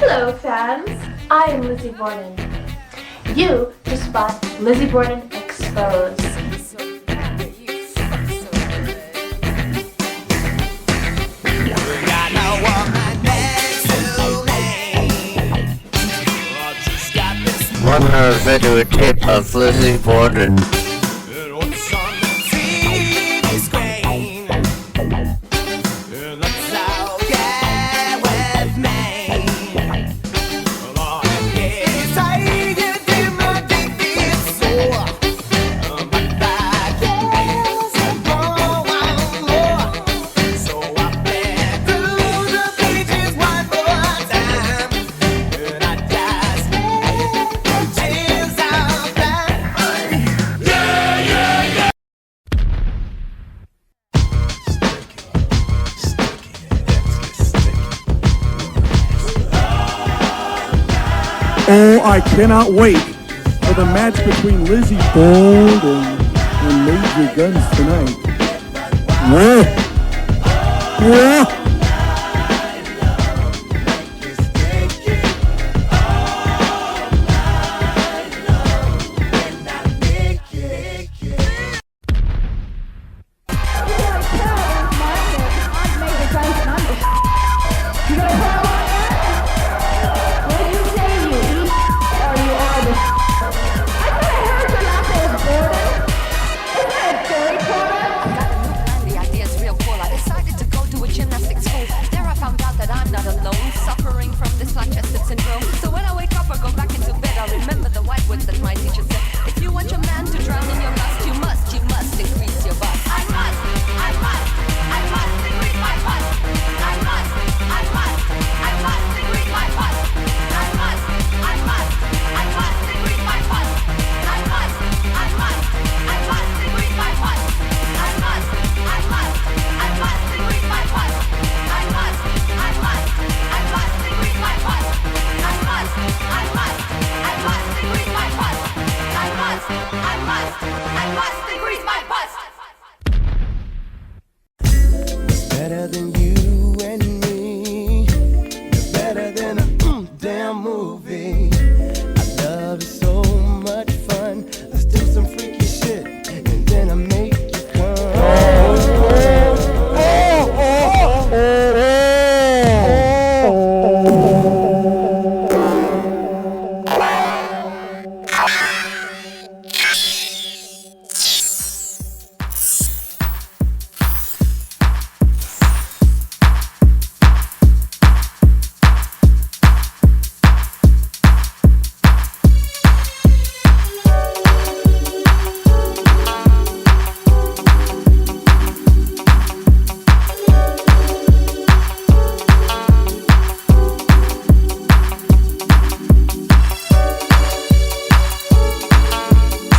Hello fans, I am Lizzy Borden. You just bought Lizzy Borden Exposed. One video tape of Lizzy Borden. Oh, I cannot wait for the match between Lizzy Borden and Major Guns tonight. Whoa! Whoa! Better than you and me. You're better than a damn movie. Our love is so much fun. Let's do some freaky shit, and then I make you come.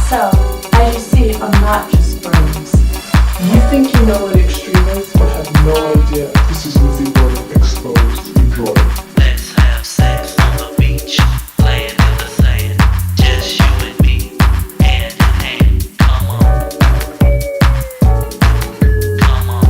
So, as you see, I'm not just brains. You think you know what extreme is, but have no idea. This is Lizzy Borden Exposed. Enjoy. Let's have sex on the beach, laying in the sand, just you and me, hand in hand. Come on, come on.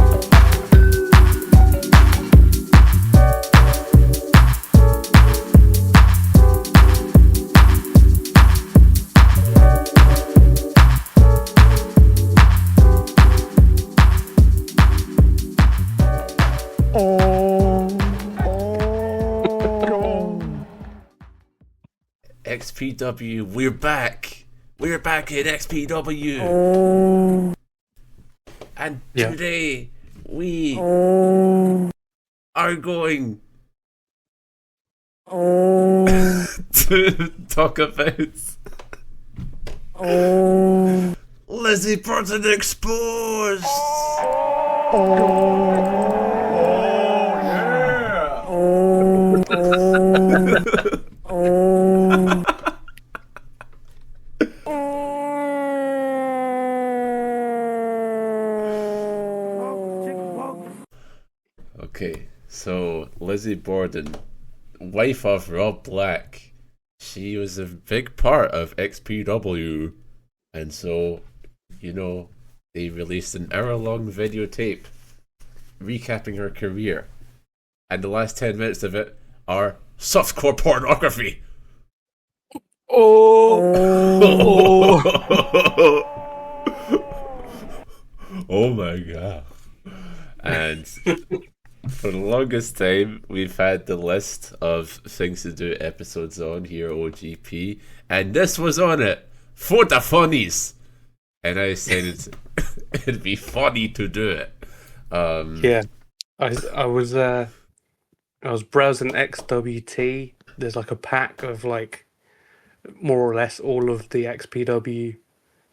XPW, we're back. We're back at XPW. And today we are going to talk about Lizzy Borden Exposed. Okay, so Lizzy Borden, wife of Rob Black, she was a big part of XPW, and so, you know, they released an hour-long videotape recapping her career, and the last 10 minutes of it are softcore pornography. Oh. Oh my god. And for the longest time, we've had the list of things to do episodes on here, OGP, and this was on it for the funnies. And I said it'd be funny to do it. Yeah, I was browsing XWT. There's like a pack of like more or less all of the XPW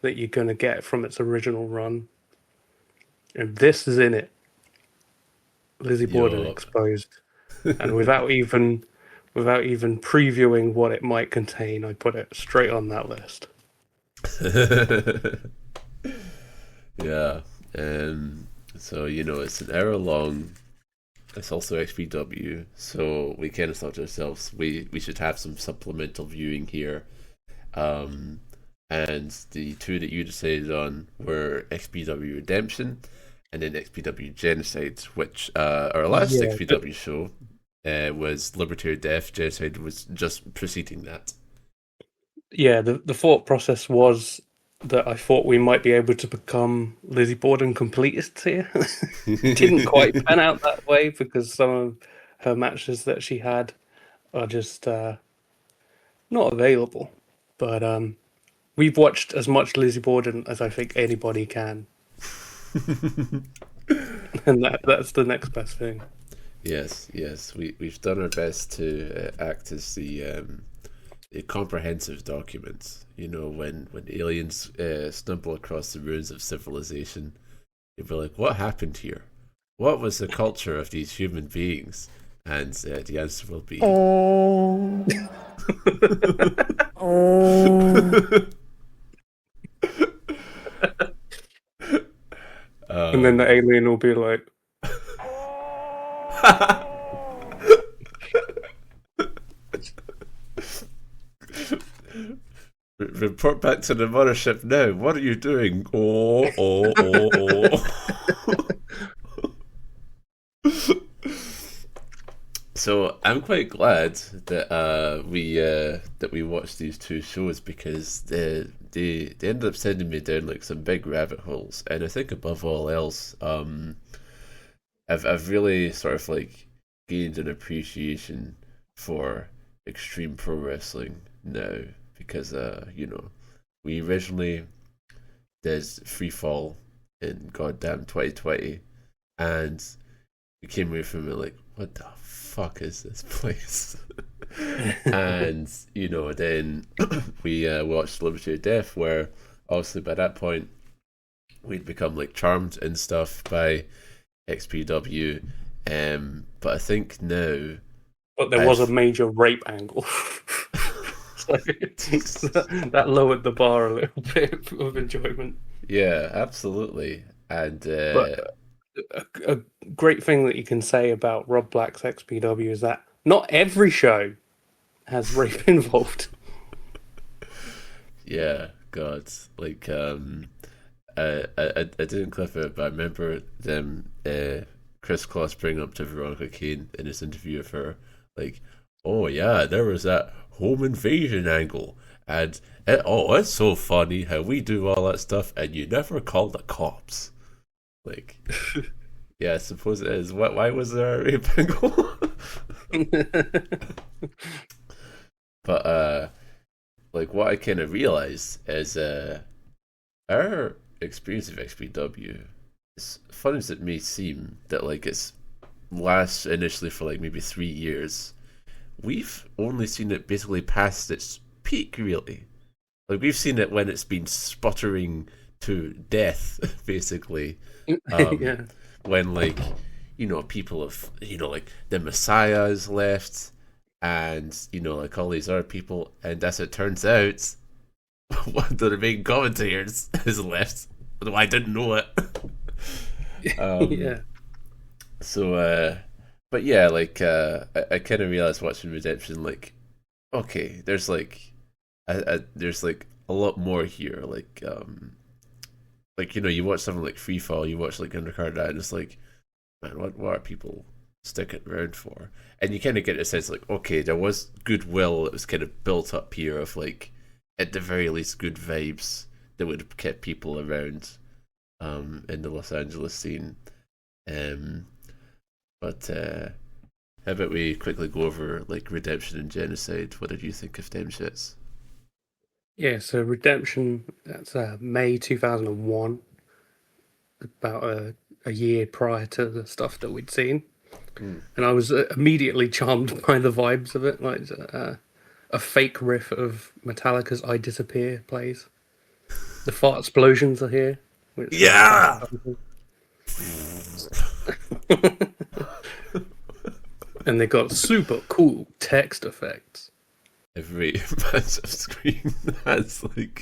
that you're gonna get from its original run, and this is in it. Lizzy Borden Yo. exposed, and without even previewing what it might contain, I put it straight on that list. Yeah, so it's an hour long. It's also XPW, so we kind of thought to ourselves we should have some supplemental viewing here. And the two that you decided on were XPW Redemption and then XPW Genocide, which our last XPW show was Libertary Death. Genocide was just preceding that. Yeah, the thought process was that I thought we might be able to become Lizzy Borden completists here. Didn't quite pan out that way because some of her matches that she had are just not available. But we've watched as much Lizzy Borden as I think anybody can. And that's the next best thing. Yes, we've done our best to act as the comprehensive document. When aliens stumble across the ruins of civilization, they'd be like, what happened here? What was the culture of these human beings? And the answer will be... Oh. And then the alien will be like... Report back to the mothership now. What are you doing? Oh. So I'm quite glad that we watched these two shows, because they ended up sending me down like some big rabbit holes, and I think above all else, I've really sort of like gained an appreciation for extreme pro wrestling now. Because we originally did Free Fall in goddamn 2020, and we came away from it like, what the fuck is this place? And then we watched Libertary Death, where obviously by that point we'd become like charmed and stuff by XPW, but I think now. But there was a major rape angle. That lowered the bar a little bit of enjoyment. Yeah, absolutely. And but a great thing that you can say about Rob Black's XPW is that not every show has rape involved. Yeah, God, like I didn't clip it, but I remember them Kris Kloss bringing up to Veronica Kane in his interview of her, like, oh yeah, there was that home invasion angle, and it's so funny how we do all that stuff and you never call the cops. Like, yeah, I suppose it is. Why was there a rape angle? But like, what I kind of realized is our experience of XPW, as fun as it may seem, that like it's lasts initially for like maybe 3 years, we've only seen it basically past its peak, really. Like, we've seen it when it's been sputtering to death, basically. Yeah. When, like, people have, like, the Messiah's left, and, like, all these other people, and as it turns out, one of the main commentators is left, although I didn't know it. Yeah. So, but yeah, like, I kind of realized watching Redemption, like, okay, there's like, there's like a lot more here. Like, you watch something like Free Fall, you watch like Undercard, and it's like, man, what are people sticking around for. And you kind of get a sense like, okay, there was goodwill that was kind of built up here of like, at the very least, good vibes that would have kept people around in the Los Angeles scene. But how about we quickly go over like Redemption and Genocide? What did you think of them shits? Yeah, so Redemption, that's May 2001, about a year prior to the stuff that we'd seen. And I was immediately charmed by the vibes of it. Like a fake riff of Metallica's I Disappear plays. The fart explosions are here. Yeah! And they got super cool text effects. Every massive screen has like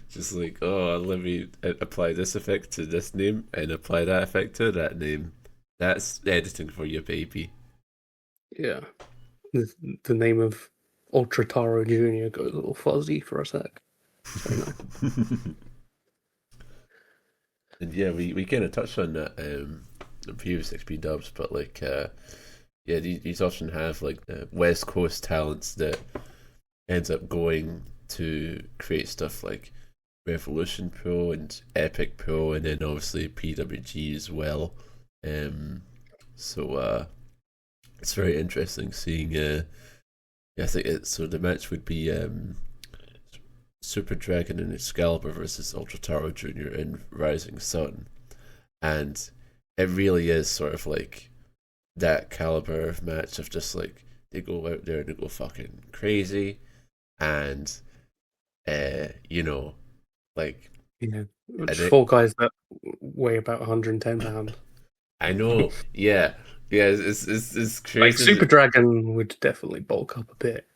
just like, oh, let me apply this effect to this name and apply that effect to that name. That's editing for you, baby. Yeah. The name of Ultra Taro Jr. goes a little fuzzy for a sec. Very nice. And yeah, we kind of touched on that in previous XP dubs, but like, yeah, these often have like the West Coast talents that ends up going to create stuff like Revolution Pro and Epic Pro, and then obviously PWG as well. So it's very interesting seeing. I think so. The match would be Super Dragon and Excalibur versus Ultra Taro Jr. and Rising Sun, and it really is sort of like that caliber of match of just like they go out there and they go fucking crazy, and you know, like four guys that weigh about 110 pounds. I know, yeah, it's crazy. Like Super Dragon would definitely bulk up a bit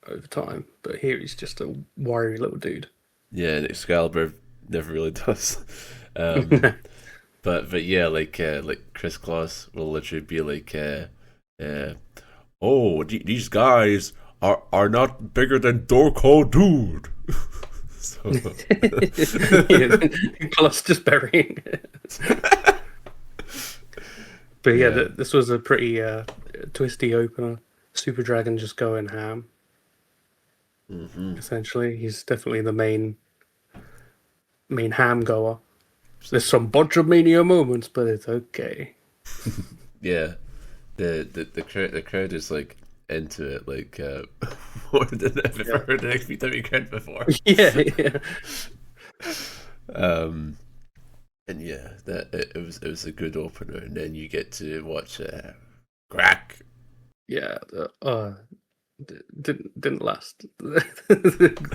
over time, but here he's just a wiry little dude. Yeah, and Excalibur never really does. But yeah, like Kris Kloss will literally be like, oh, these guys are not bigger than Dorko Dude. So Kloss just burying it. But yeah, this was a pretty twisty opener. Super Dragon just going ham. Essentially, he's definitely the main ham goer. There's some bunch of mania moments, but it's okay. Yeah, the crowd is like into it like more than I've ever heard an XPW crowd before. Yeah. And yeah, that it was a good opener, and then you get to watch Kraq. Yeah, didn't last. The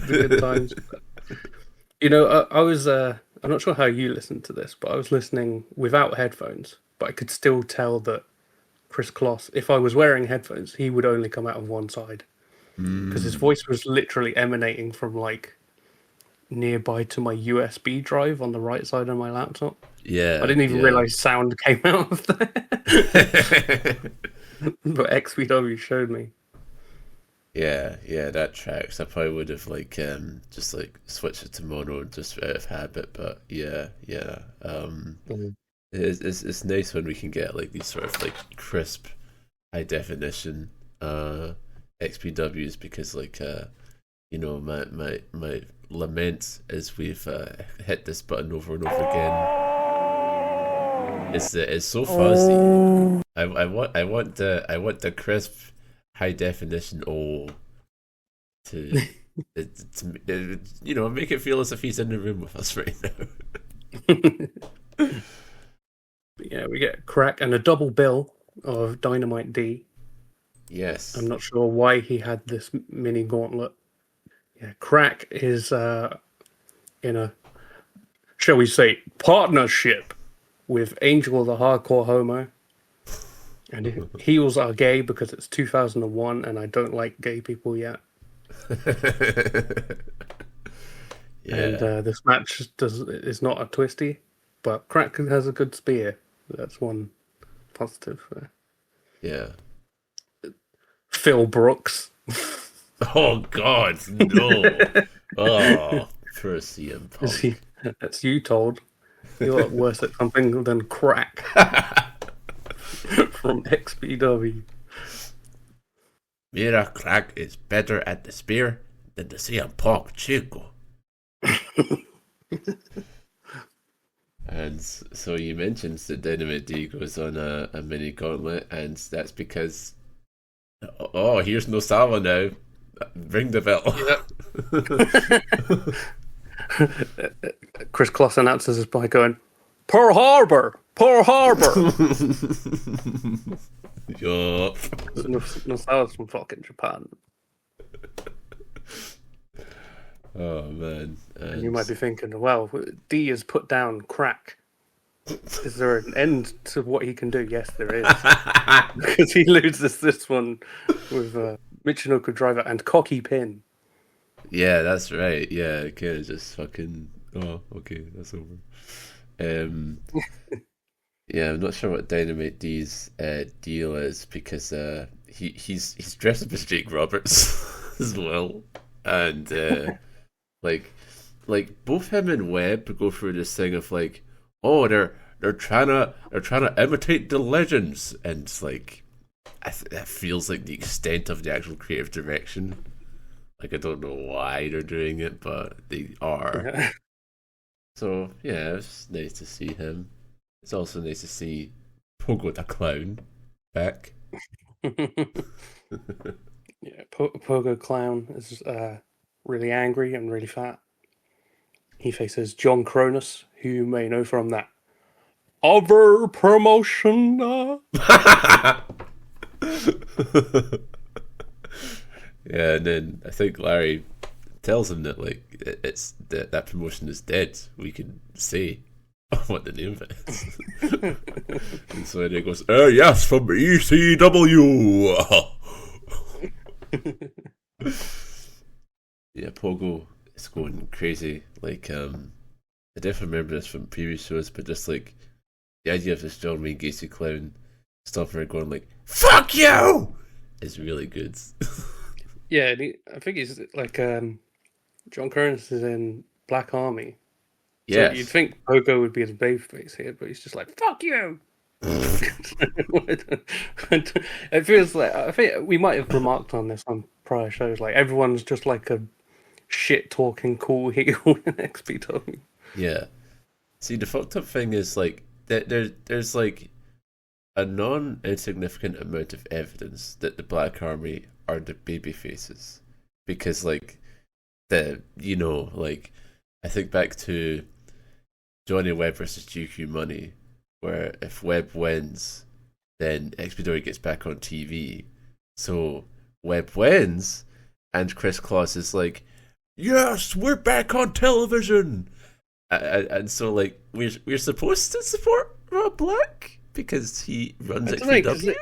good times. You know, I was I'm not sure how you listened to this, but I was listening without headphones, but I could still tell that Kris Kloss, if I was wearing headphones, he would only come out of one side because his voice was literally emanating from like nearby to my USB drive on the right side of my laptop. Yeah, I didn't even realize sound came out of there. But XPW showed me. Yeah, that tracks. I probably would have like just like switched it to mono just out of habit, but yeah. It's nice when we can get like these sort of like crisp, high definition XPWs, because like you know, my lament as we've hit this button over and over again is so fuzzy. I want the crisp, high definition to you know, make it feel as if he's in the room with us right now. Yeah, we get Kraq and a double bill of Dynamite D. Yes. I'm not sure why he had this mini gauntlet. Yeah, Kraq is in a, shall we say, partnership with Angel the Hardcore Homo. And heels are gay because it's 2001 and I don't like gay people yet. Yeah. And this match is not a twisty, but Kraq has a good spear. That's one positive. Yeah. Phil Brooks. Oh God, no! Oh, poor CM Punk. That's you told. You're worse at something than Kraq. from XPW. Mira Kraq is better at the spear than the CM Punk Chico. And so you mentioned that Dynamite D goes on a mini gauntlet, and that's because here's Nozawa now. Ring the bell. Yep. Kris Kloss announces this by going, Pearl Harbor! Pearl Harbor! Yup. Nozawa's from fucking Japan. Oh man. And you might be thinking, well, D has put down Kraq. Is there an end to what he can do? Yes, there is. Because he loses this one with Michinoku driver and cocky pin. Yeah, that's right. Yeah, kind of just fucking. Oh, okay, that's over. Yeah, I'm not sure what Dynamite D's deal is because he's dressed up as Jake Roberts as well, and like both him and Webb go through this thing of like, oh, they're trying to imitate the legends, and it's like that feels like the extent of the actual creative direction. Like I don't know why they're doing it, but they are. Yeah. So yeah, it's nice to see him. It's also nice to see Pogo the Clown back. Yeah, Pogo Clown is really angry and really fat. He faces John Kronus, who you may know from that other promotion. Yeah, and then I think Larry tells him that like it's that promotion is dead. We can say what the name is. And so then he goes, yes, from ECW. Yeah, Pogo is going crazy. Like, I definitely remember this from previous shows, but just like the idea of this John Wayne Gacy clown stopping and going like, fuck you! Is really good. Yeah, and I think he's like John Kronus is in Black Army. Yeah, So you'd think Pogo would be his babyface here, but he's just like, fuck you! It feels like, I think we might have remarked on this on prior shows, like everyone's just like a shit talking cool heel in XPW. Yeah. See, the fucked up thing is like there's like a non-insignificant amount of evidence that the Black Army are the baby faces, because like like I think back to Johnny Webb versus GQ Money, where if Webb wins, then XPW gets back on TV. So Webb wins, and Kris Kloss is like, yes, we're back on television. And so like we're supposed to support Rob Black because he runs XPW.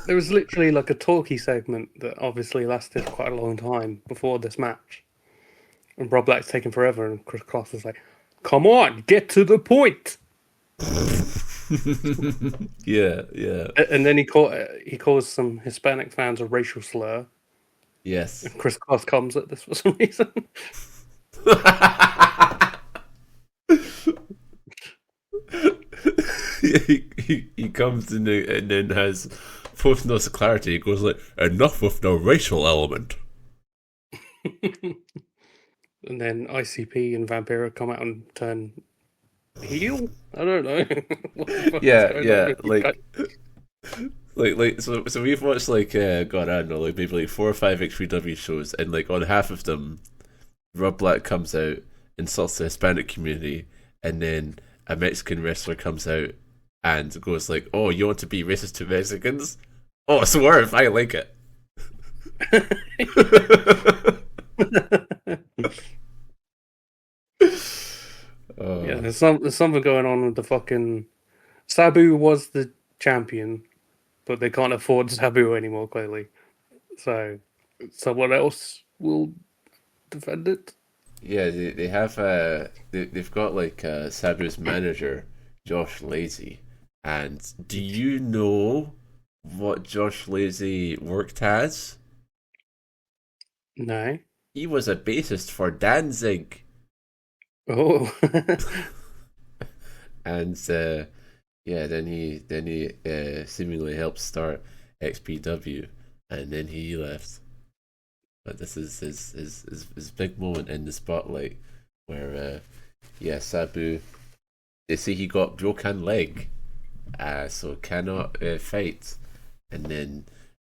There was literally like a talky segment that obviously lasted quite a long time before this match, and Rob Black's taking forever, and Kris Kloss is like, come on, get to the point. Yeah. And then he calls some Hispanic fans a racial slur. Yes. And Kris Kloss comes at this for some reason. he comes in and then has post-notes clarity. He goes like, enough with the racial element. And then ICP and Vampiro come out and turn heel? I don't know. Yeah, so we've watched like God, I don't know, like maybe like 4 or 5 XPW shows, and like on half of them Rob Black comes out, insults the Hispanic community, and then a Mexican wrestler comes out and goes like, oh, you want to be racist to Mexicans? Oh, swerve, I like it. Yeah, there's something going on with the fucking Sabu was the champion, but they can't afford Sabu anymore, clearly. So someone else will defend it. Yeah, they have they've got like Sabu's manager, Josh Lazy, and do you know what Josh Lazy worked as? No. He was a bassist for Danzig. Oh. And Yeah, then he seemingly helped start XPW, and then he left. But this is his big moment in the spotlight, where Sabu, they say he got broken leg, so cannot fight, and then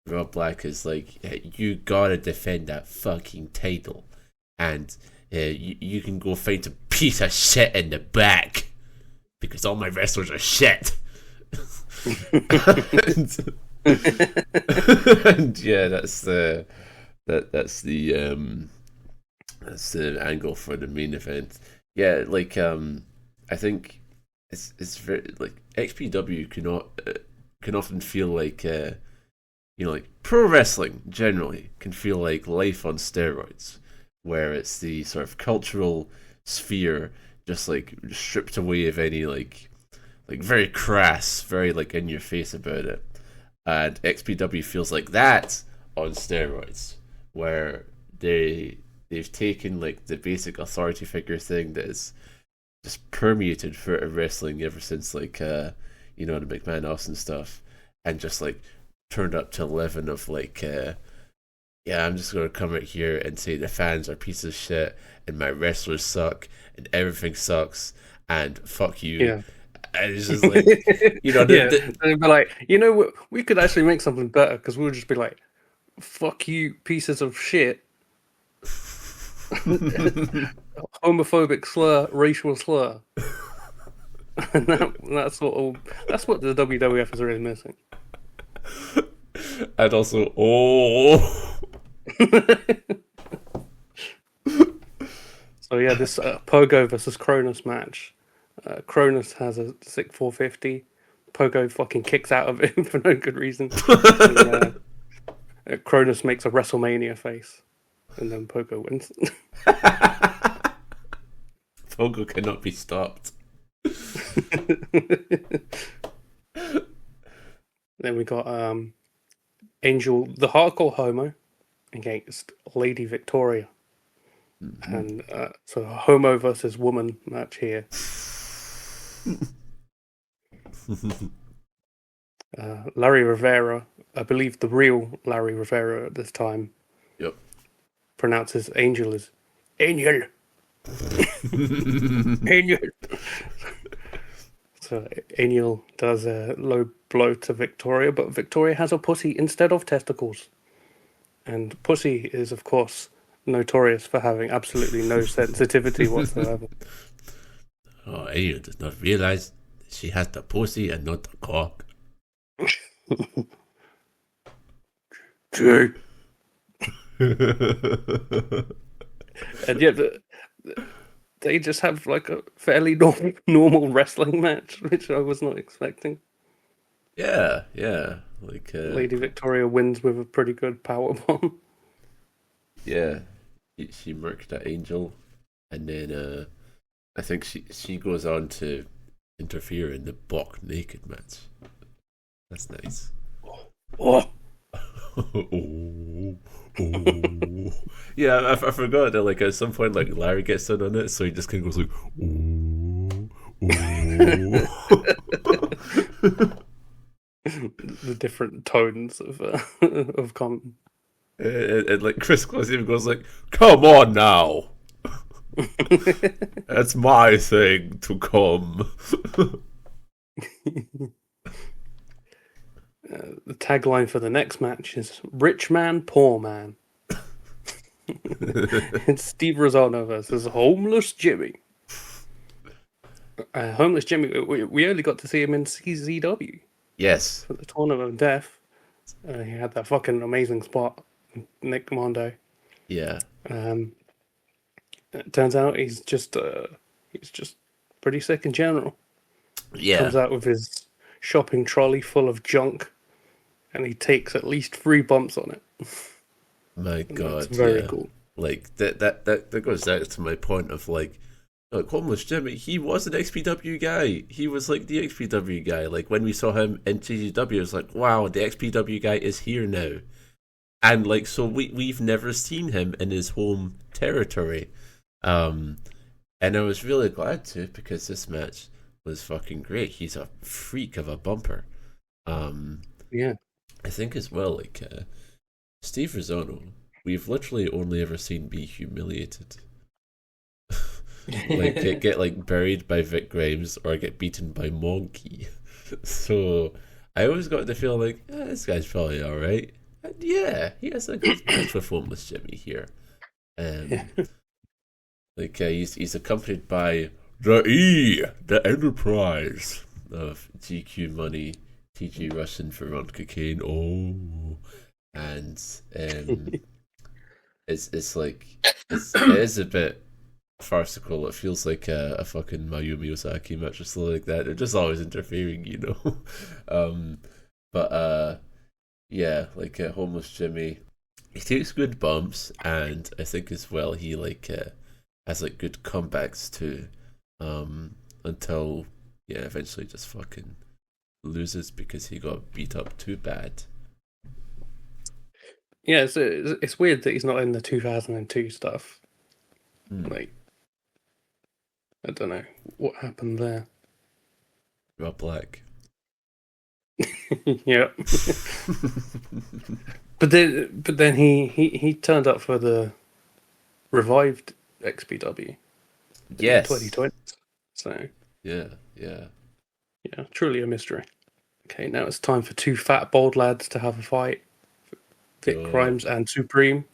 Rob Black is like, you gotta defend that fucking title, and you can go fight a piece of shit in the back, because all my wrestlers are shit. and yeah, that's the angle for the main event. Yeah, like I think it's very like XPW can often feel like like pro wrestling generally can feel like life on steroids, where it's the sort of cultural sphere just like stripped away of any like very crass, very like in your face about it. And XPW feels like that on steroids, where they've taken like the basic authority figure thing that is just permeated throughout wrestling ever since like the McMahon Austin stuff, and just like turned up to 11 of like I'm just gonna come out here and say the fans are pieces of shit and my wrestlers suck and everything sucks and fuck you. Yeah. And it's just like, they'd be like, we could actually make something better, because we'll just be like, fuck you, pieces of shit. Homophobic slur, racial slur. And that's what the WWF is really missing. And also, So yeah, this Pogo versus Kronus match. Kronus has a sick 450. Pogo fucking kicks out of it for no good reason. And, Kronus makes a WrestleMania face, and then Pogo wins. Pogo cannot be stopped. Then we got Angel, the hardcore homo, against Lady Victoria. Mm-hmm. And so a homo versus woman match here. Larry Rivera, I believe the real Larry Rivera at this time, pronounces Angel as Angel. Angel. So Angel does a low blow to Victoria, but Victoria has a pussy instead of testicles. And pussy is, of course, notorious for having absolutely no sensitivity whatsoever. Oh, Angel does not realize she has the pussy and not the cock. True. And yet they just have like a fairly normal wrestling match, which I was not expecting. Yeah. Like Lady Victoria wins with a pretty good powerbomb. Yeah, she murked that Angel, and then I think she goes on to interfere in the Bok naked match. That's nice. Oh. Yeah, I forgot that like at some point like Larry gets in on it, so he just kind of goes like, the different tones of comment. And like Kris Kloss even goes like, "Come on now, that's my thing to come." The tagline for the next match is "Rich Man, Poor Man." It's Steve Rizzono versus Homeless Jimmy. Homeless Jimmy, we only got to see him in CZW. Yes. For the Tournament of Death. He had that fucking amazing spot, Nick Mondo. Yeah. It turns out he's just pretty sick in general. Yeah. Comes out with his shopping trolley full of junk, and he takes at least 3 bumps on it. My God, it's very cool. Like that goes out to my point of like Homeless Jimmy. He was an XPW guy. He was like the XPW guy. Like when we saw him in TGW, it was like, wow, the XPW guy is here now. And like, so we've never seen him in his home territory. And I was really glad to, because this match was fucking great. He's a freak of a bumper. Yeah. I think as well, like Steve Rizzono, we've literally only ever seen be humiliated. Like get like buried by VIC GRIMES or get beaten by Monkey. So I always got the feel like this guy's probably all right. And yeah, he has a good match with Homeless Jimmy here. Like he's accompanied by the Enterprise of GQ Money, TG Russian, Veronica Kane. Oh, and it's like it is a bit farcical. It feels like a fucking Mayumi Osaki match or something like that. They're just always interfering, you know. But yeah, like Homeless Jimmy, he takes good bumps, and I think as well he like has like good comebacks too. Until eventually just fucking loses because he got beat up too bad. Yeah, it's weird that he's not in the 2002 stuff. Like, I don't know what happened there. Rob Black. Yeah. But then he turned up for the revived XPW. Yes. 2020. So yeah, truly a mystery. Okay, now it's time for two fat bald lads to have a fight. VIC GRIMES and Supreme,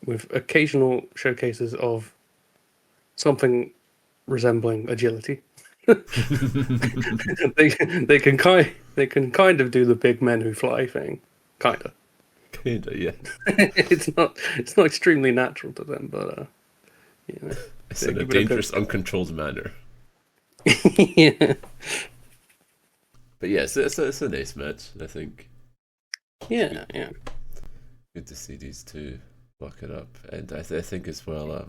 with occasional showcases of something resembling agility. they can kind of do the big men who fly thing, kinda, yeah. it's not extremely natural to them, but it's in a dangerous, uncontrolled manner. Yeah. But yes, it's a nice match, I think. Yeah. Good to see these two lock it up, and I think as well.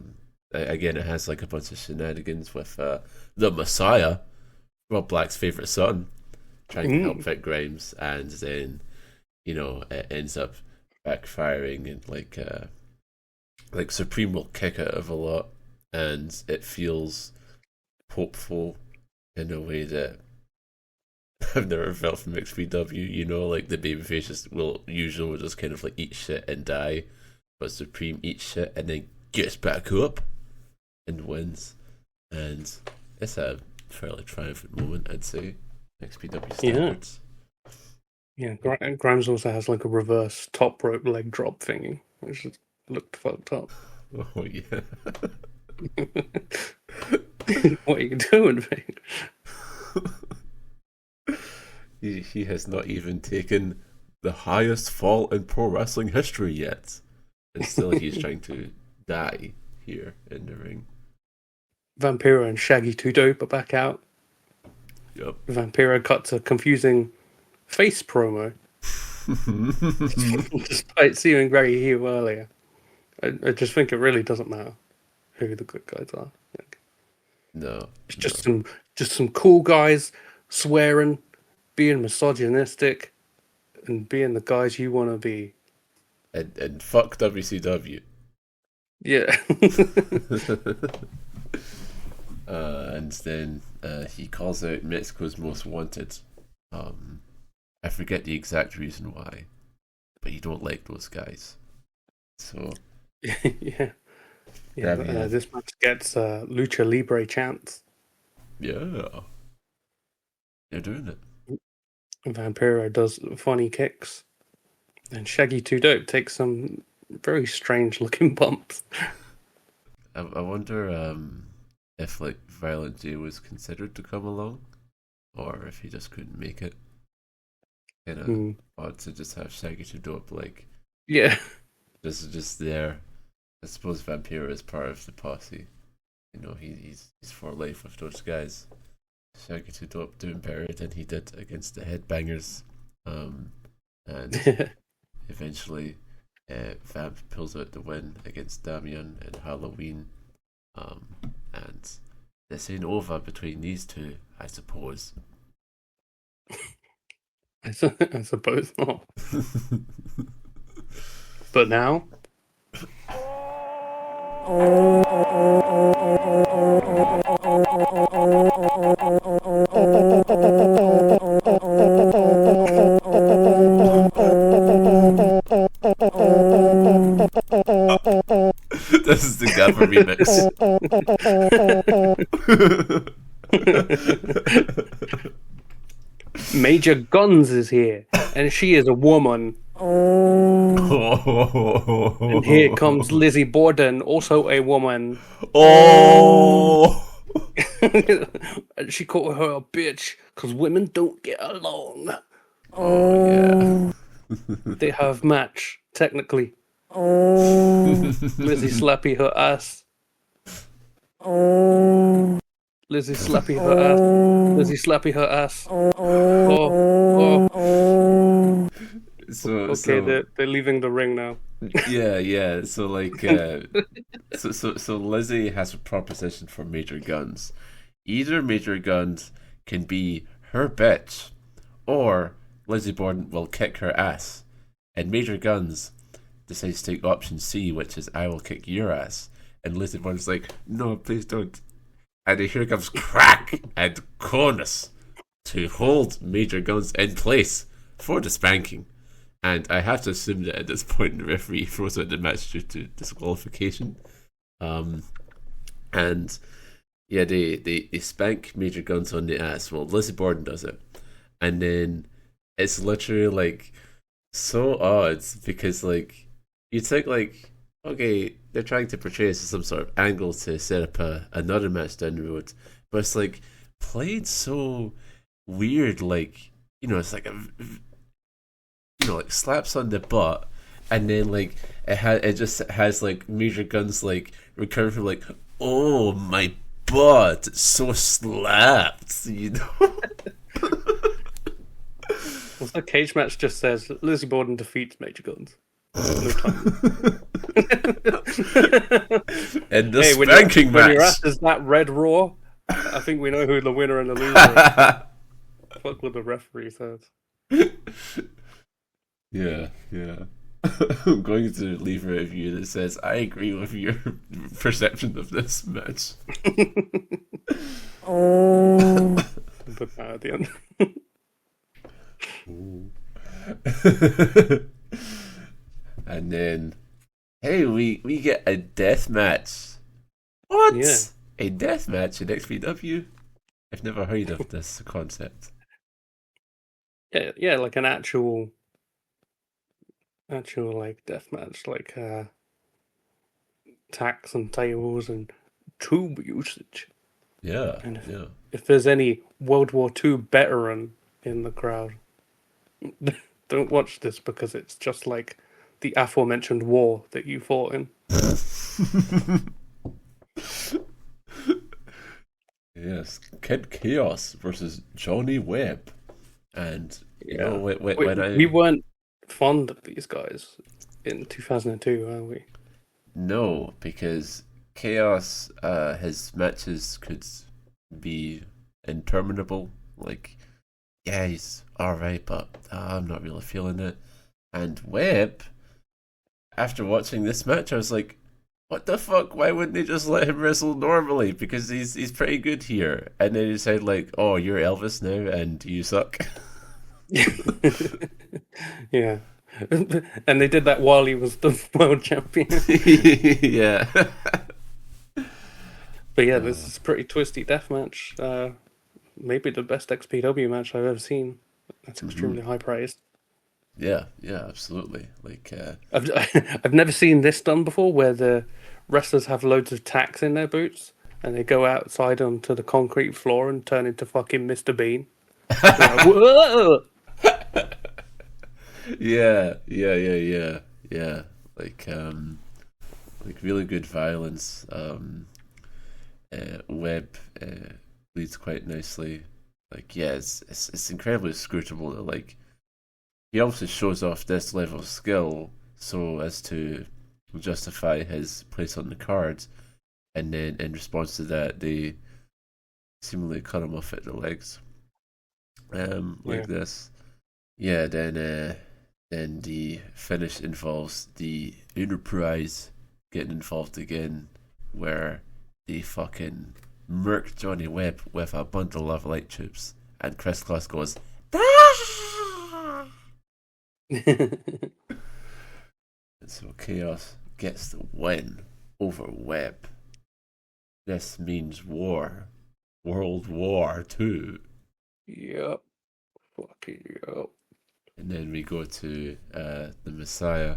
Again, it has like a bunch of shenanigans with the Messiah, Rob Black's favorite son, trying to help VIC GRIMES, and then it ends up backfiring, and like Supreme will kick out of a lot, and it feels hopeful in a way that I've never felt from XPW. Like the babyfaces will usually just kind of like eat shit and die, but Supreme eats shit and then gets back up and wins, and it's a fairly triumphant moment, I'd say. XPW standards. Yeah, Grimes also has like a reverse top rope leg drop thingy, which just looked fucked up. Oh yeah. What are you doing, mate? He has not even taken the highest fall in pro wrestling history yet, and still he's trying to die here in the ring. Vampiro and Shaggy 2 Dope are back out. Yep. Vampiro cuts a confusing face promo, despite seeming very heel earlier. I just think it really doesn't matter who the good guys are. No, it's just some cool guys swearing, being misogynistic, and being the guys you want to be. And fuck WCW. Yeah. And then he calls out Mexico's Most Wanted. I forget the exact reason why, but you don't like those guys. So yeah. This match gets Lucha Libre chants. Yeah, they're doing it. Vampiro does funny kicks, and Shaggy 2 Dope takes some very strange looking bumps. I wonder if like Violent J was considered to come along, or if he just couldn't make it. Odd to just have Shaggy 2 Dope just there. I suppose Vampiro is part of the posse. He's for life with those guys. Shaggy 2 Dope doing better than he did against the Headbangers. And eventually Vamp pulls out the win against Damian and Halloween. And this ain't over between these two, I suppose. I suppose not. But now? This is the Gaffer remix. Major Guns is here, and she is a woman. And here comes Lizzy Borden, also a woman. Oh! And she called her a bitch because women don't get along. Oh, yeah. They have match, technically. Lizzy slappy her ass. Lizzy slappy her ass. Lizzy slappy her ass. Oh. Okay, they're leaving the ring now. Yeah. So like, so Lizzy has a proposition for Major Guns. Either Major Guns can be her bitch, or Lizzy Borden will kick her ass. And Major Guns decides to take option C, which is I will kick your ass. And Lizzy Borden's like, no, please don't. And here comes Kraq and Kronus to hold Major Guns in place for the spanking. And I have to assume that at this point the referee throws out the match due to disqualification. And yeah, they spank Major Guns on the ass. Well, Lizzy Borden does it. And then it's literally like so odd because like you'd think like, okay, they're trying to portray this as some sort of angle to set up another match down the road. But it's like played so weird, like, you know, it's like a, you know, like slaps on the butt, and then like it just has like Major Guns like recovering from like, oh my butt, it's so slapped, you know. Well, the cage match just says Lizzy Borden defeats Major Guns. No time. And the hey, spanking match. When your ass is that red raw, I think we know who the winner and the loser is. Fuck what the referee says. Yeah. I'm going to leave a review that says, I agree with your perception of this match. But at the end. And then, hey, we get a death match. What? Yeah. A death match in XPW? I've never heard of this concept. Yeah, like an actual like death match, like tacks and tails and tube usage. Yeah, And yeah. if there's any World War II veteran in the crowd, don't watch this because it's just like the aforementioned war that you fought in. Yes, Kid Chaos versus Johnny Webb. And, you know, when we weren't fond of these guys in 2002, were we? No, because Chaos, his matches could be interminable. Like, yeah, he's alright, but I'm not really feeling it. And Webb, after watching this match, I was like, what the fuck? Why wouldn't they just let him wrestle normally? Because he's pretty good here. And then he said like, oh, you're Elvis now and you suck. Yeah. And they did that while he was the world champion. Yeah. But yeah, this is a pretty twisty death match. Maybe the best XPW match I've ever seen. That's extremely high praise. Yeah, absolutely. Like, I've never seen this done before, where the wrestlers have loads of tacks in their boots and they go outside onto the concrete floor and turn into fucking Mr. Bean. Like, whoa! Yeah. Like really good violence. Webb leads quite nicely. Like, yeah, it's incredibly scrutable. Like, he obviously shows off this level of skill so as to justify his place on the card, and then in response to that, they seemingly cut him off at the legs. Like this. Yeah, then the finish involves the Enterprise getting involved again, where they fucking murk Johnny Webb with a bundle of light tubes, and Kris Kloss goes, "Ah!" And so Chaos gets the win over Webb. This means war. World War II. Yep. Fucking yep. And then we go to the Messiah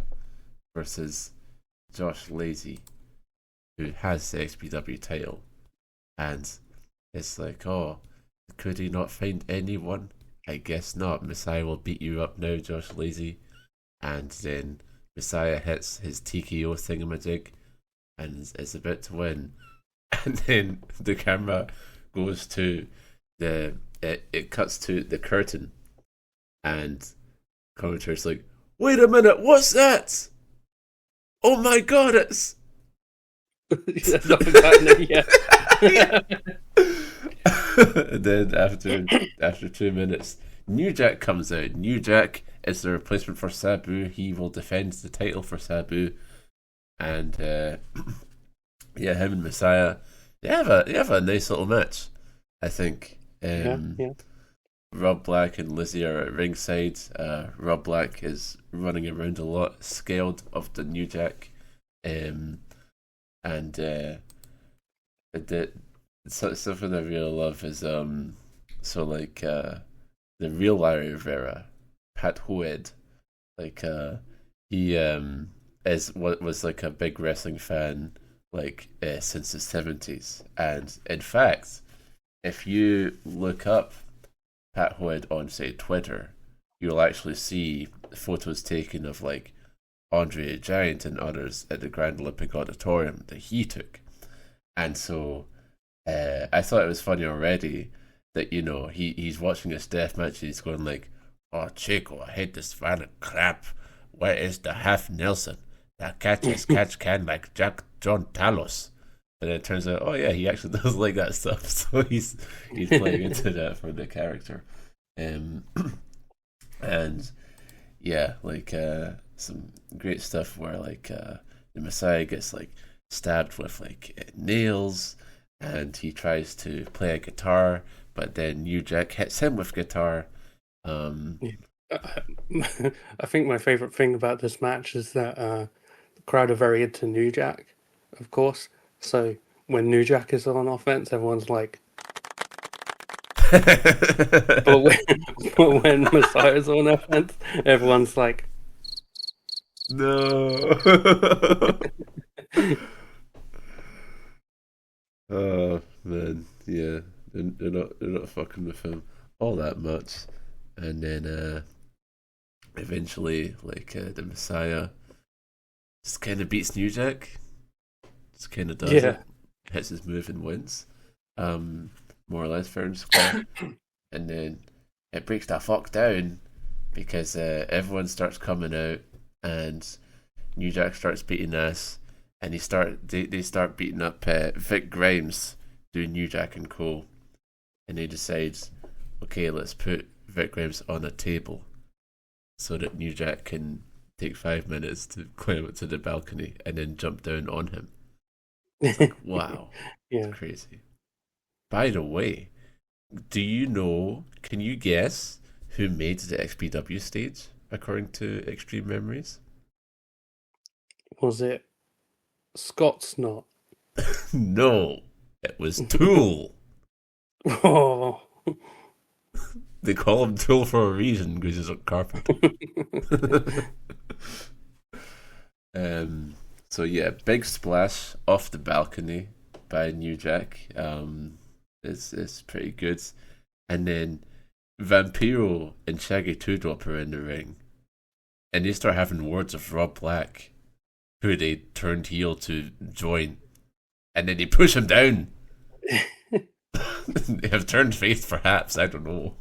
versus Josh Lacey, who has the XPW title. And it's like, oh, could he not find anyone? I guess not. Messiah will beat you up now, Josh Lacey. And then Messiah hits his TKO thingamajig and is about to win. And then the camera goes to it cuts to the curtain, and commentator's like, wait a minute, what's that? Oh my god, it's That's not happening yet. and then after 2 minutes, New Jack comes out. New Jack is the replacement for Sabu. He will defend the title for Sabu, and yeah, him and Messiah, they have a nice little match, I think. Yeah. Rob Black and Lizzy are at ringside. Rob Black is running around a lot, scared of the New Jack, and the something I really love is the real Larry Rivera, Pat Hoed, he was like a big wrestling fan since the 70s, and in fact, if you look up Pat Hoed on, say, Twitter, you'll actually see photos taken of Andre the Giant and others at the Grand Olympic Auditorium that he took. And so I thought it was funny already that, he's watching this death match and he's going oh, Chico, I hate this violent crap. Where is the half Nelson? That catch can like Jack John Talos. And it turns out, oh yeah, he actually does like that stuff. So he's playing into that for the character. And yeah, some great stuff where the Messiah gets stabbed with nails, and he tries to play a guitar, but then New Jack hits him with guitar. I think my favourite thing about this match is that the crowd are very into New Jack, of course. So when New Jack is on offense, everyone's like, but when Messiah's on offense, everyone's like, no. Oh man, yeah, they're not fucking with him all that much, and then eventually the Messiah just kind of beats New Jack. Just kind of does it, hits his move and wins, more or less fair and square. And then it breaks the fuck down because everyone starts coming out, and New Jack starts beating ass, and they start beating up VIC GRIMES, doing New Jack and Co. And they decide, okay, let's put VIC GRIMES on a table so that New Jack can take 5 minutes to climb up to the balcony and then jump down on him. It's wow. yeah, it's crazy. By the way, can you guess who made the XPW stage according to Extreme Memories? Was it Scott Snot? No, it was Tool. Oh, They call him Tool for a reason because he's a carpenter. So yeah, big splash off the balcony by New Jack. It's pretty good. And then Vampiro and Shaggy 2-Drop are in the ring, and they start having words of Rob Black, who they turned heel to join, and then they push him down. They have turned face, perhaps. I don't know.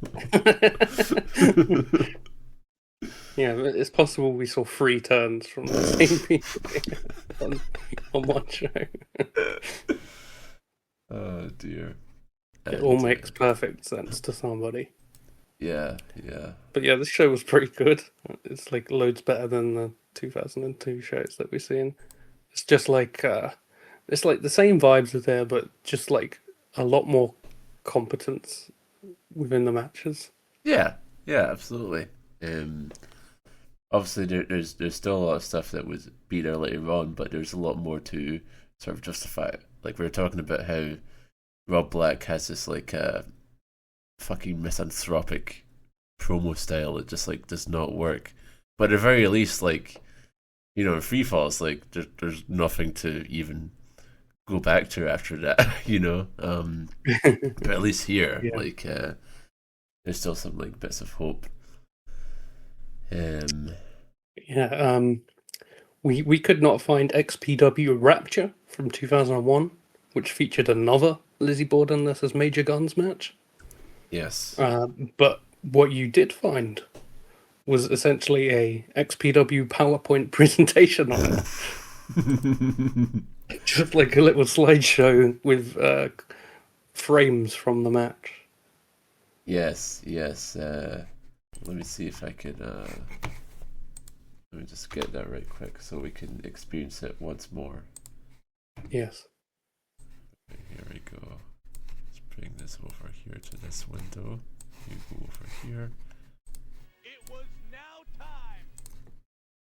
yeah, it's possible we saw 3 turns from the same people on one show. Oh dear. It all makes perfect sense to somebody. Yeah. But yeah, this show was pretty good. It's loads better than the 2002 shows that we've seen. It's just it's the same vibes are there, but just a lot more competence within the matches. Yeah, absolutely. Obviously, there's still a lot of stuff that was beat there later on, but there's a lot more to sort of justify it. Like, we were talking about how Rob Black has this, like, fucking misanthropic promo style that just, like, does not work. But at the very least, like, you know, in Free Falls, like, there's nothing to even go back to after that, you know? But at least here, like, there's still some, like, bits of hope. We could not find XPW Rapture from 2001, which featured another Lizzy Borden versus Major Guns match. Yes. But what you did find was essentially a XPW PowerPoint presentation on it. Just like a little slideshow with frames from the match. Yes. Let me see if I could. Let me just get that right quick so we can experience it once more. Yes. Okay, here we go. Let's bring this over here to this window. You go over here. It was now time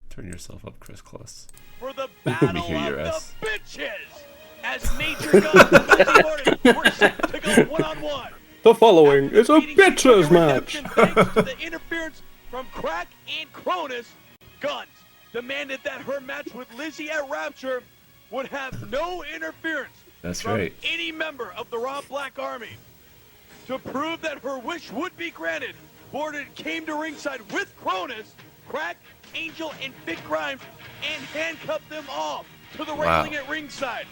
Turn yourself up, Kris Kloss. for the Let me battle hear your of ass. the bitches as Major Guns and Lizzy Borden were set to go one-on-one. The following is a Beating bitches XPW match. Redemption thanks to the interference from Kraq and Kronus, Guns demanded that her match with Lizzy at Rapture would have no interference That's from right. any member of the Raw Black Army. To prove that her wish would be granted, Borden came to ringside with Kronus, Kraq, Angel, and VIC GRIMES and handcuffed them all to the railing at ringside.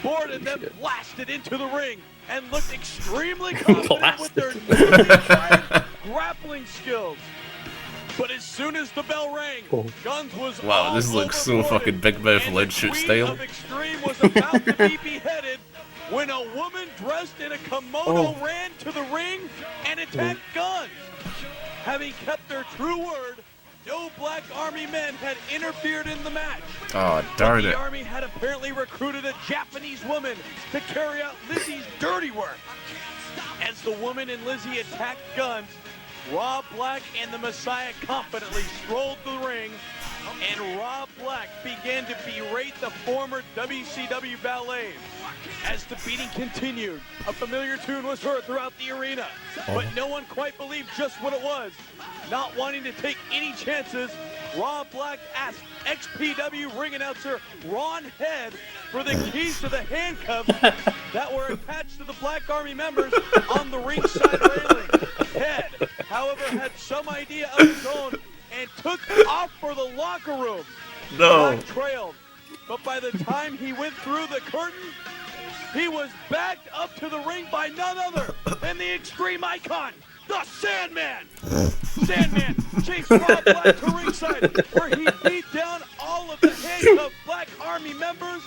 Borden then blasted into the ring and looked extremely confident with their newly acquired grappling skills. But as soon as the bell rang, Guns was Wow, all this looks so over fucking Borden, Big Mouth and lead the shoot Queen style. of Extreme was about to be beheaded when a woman dressed in a kimono ran to the ring and attacked Guns. Having kept their true word, no Black Army men had interfered in the match. Oh, darn The it. Army had apparently recruited a Japanese woman to carry out Lizzy's dirty work. As the woman and Lizzy attacked Guns, Rob Black and the Messiah confidently strolled the ring, and Rob Black began to berate the former WCW ballet. As the beating continued, a familiar tune was heard throughout the arena, but no one quite believed just what it was. Not wanting to take any chances, Rob Black asked XPW ring announcer Ron Head for the keys to the handcuffs that were attached to the Black Army members on the ringside railing. Head, however, had some idea of his own and took off for the locker room. No. Black trailed, but by the time he went through the curtain, he was backed up to the ring by none other than the Extreme Icon, the Sandman. Sandman chased Rob Black to ringside, where he beat down all of the handcuffed Black Army members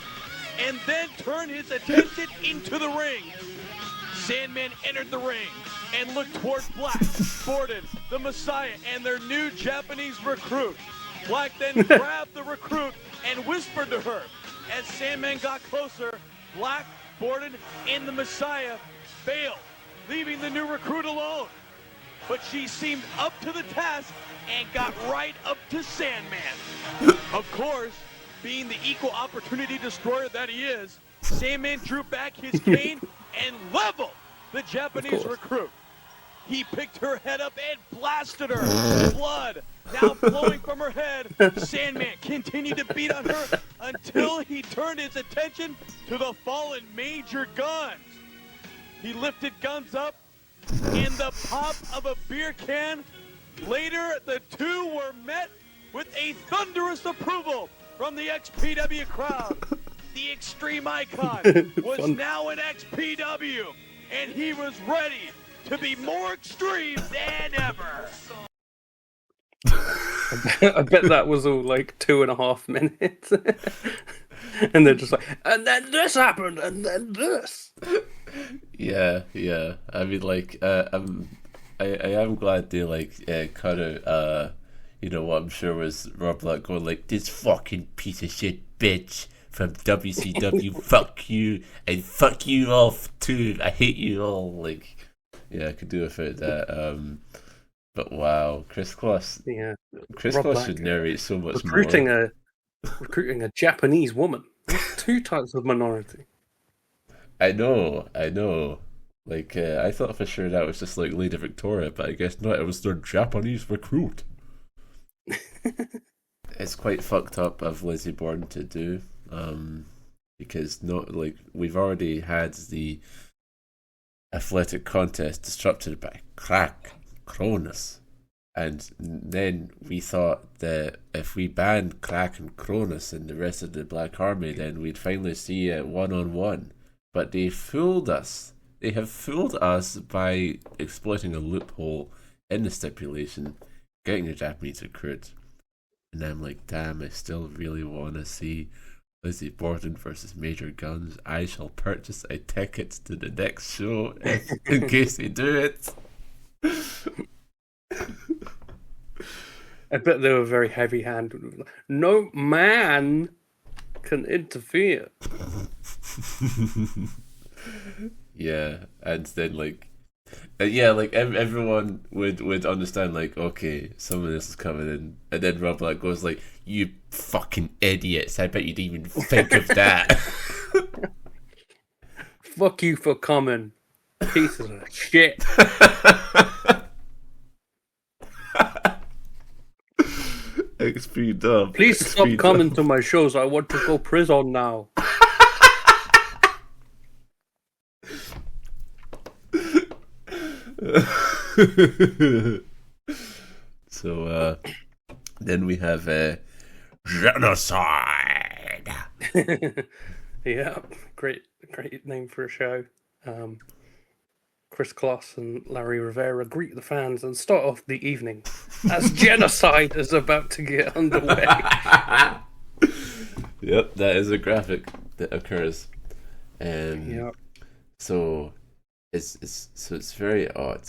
and then turned his attention into the ring. Sandman entered the ring and looked towards Black, Borden, the Messiah, and their new Japanese recruit. Black then grabbed the recruit and whispered to her. As Sandman got closer, Black, Borden, and the Messiah failed, leaving the new recruit alone. But she seemed up to the task and got right up to Sandman. Of course, being the equal opportunity destroyer that he is, Sandman drew back his cane and leveled the Japanese recruit. He picked her head up and blasted her. Blood now flowing from her head. Sandman continued to beat on her until he turned his attention to the fallen Major Guns. He lifted Guns up in the pop of a beer can. Later, the two were met with a thunderous approval from the XPW crowd. The Extreme Icon was now an XPW, and he was ready to be more extreme than ever. I bet that was all like 2.5 minutes. And they're just like, and then this happened, and then this. Yeah. I mean, like, I am glad they like cut out, you know, what I'm sure was Rob Black going like, this fucking piece of shit bitch from WCW, fuck you, and fuck you all too. I hate you all. Like, yeah, I could do without that. But wow, Kris Kloss. Yeah, Kris Rob Kloss Black should narrate so much recruiting more. Recruiting a Japanese woman. two types of minority. I know. Like, I thought for sure that was just like Lady Victoria, but I guess not. It was their Japanese recruit. It's quite fucked up of Lizzy Borden to do, because not like we've already had the athletic contest disrupted by Kraq, Kronus, and then we thought that if we banned Kraq and Kronus and the rest of the Black Army, then we'd finally see it 1-on-1. But they fooled us. They have fooled us by exploiting a loophole in the stipulation, getting a Japanese recruit. And I'm like, damn, I still really want to see Lizzy Borden versus Major Guns. I shall purchase a ticket to the next show in case they do it. I bet they were very heavy-handed. No man can interfere. Yeah, and then like, like everyone would understand, like, okay, some of this is coming in, and then Rob like goes like, "You fucking idiots! I bet you didn't even think of that." Fuck you for coming, pieces of shit. XPW. Please stop coming to my shows. I want to go prison now. So then we have Genocide. Yeah, great name for a show. Kris Kloss and Larry Rivera greet the fans and start off the evening as Genocide is about to get underway. Yep, that is a graphic that occurs. Yep. So it's very odd.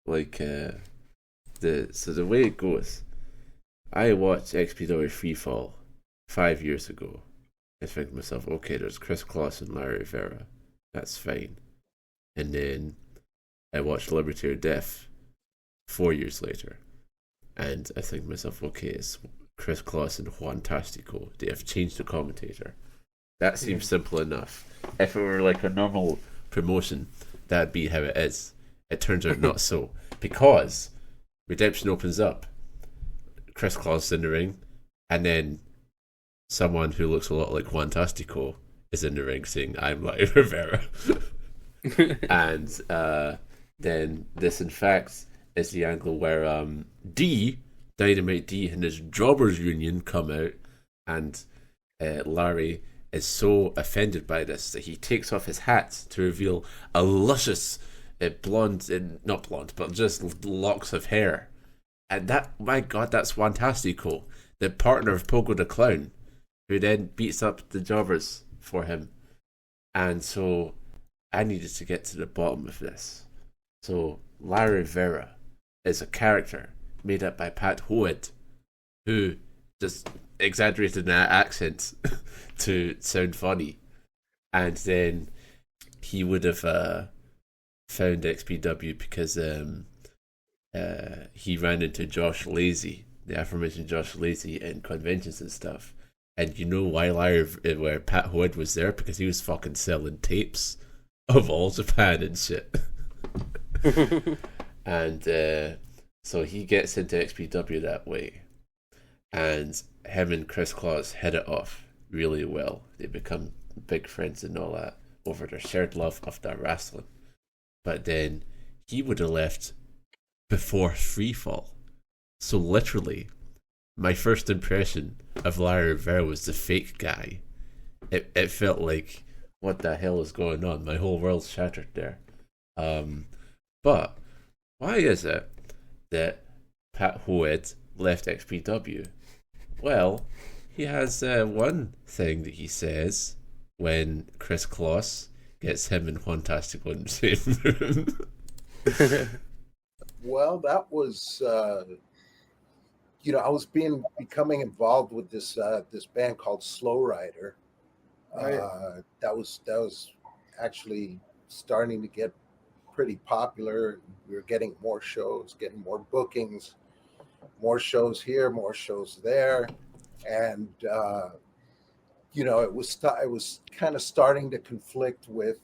Like the way it goes, I watched XPW Freefall 5 years ago. I think to myself, okay, there's Kris Kloss and Larry Rivera. That's fine. And then I watched Liberty or Death 4 years later. And I think to myself, okay, it's Kris Kloss and Juantastico. They have changed the commentator. That seems simple enough. If it were like a normal promotion, that'd be how it is. It turns out not so. Because Redemption opens up, Kris Kloss in the ring, and then someone who looks a lot like Juantastico is in the ring saying, "I'm Larry Rivera." And then this, in fact, is the angle where Dynamite D and his jobbers union come out, and Larry is so offended by this that he takes off his hat to reveal a luscious blonde, not blonde, but just locks of hair. And that, my God, that's Juantastico, the partner of Pogo the Clown, who then beats up the jobbers for him. And so I needed to get to the bottom of this. So Larry Rivera is a character made up by Pat Hood, who just exaggerated that accent to sound funny. And then he would have found XPW because he ran into Josh Lazy, the aforementioned Josh Lazy, in conventions and stuff. And you know why where Pat Hood was there? Because he was fucking selling tapes of All Japan and shit. And so he gets into XPW that way. And him and Kris Kloss hit it off really well. They become big friends and all that over their shared love of their wrestling. But then he would have left before Freefall. So literally, my first impression of Larry Rivera was the fake guy. It felt like, what the hell is going on? My whole world's shattered there. But why is it that Pat Hood left XPW? Well, he has one thing that he says when Kris Kloss gets him and Juantastico in the same room. Well, that was, I was becoming involved with this band called Slow Rider. That was actually starting to get pretty popular. We were getting more shows, getting more bookings, more shows here, more shows there, and it was kind of starting to conflict with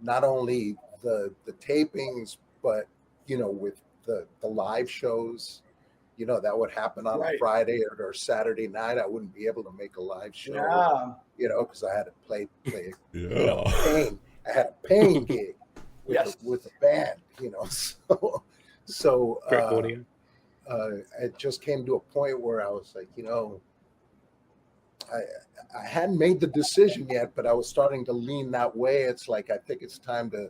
not only the tapings, but with the live shows, that would happen on a Friday or Saturday night. I wouldn't be able to make a live show, because I had to play pain. I had a pain gig with a band, so Great audio. it just came to a point where I was like, I hadn't made the decision yet, but I was starting to lean that way. It's like, I think it's time to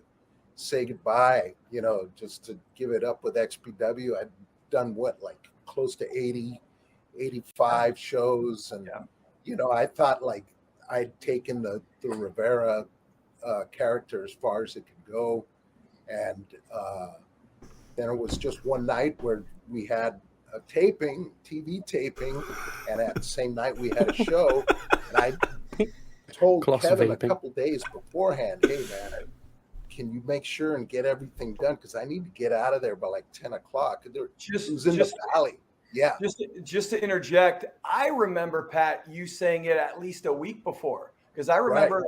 say goodbye, just to give it up with XPW. I'd done close to 80, 85 shows. And, I thought like I'd taken the Rivera character as far as it could go. And then it was just one night where we had a TV taping, and at the same night we had a show. And I told Kevin a couple days beforehand, hey man, can you make sure and get everything done? Because I need to get out of there by like 10 o'clock. It was in the valley. Yeah. Just to interject, I remember, Pat, you saying it at least a week before. Because I remember,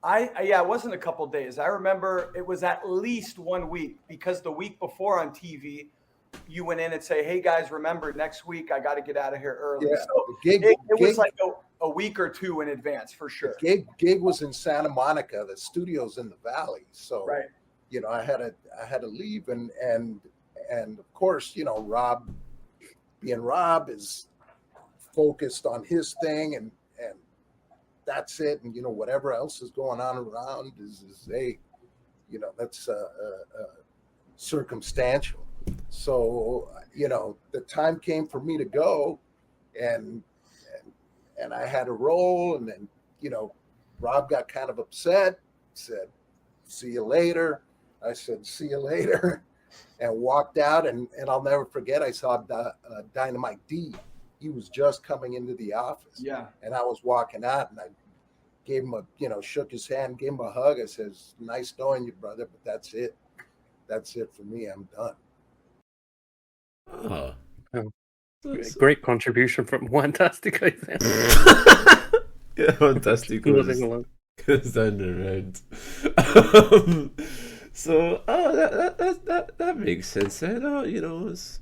it wasn't a couple days. I remember it was at least 1 week, because the week before on TV, you went in and say, hey guys, remember next week I got to get out of here early. Yeah, so it was like a week or two in advance for sure. The gig was in Santa Monica. The studio's in the valley. So, I had to leave, and of course, Rob, being Rob, is focused on his thing, and that's it. And whatever else is going on around is that's circumstantial. So the time came for me to go, and I had a role, and then Rob got kind of upset, said, see you later. I said, see you later, and walked out. And I'll never forget, I saw Dynamite D. He was just coming into the office. Yeah. And I was walking out, and I gave him shook his hand, gave him a hug. I says, nice knowing you, brother, but that's it. That's it for me. I'm done. Oh. Great contribution from Juantastico. Yeah, Juantastico goes down the road. So, that makes sense. I know, it's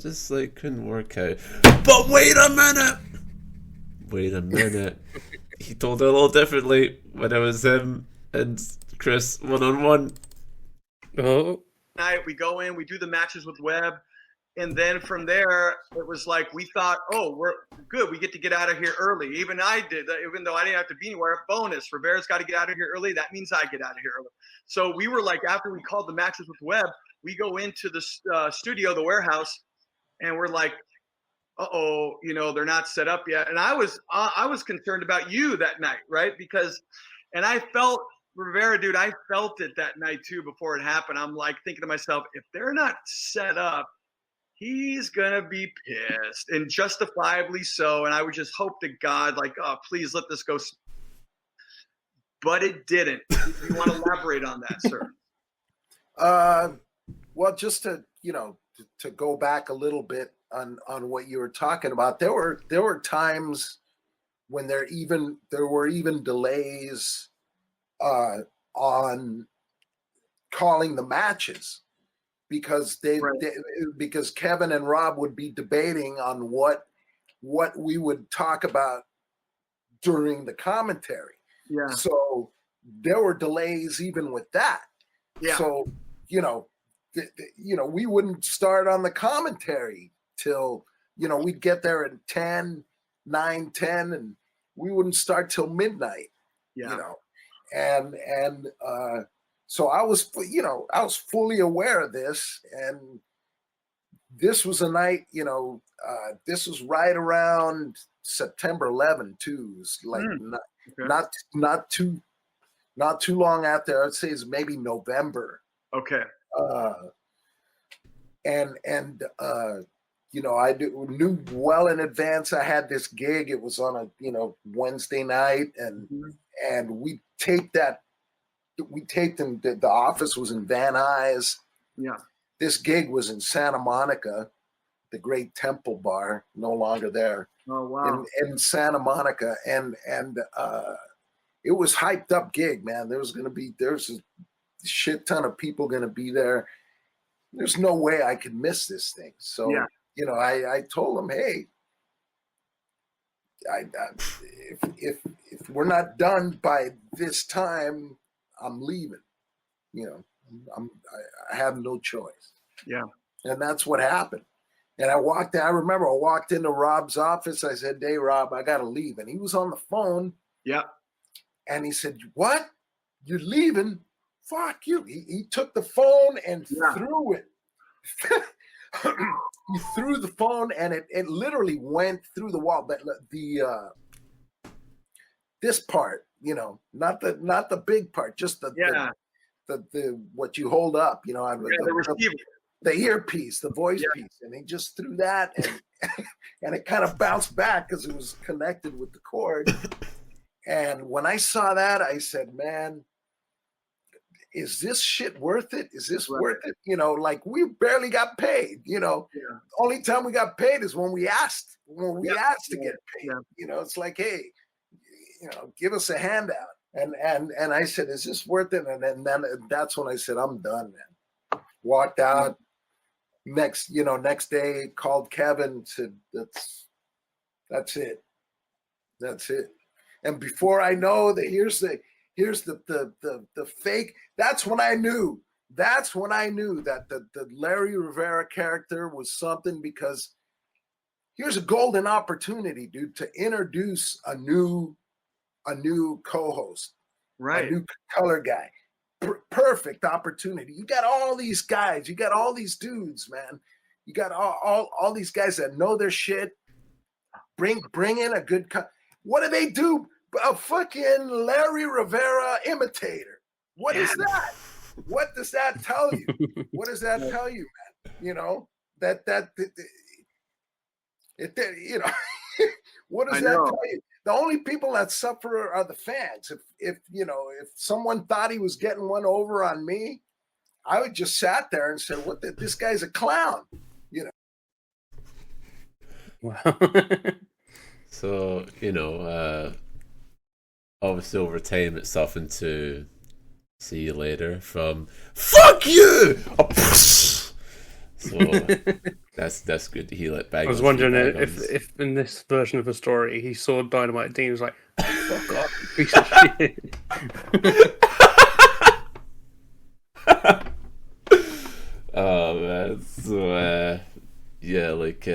just like couldn't work out. But wait a minute. He told it a little differently when it was him and Kris one-on-one. Oh. Night we go in, we do the matches with Webb. And then from there, it was like we thought, oh, we're good. We get to get out of here early. Even I did, even though I didn't have to be anywhere. Bonus, Rivera's got to get out of here early. That means I get out of here early. So we were like, after we called the matches with Webb, we go into the studio, the warehouse, and we're like, uh-oh, they're not set up yet. And I was concerned about you that night, right? And I felt, Rivera, dude, I felt it that night too before it happened. I'm like thinking to myself, if they're not set up, he's going to be pissed, and justifiably so. And I would just hope to God, like, oh, please let this go. But it didn't. You want to elaborate on that, sir? Well, just to go back a little bit on what you were talking about, there were times when there were even delays on calling the matches, because because Kevin and Rob would be debating on what we would talk about during the commentary. Yeah. So there were delays even with that. Yeah. So we wouldn't start on the commentary till we'd get there at 9, 10, and we wouldn't start till midnight. Yeah. So I was fully aware of this, and this was a night, this was right around September 11 too. It was like not too long after. I'd say it's maybe November. Okay. I knew well in advance I had this gig. It was on a Wednesday night, and we taped that. We taped in the office was in Van Nuys. Yeah. This gig was in Santa Monica. the great Temple Bar, no longer there. Oh wow! In Santa Monica, and it was hyped up gig, man. There's a shit ton of people going to be there. There's no way I could miss this thing. So you know, I told them, hey, if we're not done by this time, I'm leaving. You know, I have no choice. Yeah, and that's what happened. And I remember I walked into Rob's office. I said, hey, Rob, I got to leave. And he was on the phone. Yeah. And he said, what? You're leaving? Fuck you. He took the phone and threw it. He threw the phone and it literally went through the wall. But this part, you know, not the big part, just the what you hold up, you know, the receiver. The earpiece, the voice piece, and he just threw that, and it kind of bounced back because it was connected with the cord. And when I saw that, I said, "Man, is this shit worth it? Is this worth it?" You know, like we barely got paid. You know, the only time we got paid is when we asked to get paid. You know, it's like, hey, you know, give us a handout. And I said, "Is this worth it?" And then that's when I said, "I'm done, man." Walked out. Next day, called Kevin, said, that's it. And before I know that, here's the fake. That's when I knew that the Larry Rivera character was something, because here's a golden opportunity, dude, to introduce a new co-host, right? A new color guy. Perfect opportunity. You got all these guys, you got all these dudes, man. You got all these guys that know their shit. Bring in a good what do they do? A fucking Larry Rivera imitator. What is that? What does that tell you? What does that tell you, man? You know, that you know, what does that tell you? The only people that suffer are the fans. If someone thought he was getting one over on me, I would just sat there and said, this guy's a clown, you know. Wow. So, you know, obviously over time it's often to see you later from fuck you. So that's good to heal it back. I was wondering if in this version of the story he saw Dynamite D and was like, fuck off, piece of shit. Oh man. So yeah, like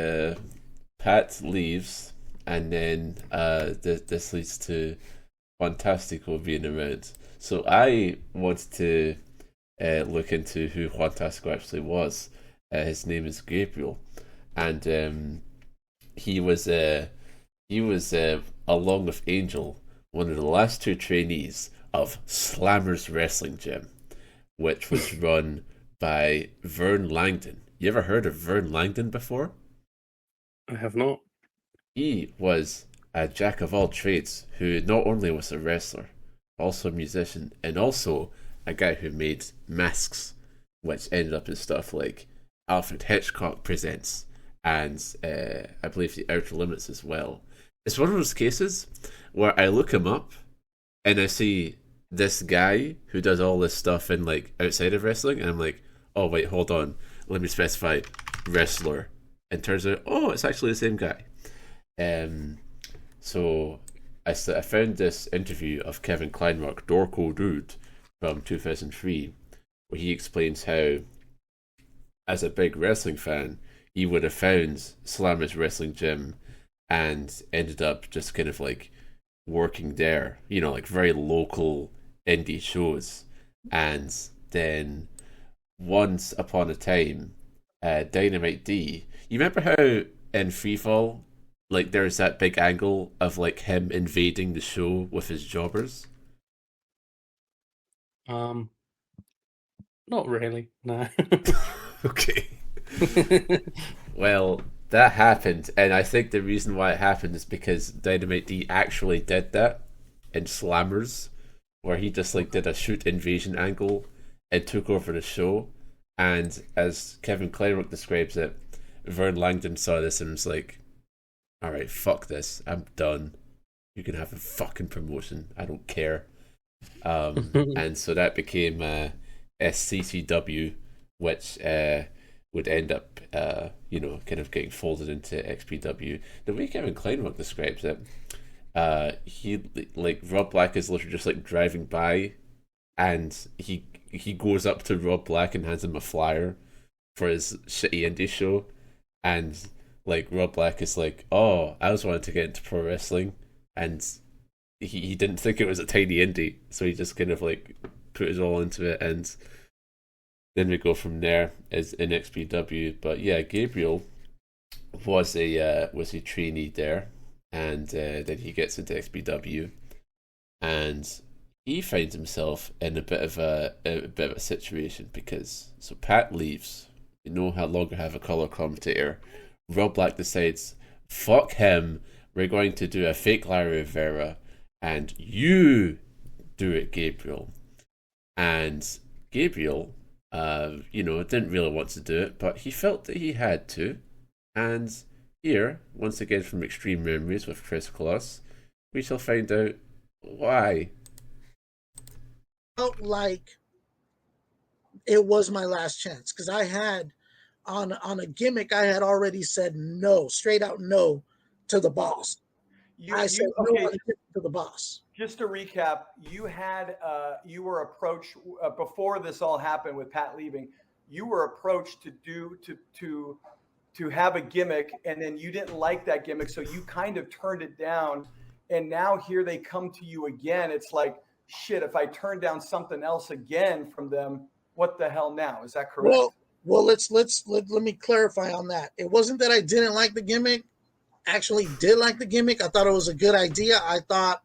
Pat leaves, and then this leads to Juantastico being around. So I wanted to look into who Juantastico actually was. His name is Gabriel, and he was along with Angel, one of the last two trainees of Slammer's Wrestling Gym, which was run by Vern Langdon. You ever heard of Vern Langdon before? I have not. He was a jack of all trades who not only was a wrestler, also a musician, and also a guy who made masks, which ended up in stuff like Alfred Hitchcock Presents and I believe The Outer Limits as well. It's one of those cases where I look him up and I see this guy who does all this stuff in like outside of wrestling, and I'm like, oh wait, hold on, let me specify wrestler, and turns out, oh, it's actually the same guy. So I found this interview of Kevin Kleinrock, Dorco Dude, from 2003, where he explains how, as a big wrestling fan, he would have found Slammer's Wrestling Gym and ended up just kind of like working there, you know, like very local indie shows. And then once upon a time, Dynamite D, you remember how in Freefall, like there's that big angle of like him invading the show with his jobbers? Not really, no. Okay. Well, that happened, and I think the reason why it happened is because Dynamite D actually did that in Slammers, where he just like did a shoot invasion angle and took over the show. And as Kevin Kleinrock describes it, Vern Langdon saw this and was like, all right, fuck this, I'm done. You can have a fucking promotion, I don't care. And so that became SCCW, which would end up, kind of getting folded into XPW. The way Kevin Kleinrock describes it, Rob Black is literally just like driving by, and he goes up to Rob Black and hands him a flyer for his shitty indie show, and like Rob Black is like, oh, I was wanting to get into pro wrestling, and he didn't think it was a tiny indie, so he just kind of like put his all into it, and then we go from there as in XPW. But yeah, Gabriel was a trainee there, and then he gets into XPW, and he finds himself in a bit of a situation, because so Pat leaves, they no longer have a color commentator. Rob Black decides, fuck him, we're going to do a fake Larry Rivera, and you do it, Gabriel. And Gabriel, didn't really want to do it, but he felt that he had to. And here, once again from Extreme Memories with Kris Kloss, we shall find out why. Felt like it was my last chance, because I had on a gimmick, I had already said no, straight out no to the boss. I said no to the boss. Just to recap, you were approached before this all happened with Pat leaving. You were approached to have a gimmick, and then you didn't like that gimmick, so you kind of turned it down. And now here they come to you again. It's like, shit, if I turn down something else again from them, what the hell now? Is that correct? Well, let me clarify on that. It wasn't that I didn't like the gimmick. Actually did like the gimmick. I thought it was a good idea. I thought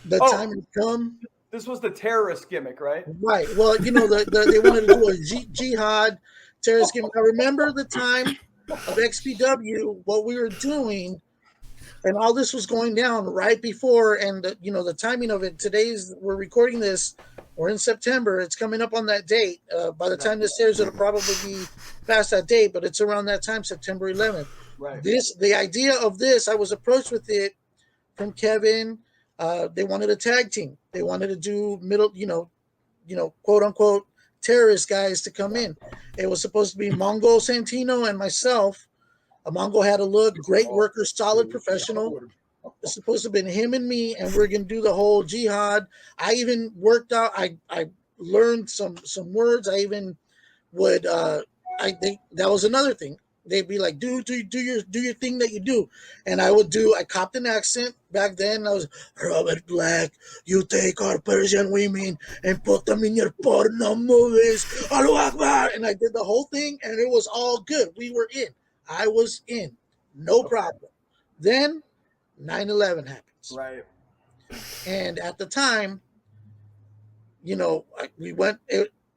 the time had come. This was the terrorist gimmick, right? Right. Well, they wanted to do a jihad terrorist gimmick. I remember the time of XPW, what we were doing, and all this was going down right before, and the timing of it. We're recording this, we're in September. It's coming up on that date. By the time this airs, it'll probably be past that date, but it's around that time, September 11th. Right. The idea of this, I was approached with it from Kevin. They wanted a tag team. They wanted to do middle, quote unquote terrorist guys to come in. It was supposed to be Mongo Santino and myself. Mongo had a look, great worker, solid professional. It's supposed to have been him and me, and we're gonna do the whole jihad. I even worked out. I learned some words. I even would. I think that was another thing. They'd be like, do your thing that you do. And I would do, I copped an accent back then. I was, Robert Black, you take our Persian women and put them in your porno movies. Allahu Akbar. And I did the whole thing, and it was all good. We were in. I was in. No problem. Then 9/11 happens. Right. And at the time, we went,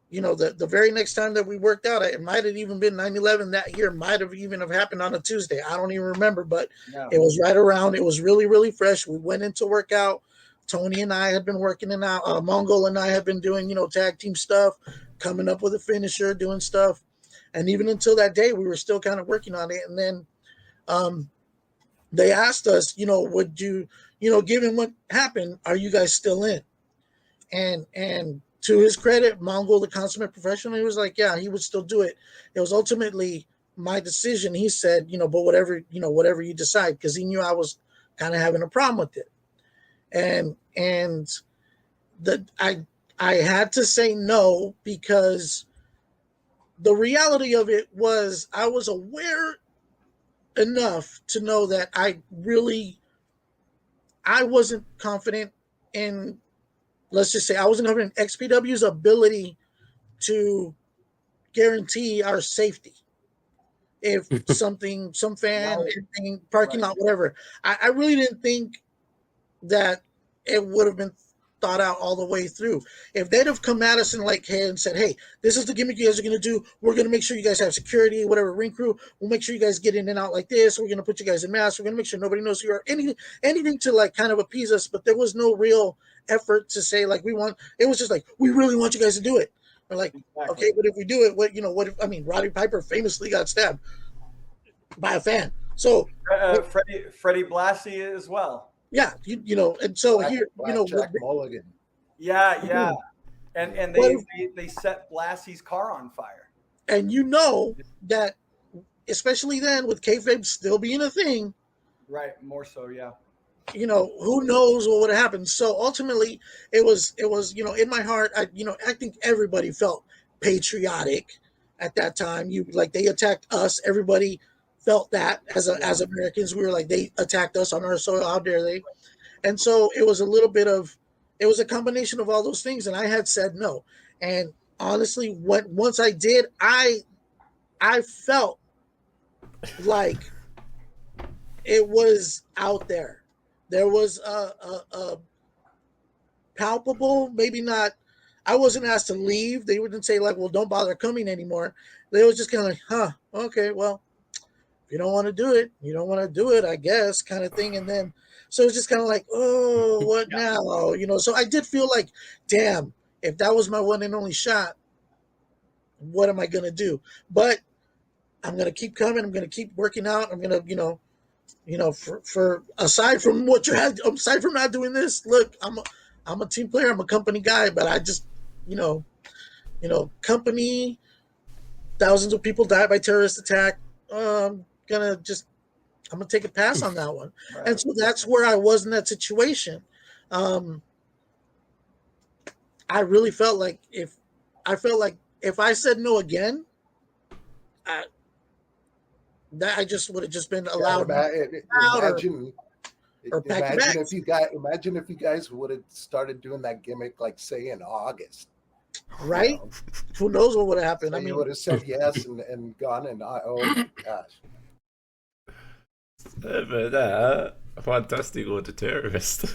the very next time that we worked out, it might have even been 9/11 that year, might have even have happened on a Tuesday. I don't even remember, but It was right around. It was really, really fresh. We went into workout. Tony and I had been working it out. Mongol and I had been doing, tag team stuff, coming up with a finisher, doing stuff. And even until that day, we were still kind of working on it. And then they asked us, would you, given what happened, are you guys still in? And to his credit, Mongol, the consummate professional, he was like, yeah, he would still do it. It was ultimately my decision. He said, but whatever you decide, because he knew I was kind of having a problem with it. And I had to say no, because the reality of it was I was aware enough to know that I wasn't confident in, let's just say, I wasn't confident in XPW's ability to guarantee our safety. If some fan, anything, parking lot, whatever, I really didn't think that it would have been thought out all the way through. If they'd have come at us and said, hey, this is the gimmick you guys are going to do. We're going to make sure you guys have security, whatever, ring crew. We'll make sure you guys get in and out like this. We're going to put you guys in masks. We're going to make sure nobody knows who you are. Anything to kind of appease us. But there was no real effort to say it was just like, we really want you guys to do it. We're like, okay, but if we do it, what if, Roddy Piper famously got stabbed. by a fan. So Freddie Blassie as well. yeah, you know, and so here, you know, Jack Mulligan. Yeah. And they set Blassie's car on fire. And you know that, especially then with kayfabe still being a thing, right? More so, yeah. You know, who knows what would have happened. So ultimately, it was you know, in my heart, I think everybody felt patriotic at that time. They attacked us. Everybody felt that as Americans, we were like, they attacked us on our soil. How dare they? And so it was a combination of all those things. And I had said no. And honestly, once I did, I felt like it was out there. There was a palpable, maybe not. I wasn't asked to leave. They wouldn't say like, well, don't bother coming anymore. They was just kind of like, okay, well, if you don't want to do it, you don't want to do it, I guess, kind of thing. And then, so it's just kind of like, oh, what now? You know, so I did feel like, damn, if that was my one and only shot, what am I going to do? But I'm going to keep coming. I'm going to keep working out. I'm going to, for aside from aside from not doing this, look, I'm a team player. I'm a company guy, but I just, company, thousands of people died by terrorist attack. I'm gonna take a pass on that one. Right. And so that's where I was in that situation. I really felt like if I said no again, that I just would have just been allowed. Imagine if you guys would have started doing that gimmick, like say in August, right? Who knows what would have happened? So you would have said yes and gone and oh my gosh. Juantastico the terrorist.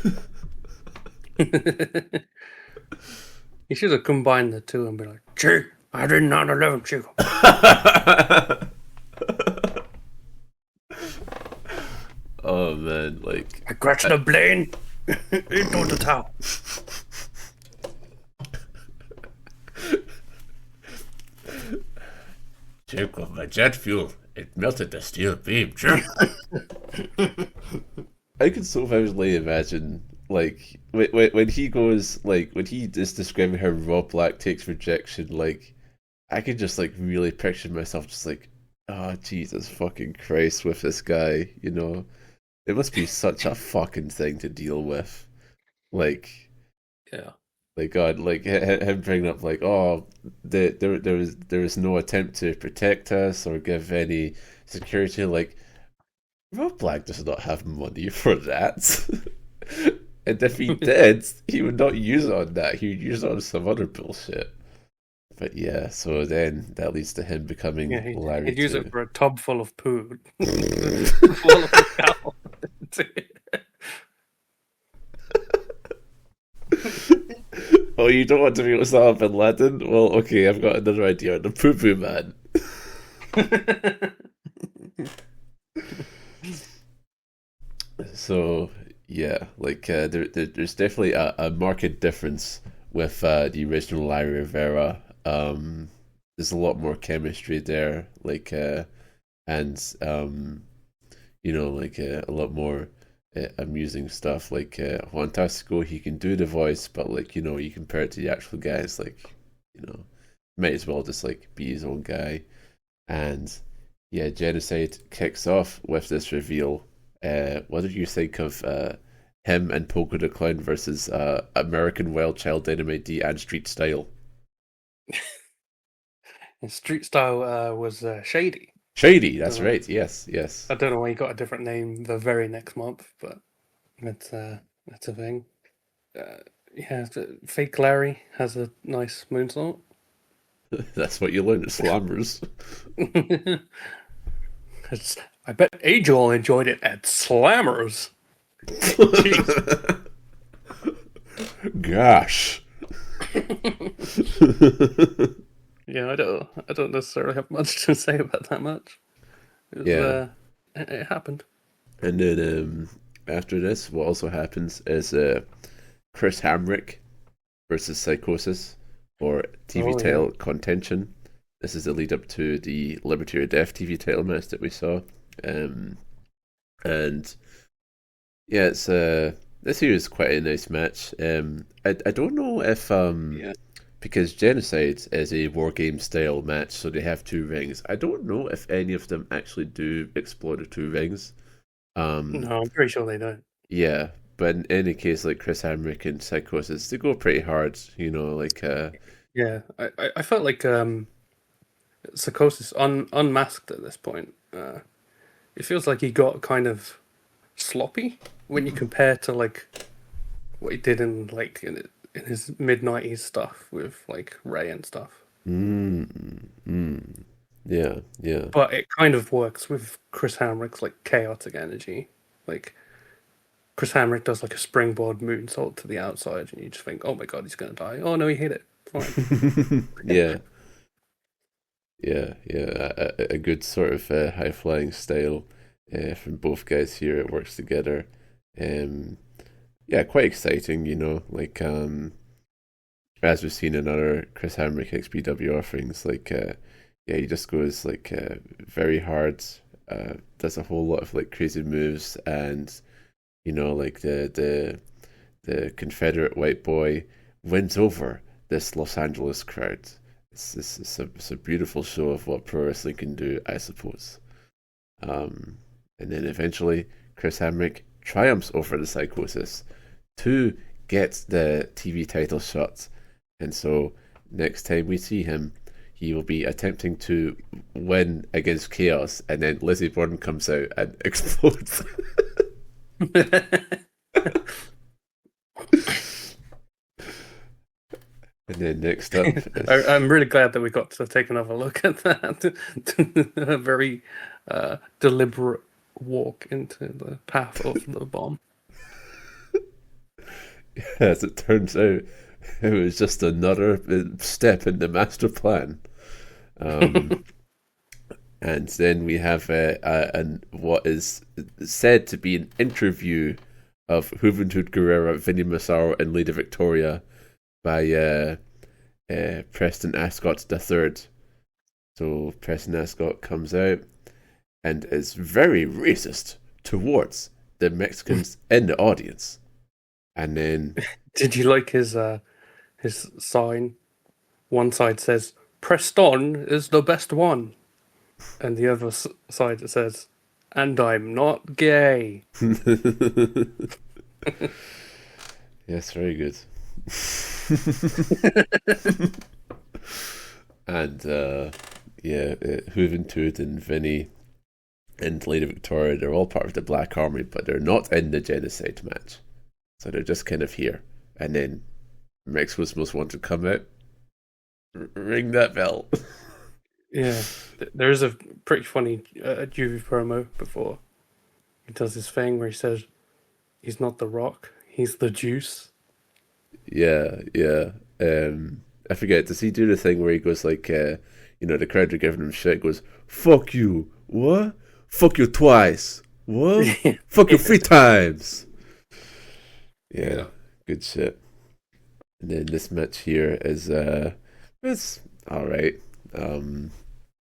You should have combined the two and be like, "Gee, I did 9/11, Chico." Oh man, like I crashed the plane into the tower. Chico, my jet fuel, it melted the steel beam. I can so vividly imagine, like, when he goes, like, when he is describing how Rob Black takes rejection, like, I could just, like, really picture myself just like, oh, Jesus fucking Christ with this guy, you know? It must be such a fucking thing to deal with. Like, yeah. Like, God, like, him bringing up, like, oh, there was no attempt to protect us or give any security. Like, Rob Black does not have money for that. And if he did, he would not use it on that. He would use it on some other bullshit. But yeah, so then that leads to him becoming Larry. He'd use it for a tub full of poo. Full of cow. Oh, you don't want to be Osama bin Laden? Well, okay, I've got another idea. The Poo Poo Man. So, yeah, like, there's definitely a marked difference with the original Larry Rivera. There's a lot more chemistry there, like, and, like, a lot more amusing stuff. Like, Juantastico, he can do the voice, but, like, you compare it to the actual guys, like, might as well just, like, be his own guy. And, yeah, Genocide kicks off with this reveal. What did you think of him and Pogo the Clown versus American Wild Child, Dynamite D, and Street Style? And Street Style was Shady. Shady, that's right. Yes. I don't know why he got a different name the very next month, but that's a thing. Fake Larry has a nice moonsault. That's what you learn at Slammers. I bet Angel enjoyed it at Slammers. Gosh. Yeah, I don't necessarily have much to say about that much. It happened. And then after this, what also happens is Chris Hamrick versus Psicosis for TV title contention. This is the lead up to the Liberty or Death TV title match that we saw. And yeah, it's this here is quite a nice match. I don't know if because Genocide is a war game style match, so they have 2 rings. I don't know if any of them actually do explore the 2 rings. No, I'm pretty sure they don't. Yeah, but in any case, like Chris Hamrick and Psicosis, they go pretty hard. You know, like yeah, I felt like Psicosis unmasked at this point. It feels like he got kind of sloppy when you compare to like what he did in his mid-90s stuff with like Ray and stuff. Yeah. But it kind of works with Chris Hamrick's like chaotic energy. Like Chris Hamrick does like a springboard moonsault to the outside, and you just think, "Oh my god, he's gonna die!" Oh no, he hit it. Fine. Yeah. A good sort of high flying style from both guys here. It works together. Yeah, quite exciting, you know. Like as we've seen in other Chris Hamrick XPW offerings, like yeah, he just goes like very hard. Does a whole lot of like crazy moves, and you know, like the Confederate white boy wins over this Los Angeles crowd. It's a beautiful show of what pro wrestling can do, I suppose. And then eventually, Chris Hamrick triumphs over the Psicosis to get the TV title shot. And so, next time we see him, he will be attempting to win against Kaos, and then Lizzy Borden comes out and explodes. And then next up, I'm really glad that we got to take another look at that. A very deliberate walk into the path of the bomb. As it turns out, it was just another step in the master plan. And then we have what is said to be an interview of Juventud, Guerrera, Vinny, Massaro, and Lady Victoria by Preston Ascot III. So Preston Ascot comes out and is very racist towards the Mexicans in the audience. And then, did you like his sign? One side says "Preston is the best one," and the other side it says, "And I'm not gay." Yes, very good. And yeah, Juventud and Vinny and Lady Victoria, they're all part of the Black Army, but they're not in the Genocide match. So they're just kind of here. And then Mexico's Most Wanted come out. Ring that bell. Yeah, there is a pretty funny Juvie promo before. He does this thing where he says, "He's not the Rock, he's the Juice." Yeah. I forget, does he do the thing where he goes like, you know, the crowd are giving him shit, goes, "Fuck you, what? Fuck you twice, what? Fuck you 3 times." Yeah, good shit. And then this match here is, it's alright.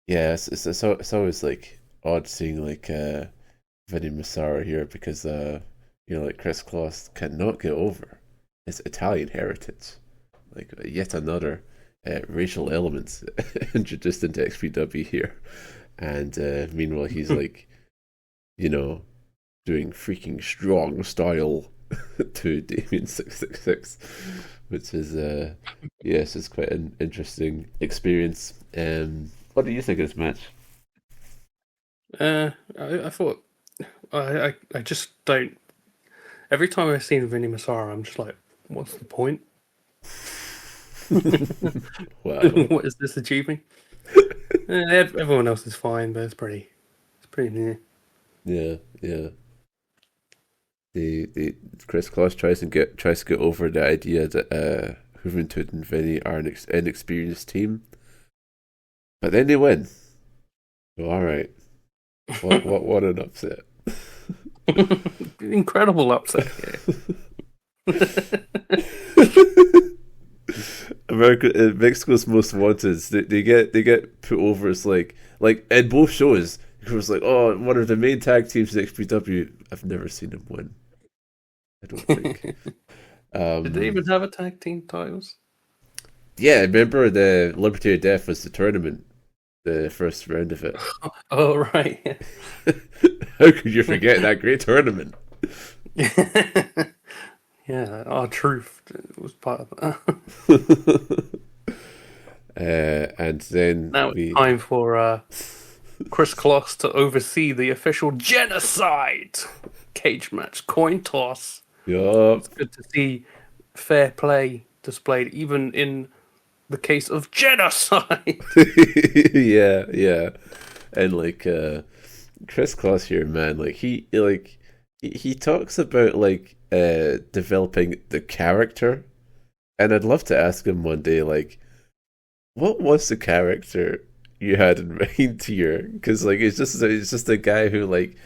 Yeah, it's always like odd seeing like Vinny Massaro here because, you know, like Kris Kloss cannot get over his Italian heritage. Like yet another racial element introduced into XPW here. And meanwhile, he's like, you know, doing freaking strong style to Damian 666, which is, yes, it's quite an interesting experience. What do you think of this match? I thought, I just don't. Every time I've seen Vinny Massaro, I'm just like, what's the point? Wow. What is this achieving? Everyone else is fine, but it's pretty near. Yeah. The Kris Kloss tries to get over the idea that Juventud and Vinny are an inexperienced team, but then they win. So, all right, what an upset! Incredible upset. Mexico's Most Wanted. They get put over as like in both shows. Who was like, oh, one of the main tag teams in XPW. I've never seen him win. I don't think. Did they even have a tag team titles? Yeah, remember the Liberty or Death was the tournament, the first round of it. Oh, right. How could you forget that great tournament? Yeah, our truth was part of that. And then now it's time for Kris Kloss to oversee the official genocide cage match, coin toss. Yup. It's good to see fair play displayed, even in the case of genocide. yeah. And like Kris Kloss here, man, like he talks about like developing the character, and I'd love to ask him one day, like, what was the character you had in mind here? Because like it's just a guy who like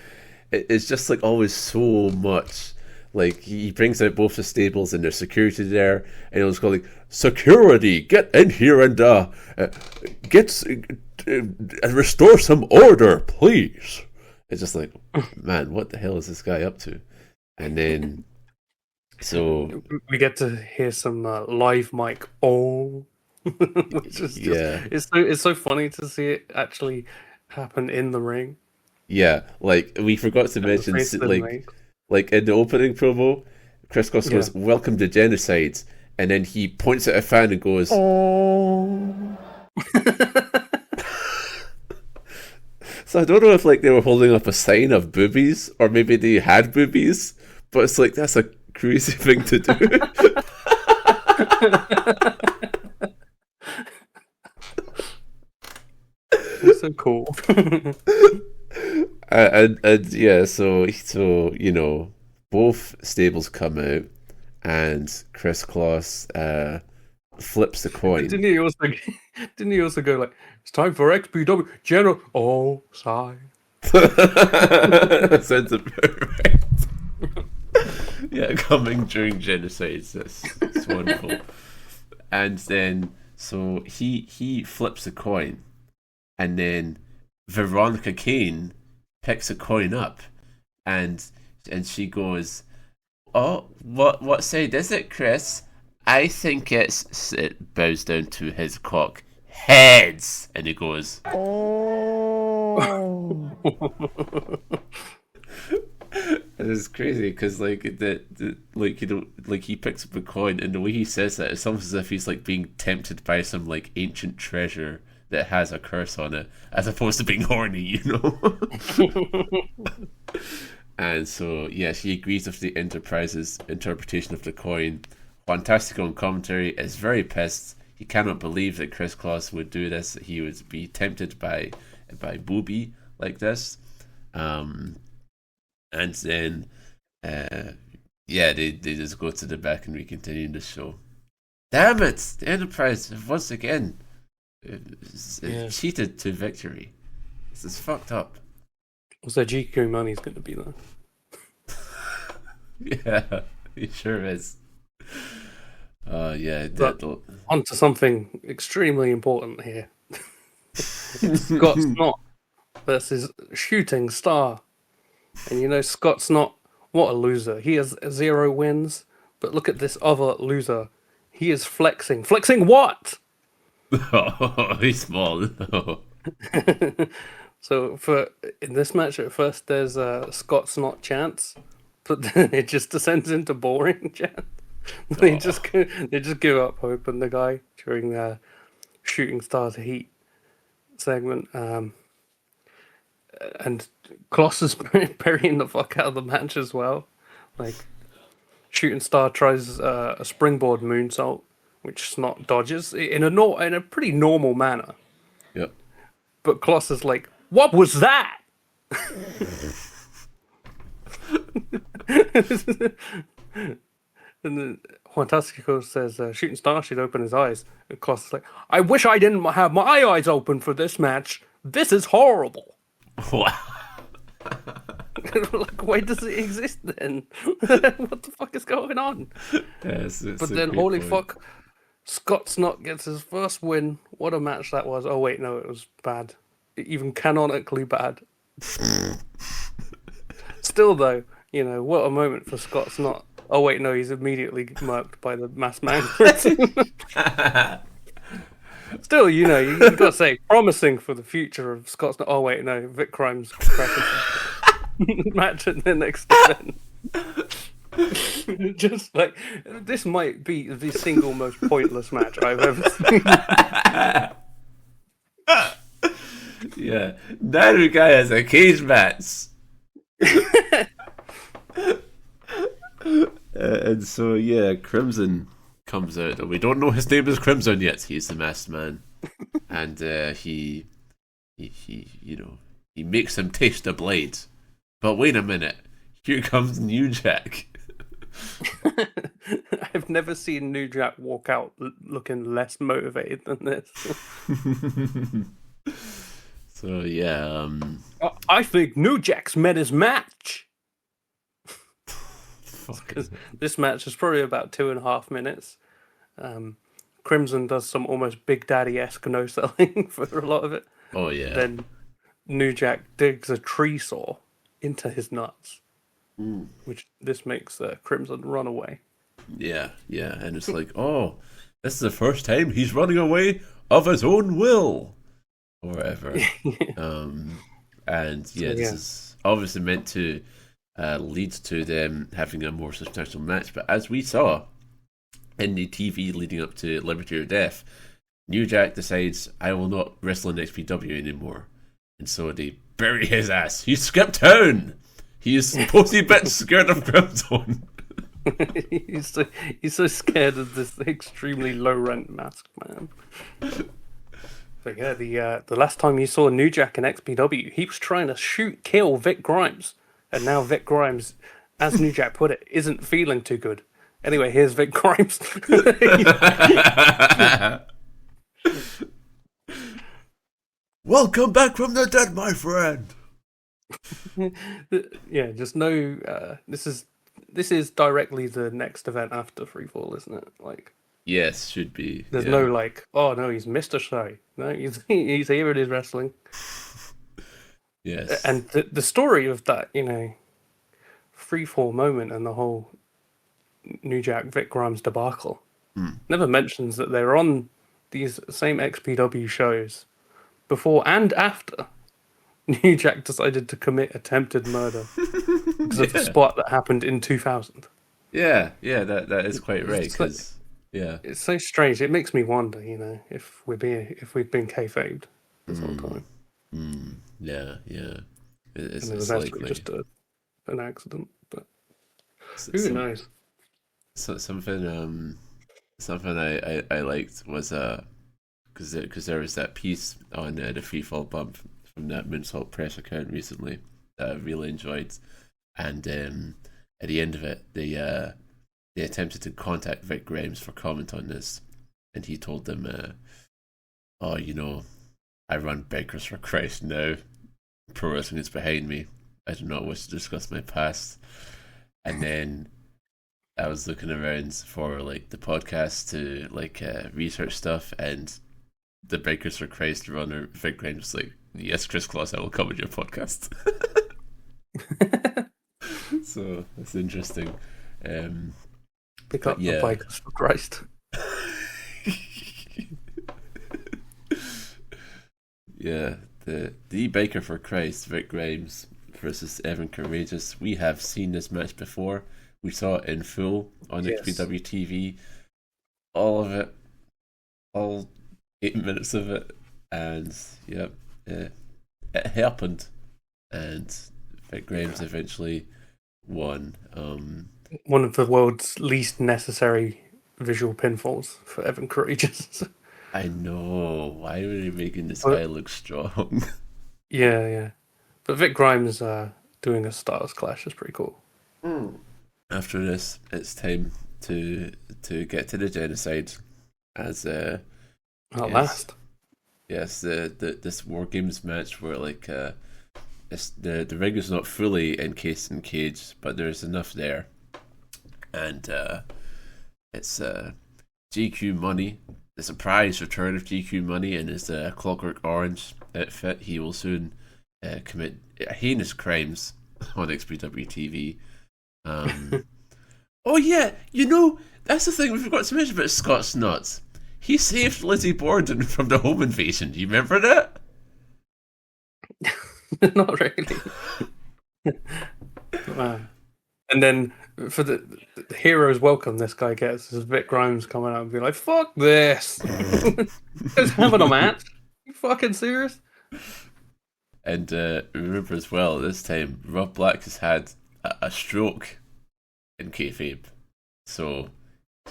it's just like always so much. Like he brings out both the stables and their security there, and it was called like, security, get in here and restore some order, please. It's just like, man, what the hell is this guy up to? And then so we get to hear some live mic which is just, it's so funny to see it actually happen in the ring. Yeah, like we forgot to mention like in the opening promo, Kris Kloss goes, "Welcome to Genocide," and then he points at a fan and goes, "Oh." So I don't know if like they were holding up a sign of boobies, or maybe they had boobies, but it's like that's a crazy thing to do. It's so cool. and yeah, so you know, both stables come out, and Kris Kloss flips the coin. Didn't he also go like, "It's time for XPW Genocide." Sounds about right. Yeah, coming during Genocide. That's wonderful. And then so he flips the coin, and then Veronica Kane picks a coin up, and she goes, "Oh, what side is it, Kris? I think it bows down to his cock. Heads." And he goes, "Oh." And it's crazy because like like, you know, like he picks up a coin, and the way he says that, it's almost as if he's like being tempted by some like ancient treasure that has a curse on it, as opposed to being horny, you know. And so yeah, she agrees with the Enterprise's interpretation of the coin. Juantastico on commentary is very pissed. He cannot believe that Kris Kloss would do this, that he would be tempted by booby like this. And then they just go to the back and we continue the show. Damn it! The Enterprise have once again cheated to victory. This is fucked up. Also, GQ money's going to be there. Yeah, he sure is. On to something extremely important here. Scott Snot versus Shooting Star. And you know, Scott Snot, what a loser. He has 0 wins, but look at this other loser. He is flexing. Flexing what? Oh, he's small. So in this match, at first there's Scott Snot chants, but then it just descends into boring chants. They just give up hope on the guy during the Shooting Star's Heat segment. And Kloss is burying the fuck out of the match as well. Like, Shooting Star tries a springboard moonsault, which Snot dodges in a pretty normal manner. Yep. But Kloss is like, "What was that?" And then Juantastico says, "Shooting Star should open his eyes." And Kloss is like, "I wish I didn't have my eyes open for this match. This is horrible." Wow. Like, why does it exist then? What the fuck is going on? Yes, but then, holy fuck, Scott Snot gets his first win. What a match that was. Oh wait, no, it was bad. Even canonically bad. Still, though, you know, what a moment for Scott's not. Oh wait, no, he's immediately murked by the masked man. Still, you know, you got to say promising for the future of Scott's. Oh wait, no, VIC GRIMES match at the next event. Just like this might be the single most pointless match I've ever seen. Yeah, Naru guy has a cage match. And so yeah, Crimson comes out, and we don't know his name is Crimson yet. He's the masked man, and he you know, he makes him taste the blade. But wait a minute, here comes New Jack. I've never seen New Jack walk out looking less motivated than this. So yeah, I think New Jack's met his match. This match is probably about 2.5 minutes. Crimson does some almost Big Daddy-esque no selling for a lot of it. Oh yeah. Then New Jack digs a tree saw into his nuts, which this makes Crimson run away. Yeah, and it's like, oh, this is the first time he's running away of his own will, or whatever. And yeah, this is obviously meant to lead to them having a more substantial match. But as we saw in the TV leading up to Liberty or Death, New Jack decides, I will not wrestle in XPW anymore. And so they bury his ass. He skipped town. He is supposed to be a bit scared of Crimson. he's so scared of this extremely low rent masked man. But yeah, the last time you saw New Jack in XPW, he was trying to kill VIC GRIMES. And now VIC GRIMES, as New Jack put it, isn't feeling too good. Anyway, here's VIC GRIMES. Welcome back from the dead, my friend. Yeah, just no. This is directly the next event after Freefall, isn't it? Like, yes, should be. There's no like, oh no, he's Mr. Shy. No, he's here. It is wrestling. Yes, and the story of that, you know, Freefall moment and the whole New Jack VIC GRIMES debacle never mentions that they're on these same XPW shows before and after New Jack decided to commit attempted murder because of the spot that happened in 2000. Yeah, that is quite right. Because it's so strange. It makes me wonder, you know, if we've been kayfabed this whole time. Yeah. It's and it was actually just an accident, but who knows? So something I liked was because there was that piece on the Freefall Bump from that Moonsault Press account recently that I really enjoyed, and at the end of it, they attempted to contact VIC GRIMES for comment on this, and he told them, "Oh, you know, I run Beggars for Christ now. Pro wrestling is behind me. I do not wish to discuss my past." And then I was looking around for like the podcast to like research stuff, and the Beggars for Christ runner VIC GRIMES was like, "Yes, Kris Kloss, I will come on your podcast." So that's interesting. Pick up the Beggars for Christ. Yeah, the Baker for Christ, VIC GRIMES versus Evan Courageous. We have seen this match before. We saw it in full on XPW TV. All of it. All 8 minutes of it. And, it happened. And VIC GRIMES eventually won. One of the world's least necessary visual pinfalls for Evan Courageous. I know. Why are they making this guy look strong? Yeah. But VIC GRIMES doing a Styles Clash is pretty cool. After this, it's time to get to the Genocide. As last. Yes, this War Games match where like the ring is not fully encased in cage, but there's enough there, and it's GQ Money. The surprise return of GQ Money in his Clockwork Orange outfit. He will soon commit heinous crimes on XPW TV. Oh yeah, that's the thing we forgot to mention about Scott's nuts. He saved Lizzy Borden from the home invasion. Do you remember that? Not really. And then for the hero's welcome this guy gets is VIC Grimes coming out and be like, fuck this. Just having a match? You fucking serious? And remember as well, this time Rob Black has had a stroke in kayfabe, so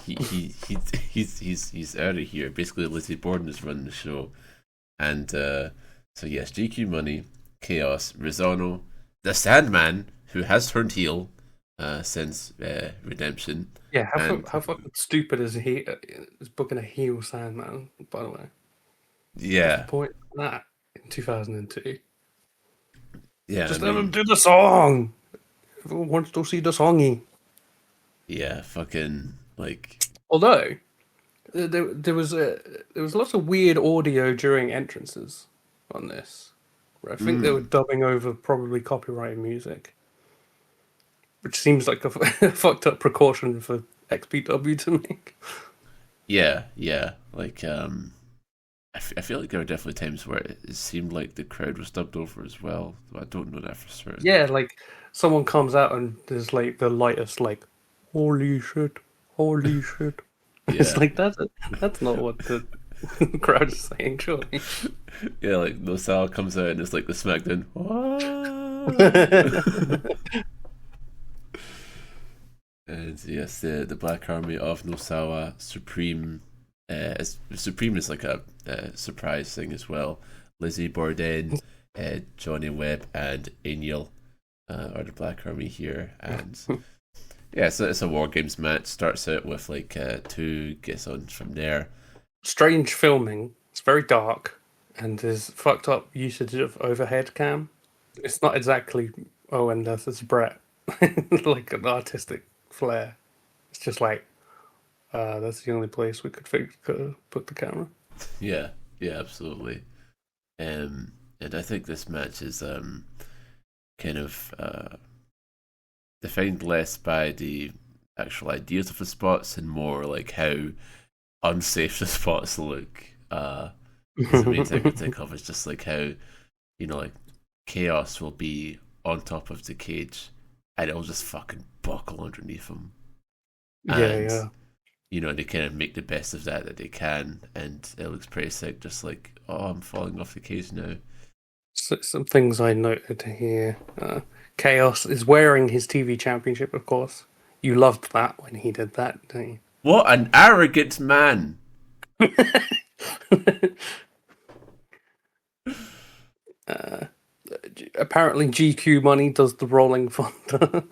he's out of here. Basically, Lizzy Borden is running the show, and so yes, GQ Money, Kaos, Rizzono, the Sandman, who has turned heel since Redemption. Yeah, how fucking stupid is he? Is booking a heel Sandman, by the way. Yeah, what's the point of that in 2002. Yeah, just let him do the song. Everyone wants to see the songy. Yeah, fucking like. Although there was lots of weird audio during entrances on this. Where I think they were dubbing over probably copyrighted music, which seems like a fucked up precaution for XPW to make. Yeah, like I feel like there were definitely times where it seemed like the crowd was dubbed over as well. I don't know that for certain. Yeah, like someone comes out and there's like the lightest like, holy shit. Yeah. It's like that's not what the crowd is saying, surely. Yeah, like Nozawa comes out and it's like the SmackDown. And yes, the Black Army of Nozawa, Supreme. Supreme is like a surprise thing as well. Lizzy Borden, Johnny Webb, and Aniel are the Black Army here, and yeah, so it's a War Games match. Starts out with like 2 gets-ons from there. Strange filming. It's very dark, and there's fucked up usage of overhead cam. It's not exactly and it's Brett, like an artistic flair. It's just like. That's the only place we could put the camera. Yeah, absolutely. And I think this match is kind of defined less by the actual ideas of the spots and more like how unsafe the spots look. The main thing I think of is just like how, like Kaos will be on top of the cage and it'll just fucking buckle underneath him. Yeah. They kind of make the best of that they can, and it looks pretty sick. Just like, I'm falling off the cage now. So, some things I noted here. Kaos is wearing his TV championship, of course. You loved that when he did that, didn't you? What an arrogant man! Apparently, GQ Money does the rolling thunder.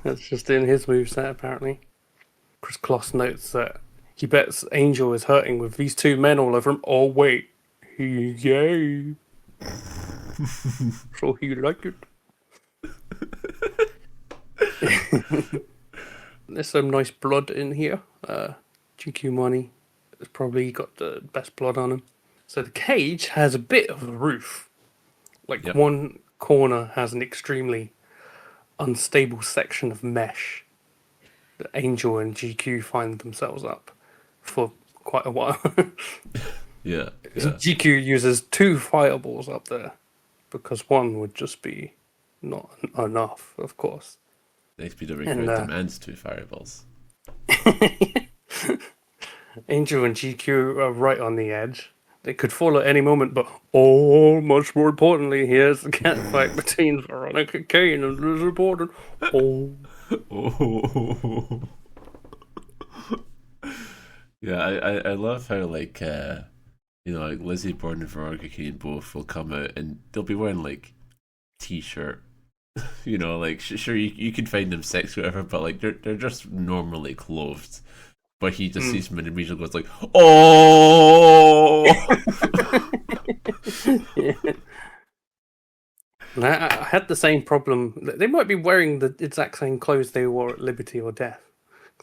That's just in his moveset, apparently. Kris Kloss notes that he bets Angel is hurting with these 2 men all over him. Oh, wait. He's gay. So he liked it. There's some nice blood in here. GQ Money has probably got the best blood on him. So the cage has a bit of a roof. Like one corner has an extremely unstable section of mesh. Angel and GQ find themselves up for quite a while. Yeah. GQ uses 2 fireballs up there because one would just be not enough, of course. The XPW demands 2 fireballs. Angel and GQ are right on the edge. They could fall at any moment, but much more importantly, here's the catfight between Veronica Kane and Lizzy Borden. Yeah, I love how like like Lizzy Borden and Veronica Kane both will come out and they'll be wearing like t-shirt. Like sure you can find them sexy or whatever, but like they're just normally clothed. But he just sees them and immediately goes like, oh. Yeah. I had the same problem. They might be wearing the exact same clothes they wore at Liberty or Death.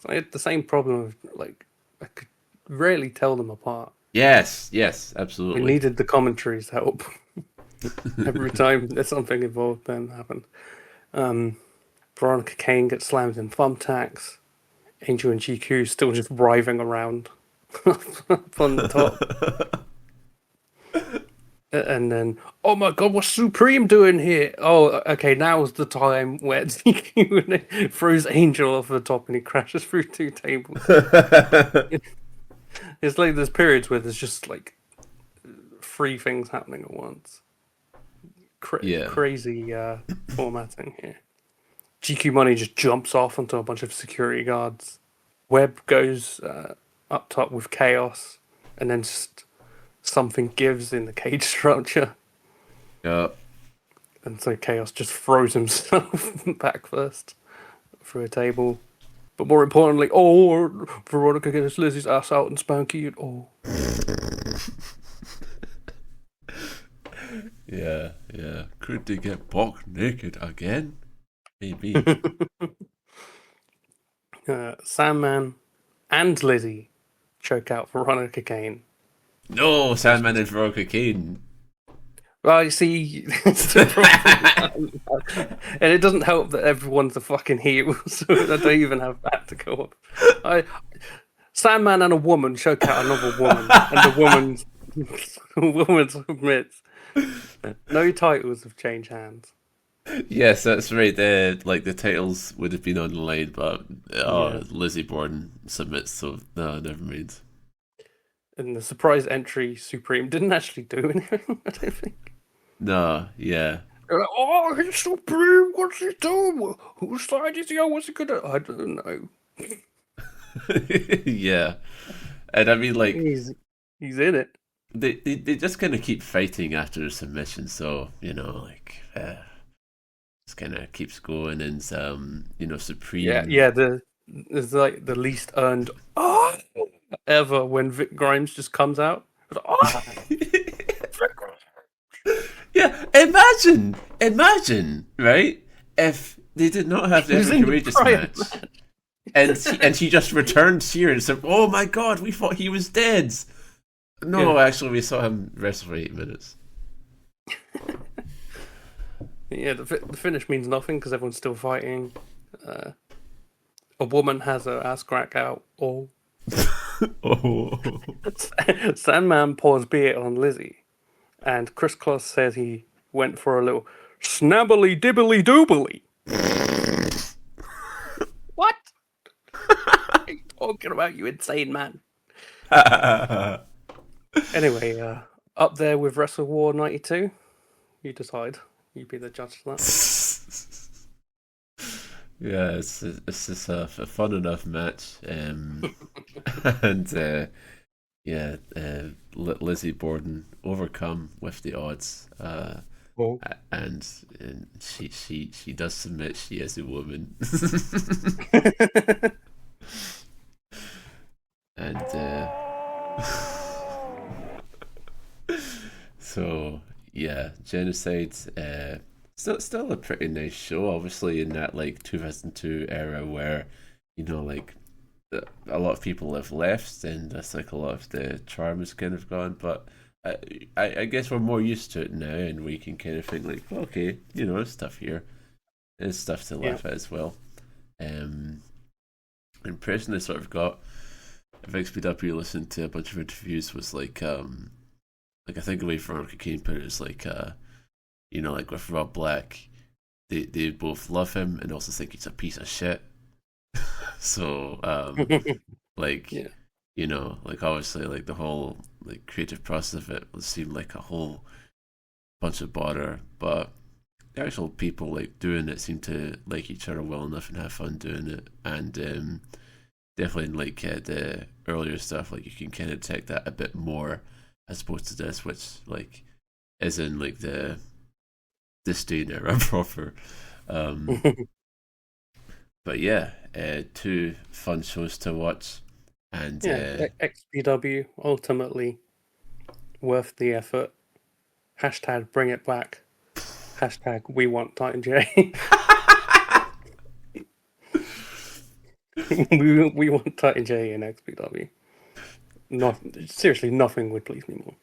I had the same problem of like I could rarely tell them apart. Yes, absolutely. We needed the commentary's help. Every time there's something involved, then happen. Veronica Kane gets slammed in thumbtacks. Angel and GQ still just writhing around up on the top. And then, oh my god, what's Supreme doing here? Oh, okay, now's the time where GQ throws Angel off the top and he crashes through 2 tables. It's like there's periods where there's just like 3 things happening at once. Crazy formatting here. GQ Money just jumps off onto a bunch of security guards. Webb goes up top with Kaos, and then just something gives in the cage structure. Yep. And so Kaos just throws himself back first through a table. But more importantly, Veronica gets Lizzie's ass out and Spanky and Yeah. Could they get Bok naked again? Maybe. Sandman and Lizzie choke out Veronica Kane. No, Sandman and Veronica Kane. Well, you see, it's the problem. And it doesn't help that everyone's a fucking heel, so I don't even have that to go up. Sandman and a woman choke out another woman, and the woman submits. No titles have changed hands. Yes, that's right. The titles would have been on the line, but Lizzy Borden submits, so no, never mind. And the surprise entry, Supreme, didn't actually do anything, I don't think. No, yeah. They're like, oh, he's Supreme, what's he doing? Whose side is he on? What's he gonna... I don't know. Yeah. And I mean, like... He's in it. They just kind of keep fighting after the submission, so, just kind of keeps going, and, Supreme... Yeah, it's like the least earned ever when VIC Grimes just comes out. Yeah, imagine, right? If they did not have the Ever Courageous match, and he just returned here and said, "Oh my god, we thought he was dead." No, actually, we saw him wrestle for 8 minutes. Yeah, the finish means nothing because everyone's still fighting. A woman has her ass crack out. Sandman pours beer on Lizzie, and Kris Kloss says he went for a little snabbly dibbly doobly. What? What are you talking about, you insane man? Anyway, up there with Wrestle War 92, you decide. You be the judge of that. Yeah, it's just a fun enough match, and Lizzy Borden overcome with the odds, and she does submit. She is a woman, and so yeah, Genocide. Still a pretty nice show, obviously, in that 2002 era where a lot of people have left and that's a lot of the charm is kind of gone. But I guess we're more used to it now, and we can kind of think okay, there's stuff here, there's stuff to laugh at as well. Impression I sort of got of XPW listening to a bunch of interviews was I think the way Veronica Kane put it is with Rob Black, they both love him and also think he's a piece of shit. So, obviously, the whole creative process of it would seem like a whole bunch of bother, but the actual people doing it seem to like each other well enough and have fun doing it, and definitely the earlier stuff, you can kind of detect that a bit more as opposed to this, which is in the disdain era proper. But yeah, 2 fun shows to watch, and XPW ultimately worth the effort. # bring it back. # we want Titan J. we want Titan J in XPW. Seriously, nothing would please me more.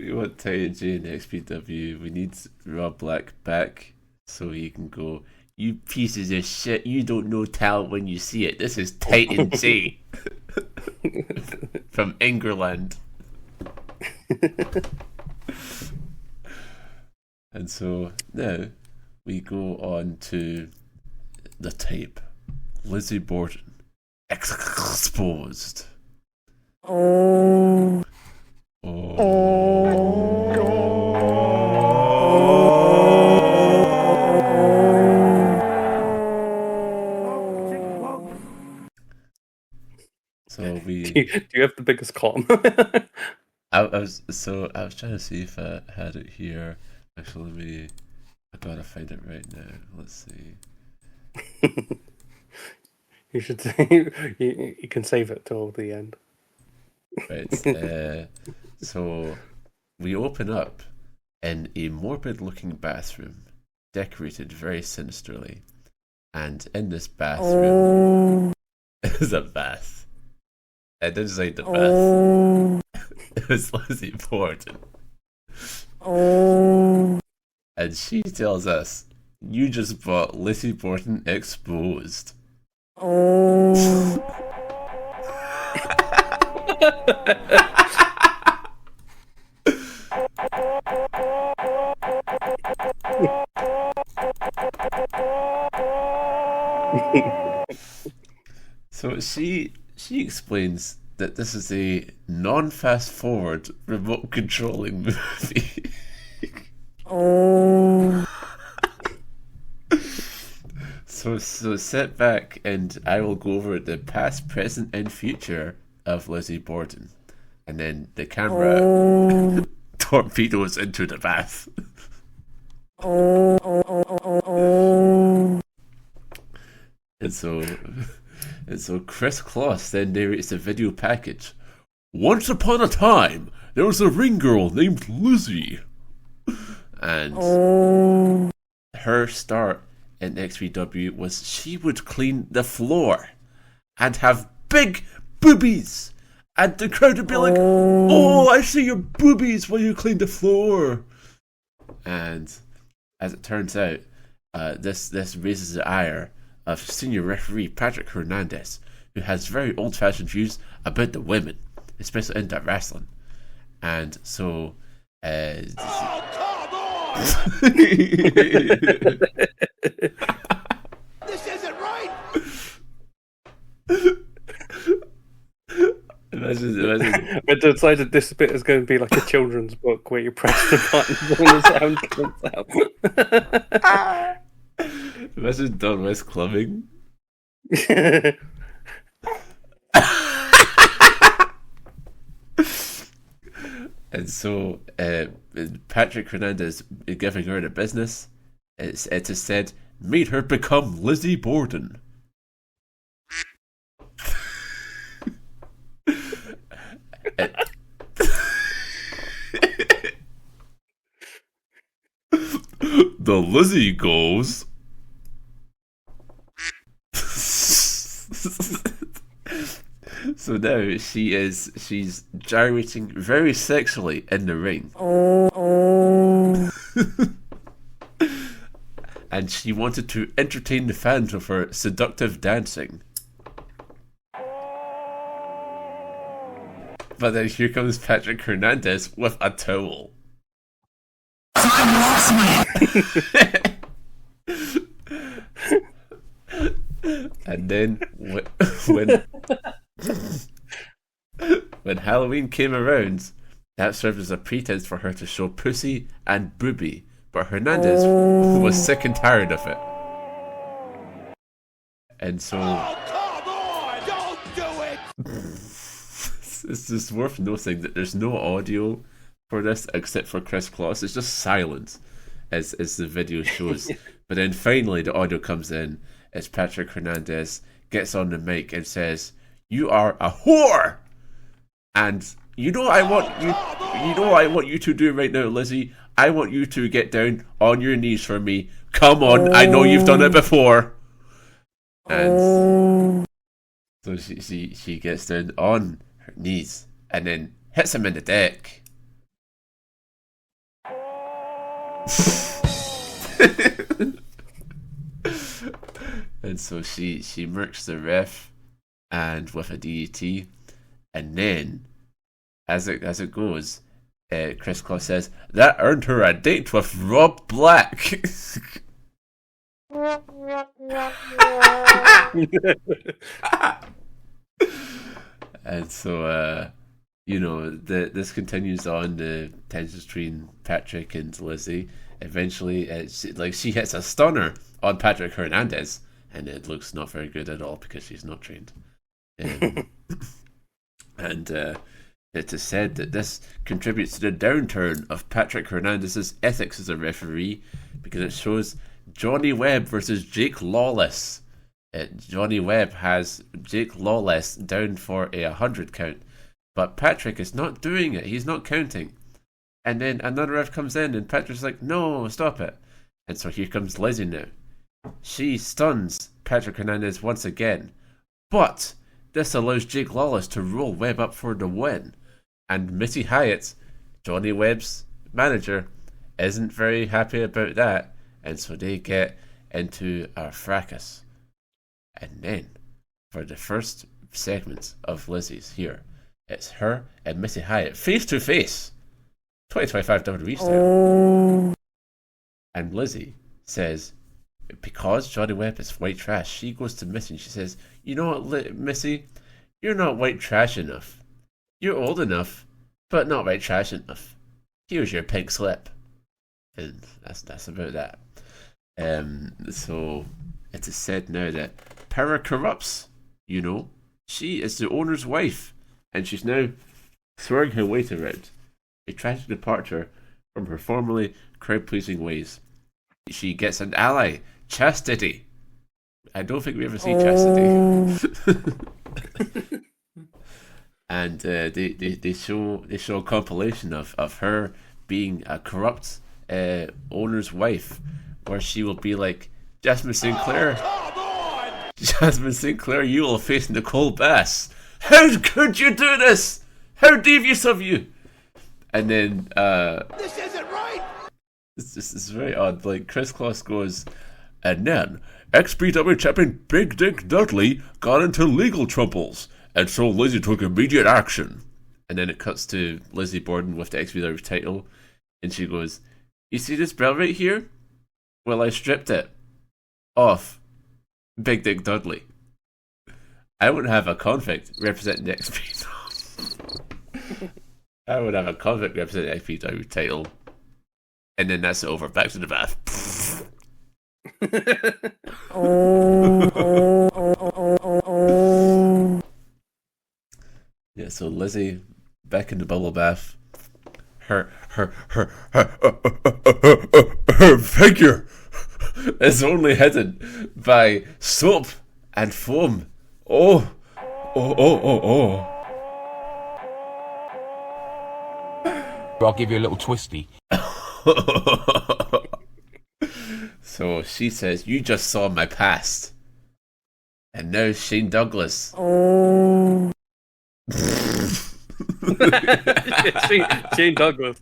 We want Titan J in XPW. We need Rob Black back so he can go, "You pieces of shit, you don't know talent when you see it. This is Titan J." From England. And so now we go on to the tape. Lizzy Borden, Xxxposed. So we. Do you have the biggest column? I was trying to see if I had it here. Actually, I gotta find it right now. Let's see. You should say you can save it till the end. Right. So we open up in a morbid-looking bathroom, decorated very sinisterly, and in this bathroom is a bath. It didn't say the bath. It was Lizzy Borden. And she tells us, "You just bought Lizzy Borden exposed." So she explains that this is a non-fast forward remote controlling movie. So sit back and I will go over the past, present, and future of Lizzy Borden, and then the camera torpedoes into the bath. And so Kris Kloss then narrates the video package. "Once upon a time, there was a ring girl named Lizzy, and her start in XPW was she would clean the floor and have big boobies, and the crowd would be like, 'Oh, I see your boobies while you clean the floor.' And as it turns out, this raises the ire of senior referee Patrick Hernandez, who has very old-fashioned views about the women, especially in that wrestling. And so, This isn't right. imagine. I decided this bit is going to be like a children's book where you press the buttons and the sound comes out. Imagine Don West clubbing. And so Patrick Hernandez giving her the business. It is said, made her become Lizzy Borden. The Lizzy goes. So now she's gyrating very sexually in the ring. And she wanted to entertain the fans with her seductive dancing. But then here comes Patrick Hernandez with a towel. And then when Halloween came around, that served as a pretense for her to show pussy and boobie, but Hernandez was sick and tired of it. And so Come on, don't do it. it's just worth noting that there's no audio for this except for Kris Kloss. It's just silence as the video shows. But then finally the audio comes in as Patrick Hernandez gets on the mic and says, "You are a whore, and you know what I want you to do right now, Lizzy. I want you to get down on your knees for me. Come on, I know you've done it before." And so she gets down on her knees and then hits him in the deck. And so she murks the ref and with a DDT, and then as it goes, Kris Kloss says that earned her a date with Rob Black. And so this continues on, the tensions between Patrick and Lizzy. Eventually she hits a stunner on Patrick Hernandez, and it looks not very good at all because she's not trained. And it is said that this contributes to the downturn of Patrick Hernandez's ethics as a referee, because it shows Johnny Webb versus Jake Lawless. Johnny Webb has Jake Lawless down for a 100 count, but Patrick is not doing it. He's not counting. And then another ref comes in, and Patrick's like, no, stop it. And so here comes Lizzy now. She stuns Patrick Hernandez once again, but this allows Jake Lawless to roll Webb up for the win. And Missy Hyatt, Johnny Webb's manager, isn't very happy about that, and so they get into a fracas. And then, for the first segment of Lizzy's here, it's her and Missy Hyatt face to face, 2025 WWE style. And Lizzy says, because Johnny Webb is white trash, she goes to Missy and she says, you know what, Missy, you're not white trash enough. You're old enough, but not white trash enough. Here's your pink slip. And that's about that. So it is said now that power corrupts. She is the owner's wife, and she's now throwing her weight around. A tragic departure from her formerly crowd-pleasing ways. She gets an ally, Chastity. I don't think we ever see Chastity. And they show a compilation of her being a corrupt owner's wife, where she will be like, Jasmine Sinclair, you will face Nicole Bass. How could you do this? How devious of you! And then This isn't right. It's very odd. Like, Kris Kloss goes, and then XPW champion Big Dick Dudley got into legal troubles, and so Lizzy took immediate action. And then it cuts to Lizzy Borden with the XPW title, and she goes, you see this belt right here? Well, I stripped it off Big Dick Dudley. I would have a convict representing the XPW. I would have a convict representing the XPW title, and then that's it over. Back to the bath. Yeah, so Lizzy back in the bubble bath. Her figure is only hidden by soap and foam. Oh. I'll give you a little twisty. So she says, you just saw my past. And now Shane Douglas. Shane Douglas.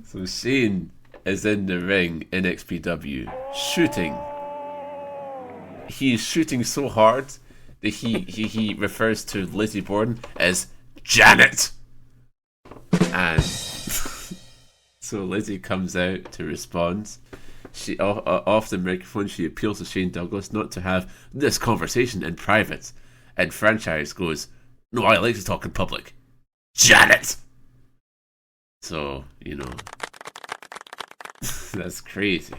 So Shane is in the ring in XPW shooting. He's shooting so hard that he refers to Lizzy Borden as Janet. And so Lizzy comes out to respond. She off the microphone, she appeals to Shane Douglas not to have this conversation in private. And Franchise goes, no, I like to talk in public. Janet! So, that's crazy.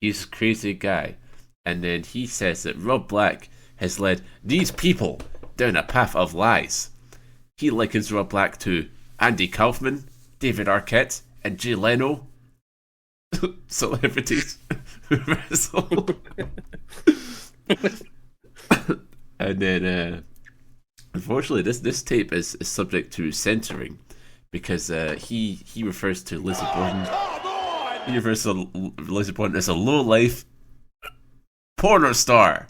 He's a crazy guy. And then he says that Rob Black has led these people down a path of lies. He likens Rob Black to Andy Kaufman, David Arquette, and Jay Leno. Celebrities who wrestle. And then, unfortunately, this tape is subject to censoring because he refers to Lizzy Borden. He refers to Lizzy Borden as a low-life porno star.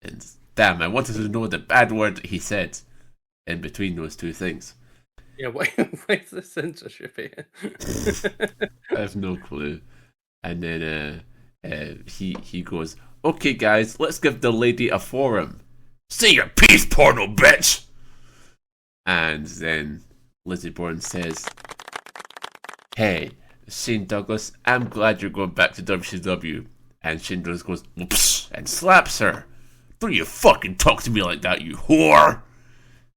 And damn, I wanted to know the bad word he said in between those two things. Yeah, where's the censorship here? I have no clue. And then he goes, "Okay, guys, let's give the lady a forum. Say your piece, porno bitch." And then Lizzy Borden says, "Hey, Shane Douglas, I'm glad you're going back to WCW." And Shane Douglas goes, "Whoops," and slaps her. "Don't you fucking talk to me like that, you whore!"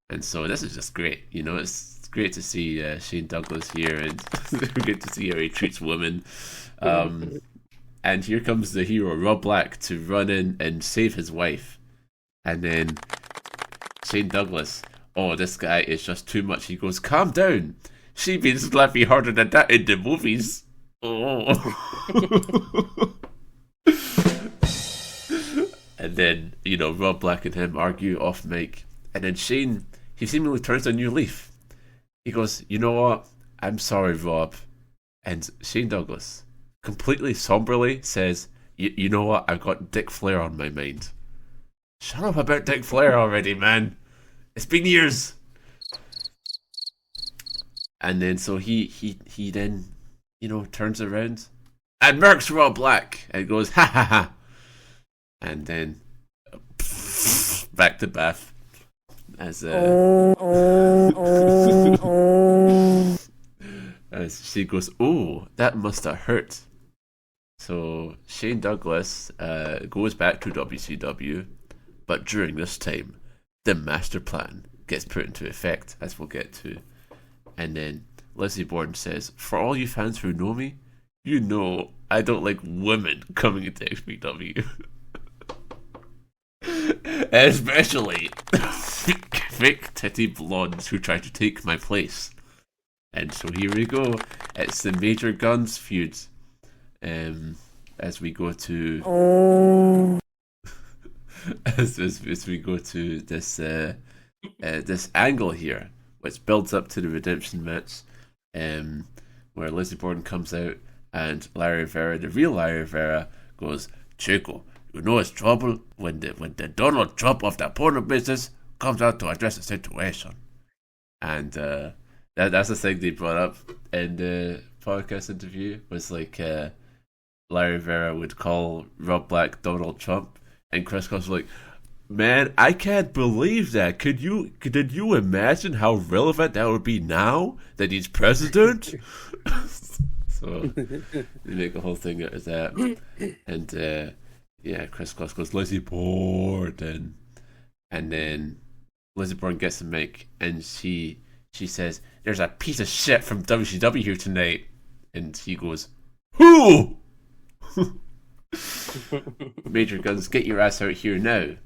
And so this is just great. You know, it's great to see Shane Douglas here, and good to see how he treats women. And here comes the hero, Rob Black, to run in and save his wife. And then Shane Douglas, "Oh, this guy is just too much." He goes, "Calm down. She been slapping harder than that in the movies." Oh. And then, you know, Rob Black and him argue off mic. And then Shane, he seemingly turns a new leaf. He goes, "You know what? I'm sorry, Rob." And Shane Douglas, completely somberly, says, You know what? I've got Dick Flair on my mind." Shut up about Dick Flair already, man. It's been years. And then so he then, you know, turns around and murks Rob Black and goes, "Ha ha ha." And then back to Beth as as she goes, "Oh, that must have hurt." So Shane Douglas goes back to WCW, but during this time, the master plan gets put into effect, as we'll get to. And then Lizzy Borden says, "For all you fans who know me, you know I don't like women coming into XPW." Especially fake titty blondes who try to take my place. And so here we go. It's the Major Guns feud. As we go to as we go to this this angle here, which builds up to the redemption match, where Lizzy Borden comes out and Larry Rivera, the real Larry Rivera, goes, "Chico, you know it's trouble when the Donald Trump of the porno business comes out to address the situation." And that's the thing they brought up in the podcast interview, was like Larry Rivera would call Rob Black Donald Trump, and Kris Kloss was like, "Man, I can't believe that. Did you imagine how relevant that would be now that he's president?" So they make a whole thing out of that. And yeah, Kris Kloss goes, "Lizzy Borden." And then Lizzy Borden gets the mic and she says, "There's a piece of shit from WCW here tonight." And he goes, "Who?" "Major Guns, get your ass out here now."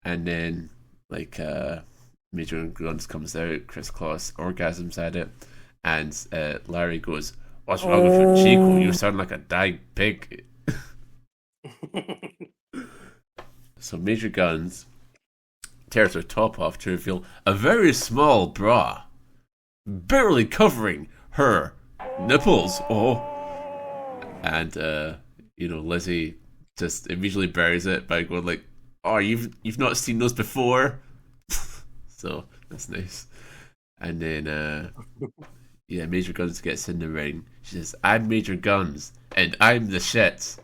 And then, like, Major Guns comes out, Kris Kloss orgasms at it, and Larry goes, "What's wrong with your Chico? You sound like a dying pig." So Major Guns tears her top off to reveal a very small bra, barely covering her nipples. Oh. And you know, Lizzy just immediately buries it by going like, "Oh, you've not seen those before." So that's nice. And then yeah, Major Guns gets in the ring. She says, "I'm Major Guns and I'm the shit."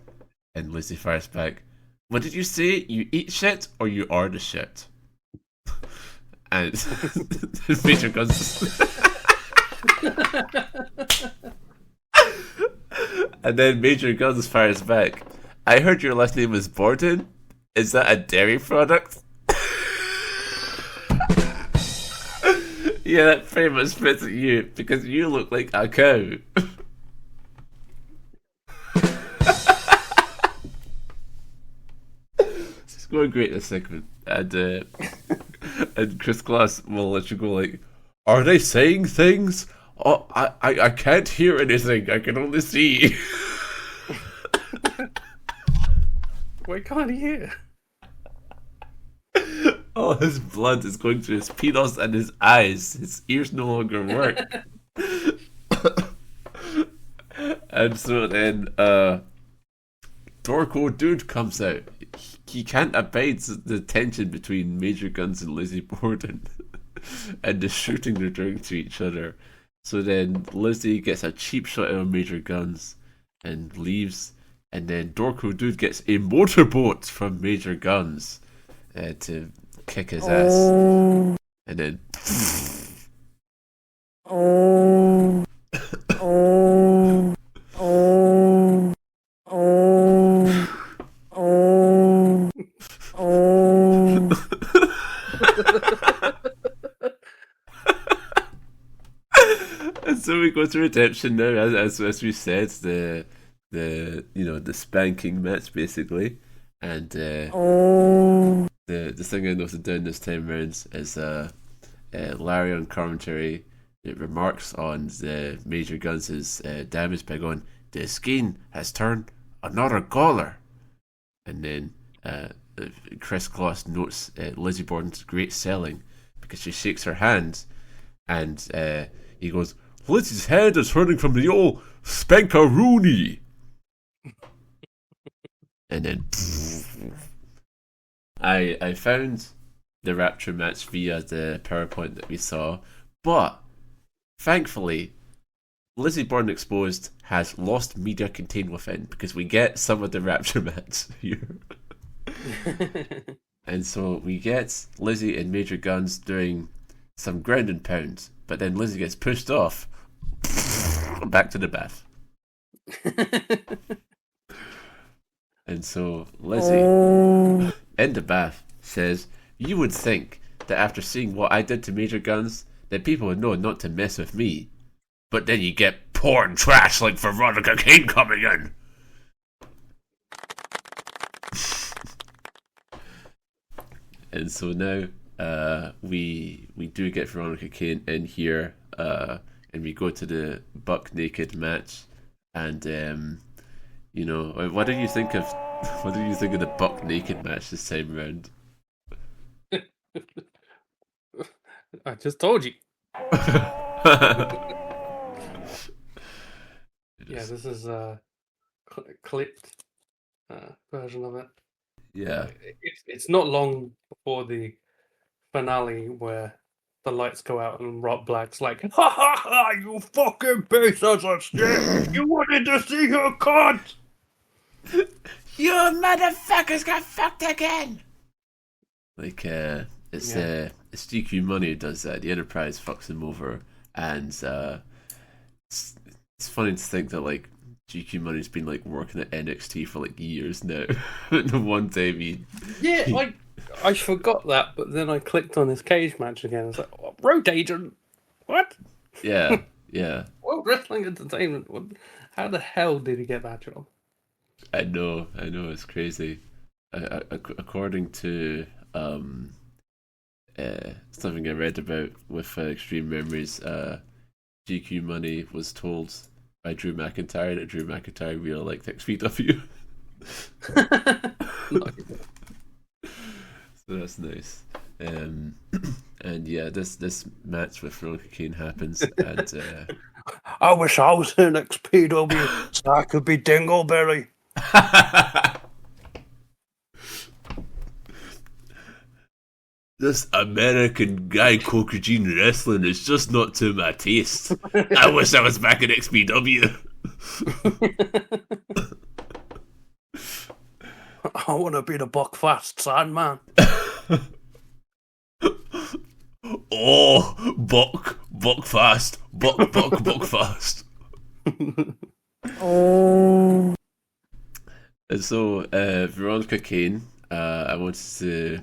And Lizzy fires back, "What did you say? You eat shit or you are the shit?" And Major Guns and then Major Guns fires back, "I heard your last name is Borden. Is that a dairy product?" Yeah, that pretty much fits at you, because you look like a cow. It's going great, this segment. And Kris Kloss will let you go like, "Are they saying things? Oh, I can't hear anything. I can only see." Why can't he hear? Oh, his blood is going to his penis and his eyes. His ears no longer work. And so then Torco Dude comes out. He can't abide the tension between Major Guns and Lizzy Borden. and they're shooting their drink to each other. So then Lizzy gets a cheap shot out of Major Guns and leaves, and then Dorko Dude gets a motorboat from Major Guns to kick his ass, and then and so we go to Redemption now, as we said, the spanking match basically, and the thing I noted down this time round is Larry on commentary. It remarks on the Major Guns' damage by going, "The skin has turned another color," and then Kris Kloss notes Lizzy Borden's great selling because she shakes her hand, and he goes, "Lizzy's head is hurting from the old spankaroonie," and then I found the Rapture match via the PowerPoint that we saw, but thankfully, Lizzy Borden Exposed has lost media contained within because we get some of the Rapture match here. And so we get Lizzy and Major Guns doing some ground and pound, but then Lizzy gets pushed off back to the bath. And so Lizzy in the bath says, "You would think that after seeing what I did to Major Guns, that people would know not to mess with me. But then you get porn trash like Veronica Kane coming in." And so now we do get Veronica Kane in here, and we go to the buck naked match, and what did you think of the buck naked match this time round? I just told you. Yeah, this is a clipped version of it. Yeah. It's not long before the finale where the lights go out and Rob Black's like, "Ha ha ha, you fucking pieces of shit! You wanted to see her cunt! You motherfuckers got fucked again!" Like, it's GQ Money who does that. The Enterprise fucks him over, and it's funny to think that like GQ Money's been like working at NXT for like years now. The one time I forgot that, but then I clicked on his cage match again. I was like, oh, Road Agent, what? Yeah. World Wrestling Entertainment. How the hell did he get that job? I know, it's crazy. According to something I read about with Extreme Memories, GQ Money was told by Drew McIntyre that Drew McIntyre really liked XPW. So that's nice. And yeah, this match with Veronica Kane happens, and I wish I was in XPW so I could be Dingleberry. This American guy cocaine wrestling is just not to my taste. I wish I was back in XPW. I want to be the Buckfast Sandman. Oh, Buckfast, Buckfast. Oh. And so, Veronica Kane, I wanted to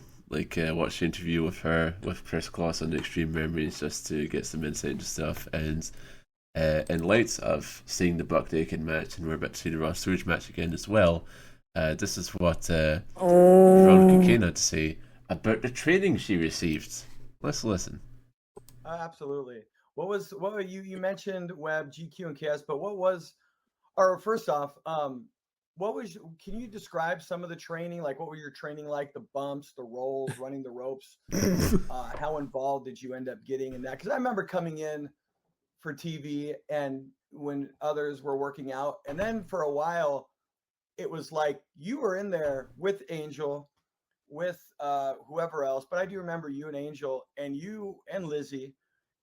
watch the interview with her, with Kris Kloss on Extreme Memories, just to get some insight into stuff. And in light of seeing the Buck Naked match, and we're about to see the Raw Sewage match again as well, this is what Veronica Kane had to say about the training she received. Let's listen. Absolutely. What you mentioned Webb, GQ, and Chaos, but first off, can you describe some of the training? Like, what were your training like? The bumps, the rolls, running the ropes. How involved did you end up getting in that? Because I remember coming in for TV and when others were working out, and then for a while, it was like you were in there with Angel, with whoever else, but I do remember you and Angel and you and Lizzy,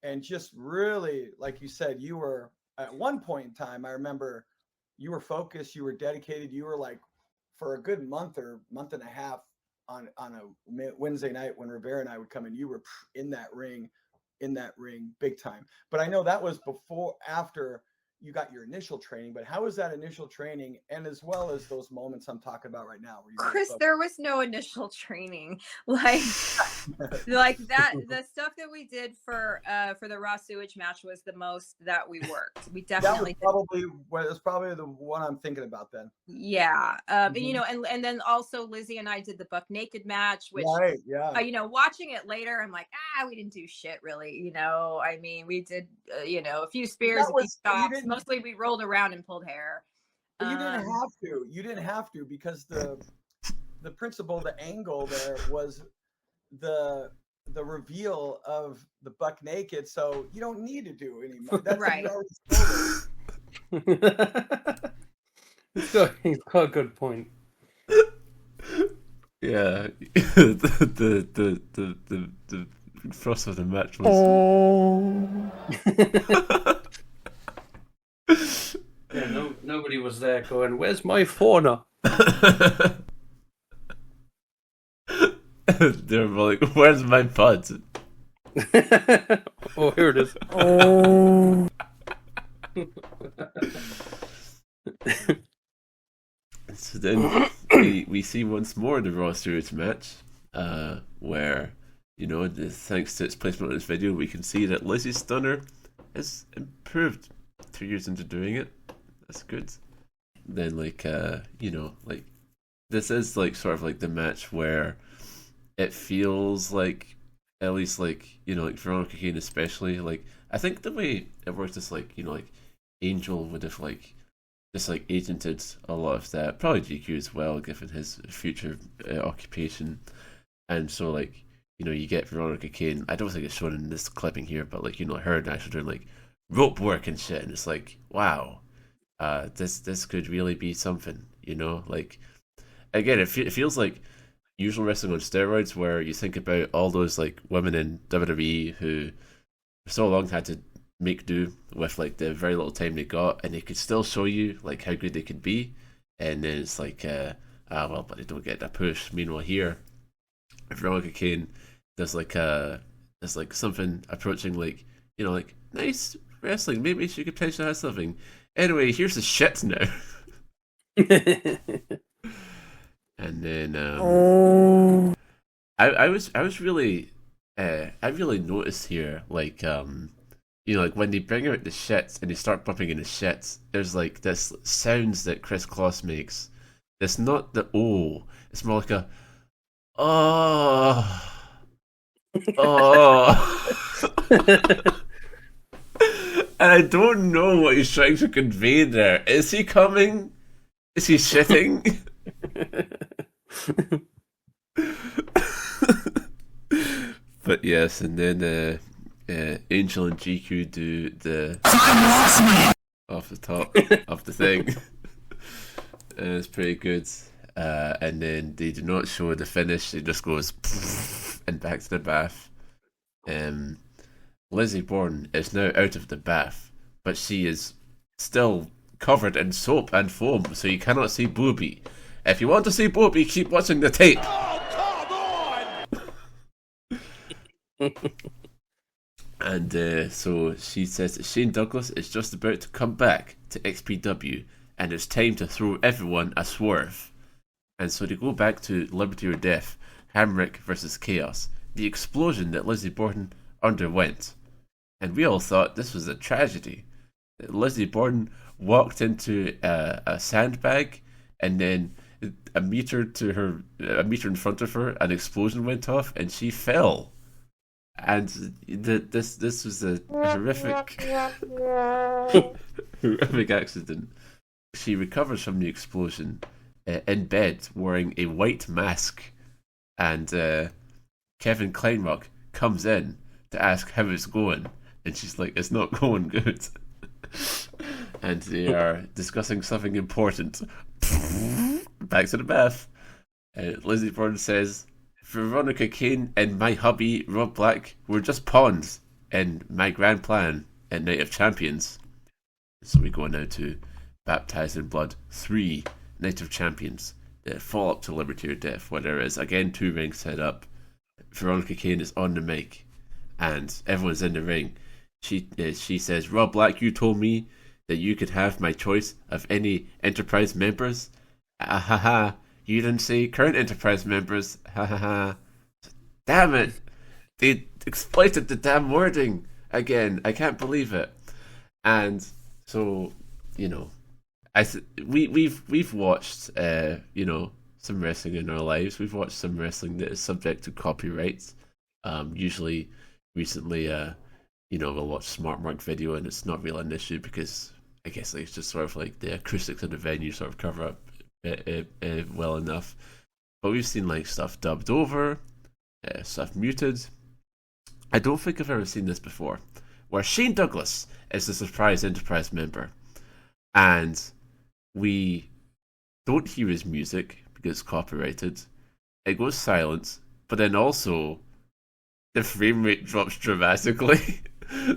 and just really, like you said, you were at one point in time, I remember you were focused, you were dedicated, you were like for a good month or month and a half on a Wednesday night when Rivera and I would come in, you were in that ring big time. But I know that was after you got your initial training, but how was that initial training, and as well as those moments I'm talking about right now? Where you Chris, there was no initial training. Like that, the stuff that we did for the raw sewage match was the most that we worked. We definitely was probably the one I'm thinking about then. Yeah. And, you know, and then also Lizzy and I did the buck naked match, which, you know, watching it later, I'm like, we didn't do shit really. You know, I mean, we did, you know, a few spears, a few stops. Mostly we rolled around and pulled hair. But you didn't have to. You didn't have to, because the principle, the angle there was the reveal of the buck naked, so you don't need to do anymore. That's right. He's got a good point. Yeah, the thrust of the match was. Yeah, nobody was there going, "Where's my fauna?" They're like, "Where's my bud?" Oh, here it is. So then we see once more the Raw Series match, where, you know, thanks to its placement on this video, we can see that Lizzy's stunner has improved 2 years into doing it. That's good. Then, like, you know, like, this is like sort of like the match where it feels like, at least like, you know, like Veronica Kane especially, like, I think the way it works is like, you know, like Angel would have like just like agented a lot of that, probably GQ as well, given his future occupation. And so, like, you know, you get Veronica Kane, I don't think it's shown in this clipping here, but like, you know, her actually doing like rope work and shit, and it's like, wow, this could really be something, you know. Like, again, it feels like usual wrestling on steroids, where you think about all those like women in WWE who for so long had to make do with like the very little time they got, and they could still show you like how good they could be, and then it's like, well, but they don't get that push. Meanwhile, here, Veronica Kane, there's like something approaching, like, you know, like nice wrestling. Maybe she could potentially have something. Anyway, here's the shit now. And then I was really I really noticed here, like, you know, like when they bring out the shits and they start bumping in the shits, there's like this sounds that Kris Kloss makes. It's not the it's more like a and I don't know what he's trying to convey there. Is he coming? Is he shitting? But yes, and then Angel and GQ do the off the top of the thing. It's pretty good. And then they do not show the finish. It just goes and back to the bath. Lizzy Borden is now out of the bath, but she is still covered in soap and foam, so you cannot see Booby. If you want to see Booby, keep watching the tape. And so she says that Shane Douglas is just about to come back to XPW, and it's time to throw everyone a swerve. And so they go back to Liberty or Death, Hamrick versus Kaos, the explosion that Lizzy Borden underwent. And we all thought this was a tragedy. That Lizzy Borden walked into a sandbag, and then a meter in front of her, an explosion went off, and she fell. And this was a horrific accident. She recovers from the explosion in bed wearing a white mask, and Kevin Kleinrock comes in to ask how it's going, and she's like, "It's not going good." And they are discussing something important. Back to the bath. Lizzy Borden says, Veronica Kane and my hubby, Rob Black, were just pawns in my grand plan at Night of Champions. So we go now to Baptized in Blood 3, Night of Champions. Fall up to Liberty or Death, whatever it is. Again, 2 rings set up. Veronica Kane is on the mic, and everyone's in the ring. She says, Rob Black, you told me that you could have my choice of any Enterprise members. Ha ha ha. You didn't say current Enterprise members. Ha ha ha. Damn it. They exploited the damn wording again. I can't believe it. And so, you know, we've watched some wrestling in our lives. We've watched some wrestling that is subject to copyrights. Usually, recently, we'll watch Smart Mark video, and it's not really an issue because I guess it's just sort of like the acoustics of the venue sort of cover up well enough. But we've seen like stuff dubbed over, stuff muted. I don't think I've ever seen this before, where Shane Douglas is a surprise Enterprise member, and we don't hear his music because it's copyrighted. It goes silent, but then also the frame rate drops dramatically.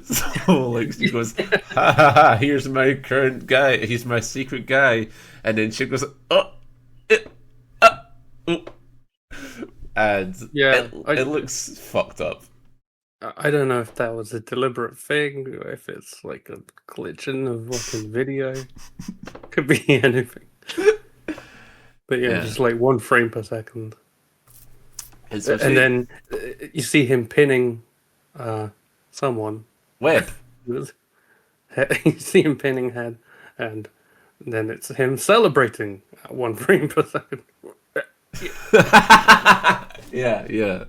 So like she goes, ha ha ha, here's my current guy, he's my secret guy, and then she goes, oh, and it looks fucked up. I don't know if that was a deliberate thing, or if it's like a glitch in the fucking video. Could be anything. But yeah, just like 1 frame per second. And then you see him pinning someone. Webb. You see him pinning Head, and then it's him celebrating at 1 frame per second. Yeah.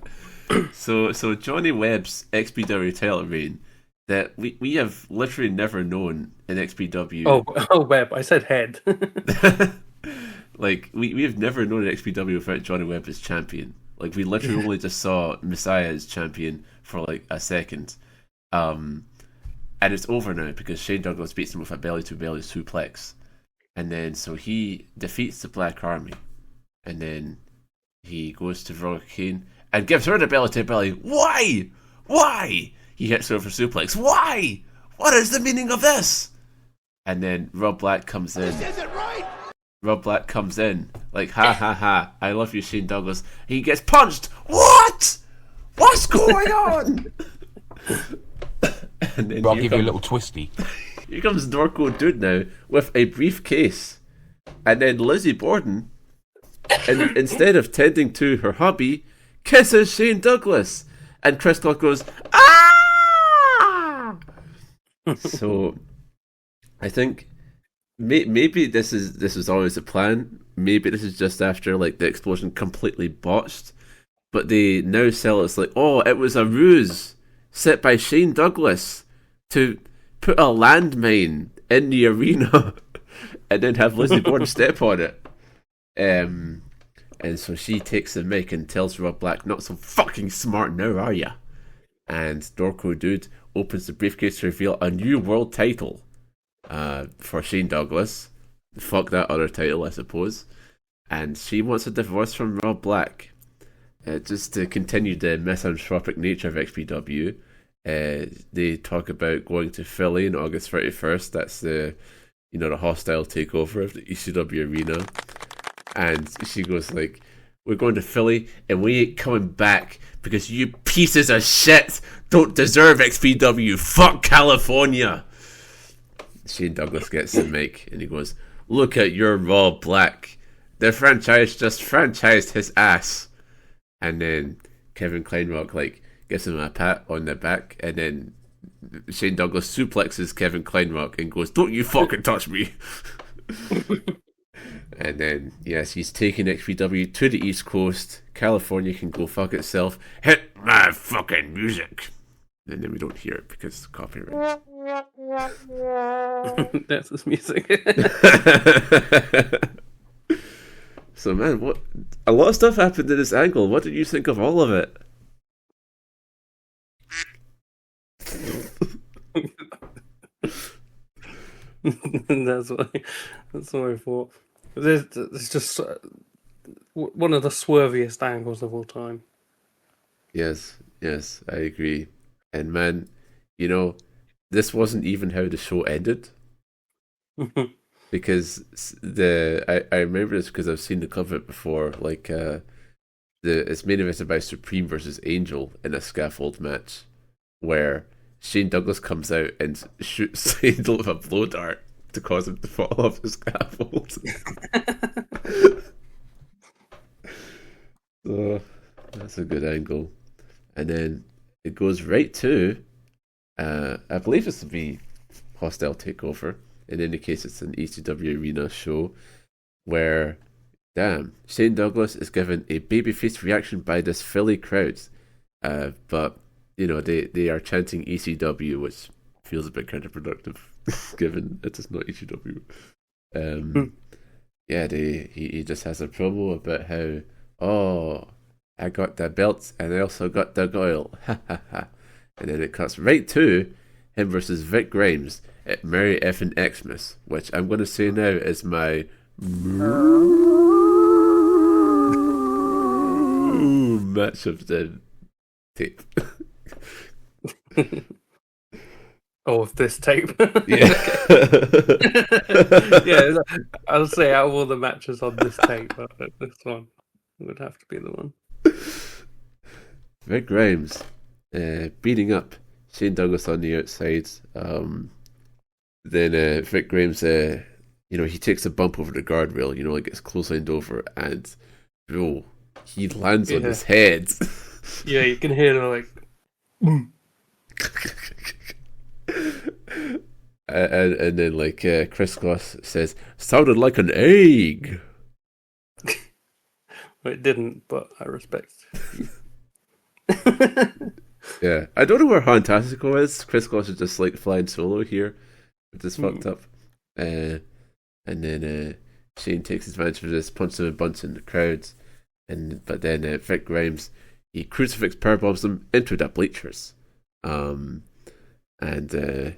So Johnny Webb's XPW title reign that we have literally never known in XPW. Oh, Webb. I said Head. Like we have never known an XPW without Johnny Webb as champion. Like we literally only just saw Messiah as champion for like a second. And it's over now because Shane Douglas beats him with a belly-to-belly suplex. And then so he defeats the Black Army. And then he goes to Veronica Kane and gives her the belly-to-belly. Why? He hits her with a suplex. Why? What is the meaning of this? And then Rob Black comes in. This isn't right! Rob Black comes in, like, ha ha ha, I love you, Shane Douglas. He gets punched. What? What's going on? And then I'll give you a little twisty. Here comes Dorco Dude now with a briefcase. And then Lizzy Borden, and instead of tending to her hubby, kisses Shane Douglas. And Kris Kloss goes, ah! So, I think maybe this is always a plan. Maybe this is just after like the explosion completely botched. But they now sell it's like, oh, it was a ruse set by Shane Douglas to put a landmine in the arena and then have Lizzy Borden step on it. And so she takes the mic and tells Rob Black, not so fucking smart now, are ya? And Dorco Dude opens the briefcase to reveal a new world title for Shane Douglas. Fuck that other title, I suppose. And she wants a divorce from Rob Black. Just to continue the misanthropic nature of XPW, they talk about going to Philly on August 31st. That's the hostile takeover of the ECW arena. And she goes like, we're going to Philly and we ain't coming back because you pieces of shit don't deserve XPW. Fuck California. Shane Douglas gets the mic and he goes, look at your Rob Black. The franchise just franchised his ass. And then Kevin Kleinrock like gives him a pat on the back, and then Shane Douglas suplexes Kevin Kleinrock and goes, don't you fucking touch me. And then, yes, he's taking XPW to the East Coast. California can go fuck itself. Hit my fucking music. And then we don't hear it because of copyright. That's his music. So, man, a lot of stuff happened in this angle. What did you think of all of it? That's what I thought. It's just one of the swerviest angles of all time. Yes, yes, I agree. And man, you know, this wasn't even how the show ended because I remember this because I've seen the cover of it before. Like it's main evented by Supreme versus Angel in a scaffold match where Shane Douglas comes out and shoots Angel with a blow dart to cause him to fall off the scaffold. So that's a good angle. And then it goes right to, I believe this will be Hostile Takeover. In any case, it's an ECW Arena show where, damn, Shane Douglas is given a babyface reaction by this Philly crowd. But, you know, they are chanting ECW, which feels a bit counterproductive, given it is not ECW. Yeah, he just has a promo about how, oh, I got the belts and I also got the oil. And then it cuts right to him versus VIC GRIMES at Merry Effin' Xmas, which I'm going to say now is my match of the tape. Oh, of this tape. Yeah. Yeah, I'll say out of all the matches on this tape, this one would have to be the one. VIC GRIMES beating up Shane Douglas on the outside. Then VIC GRIMES, you know, he takes a bump over the guardrail, you know, like gets clotheslined over, and bro, he lands on his head. Yeah, you can hear like. And then like Kris Kloss says, sounded like an egg. Well, it didn't, but I respect. Yeah, I don't know where Juantastico is. Kris Kloss is just like flying solo here, which is fucked up. And then Shane takes advantage of this, punches him a bunch in the crowds, but then VIC GRIMES, he crucifix powerbombs them into the bleachers. And then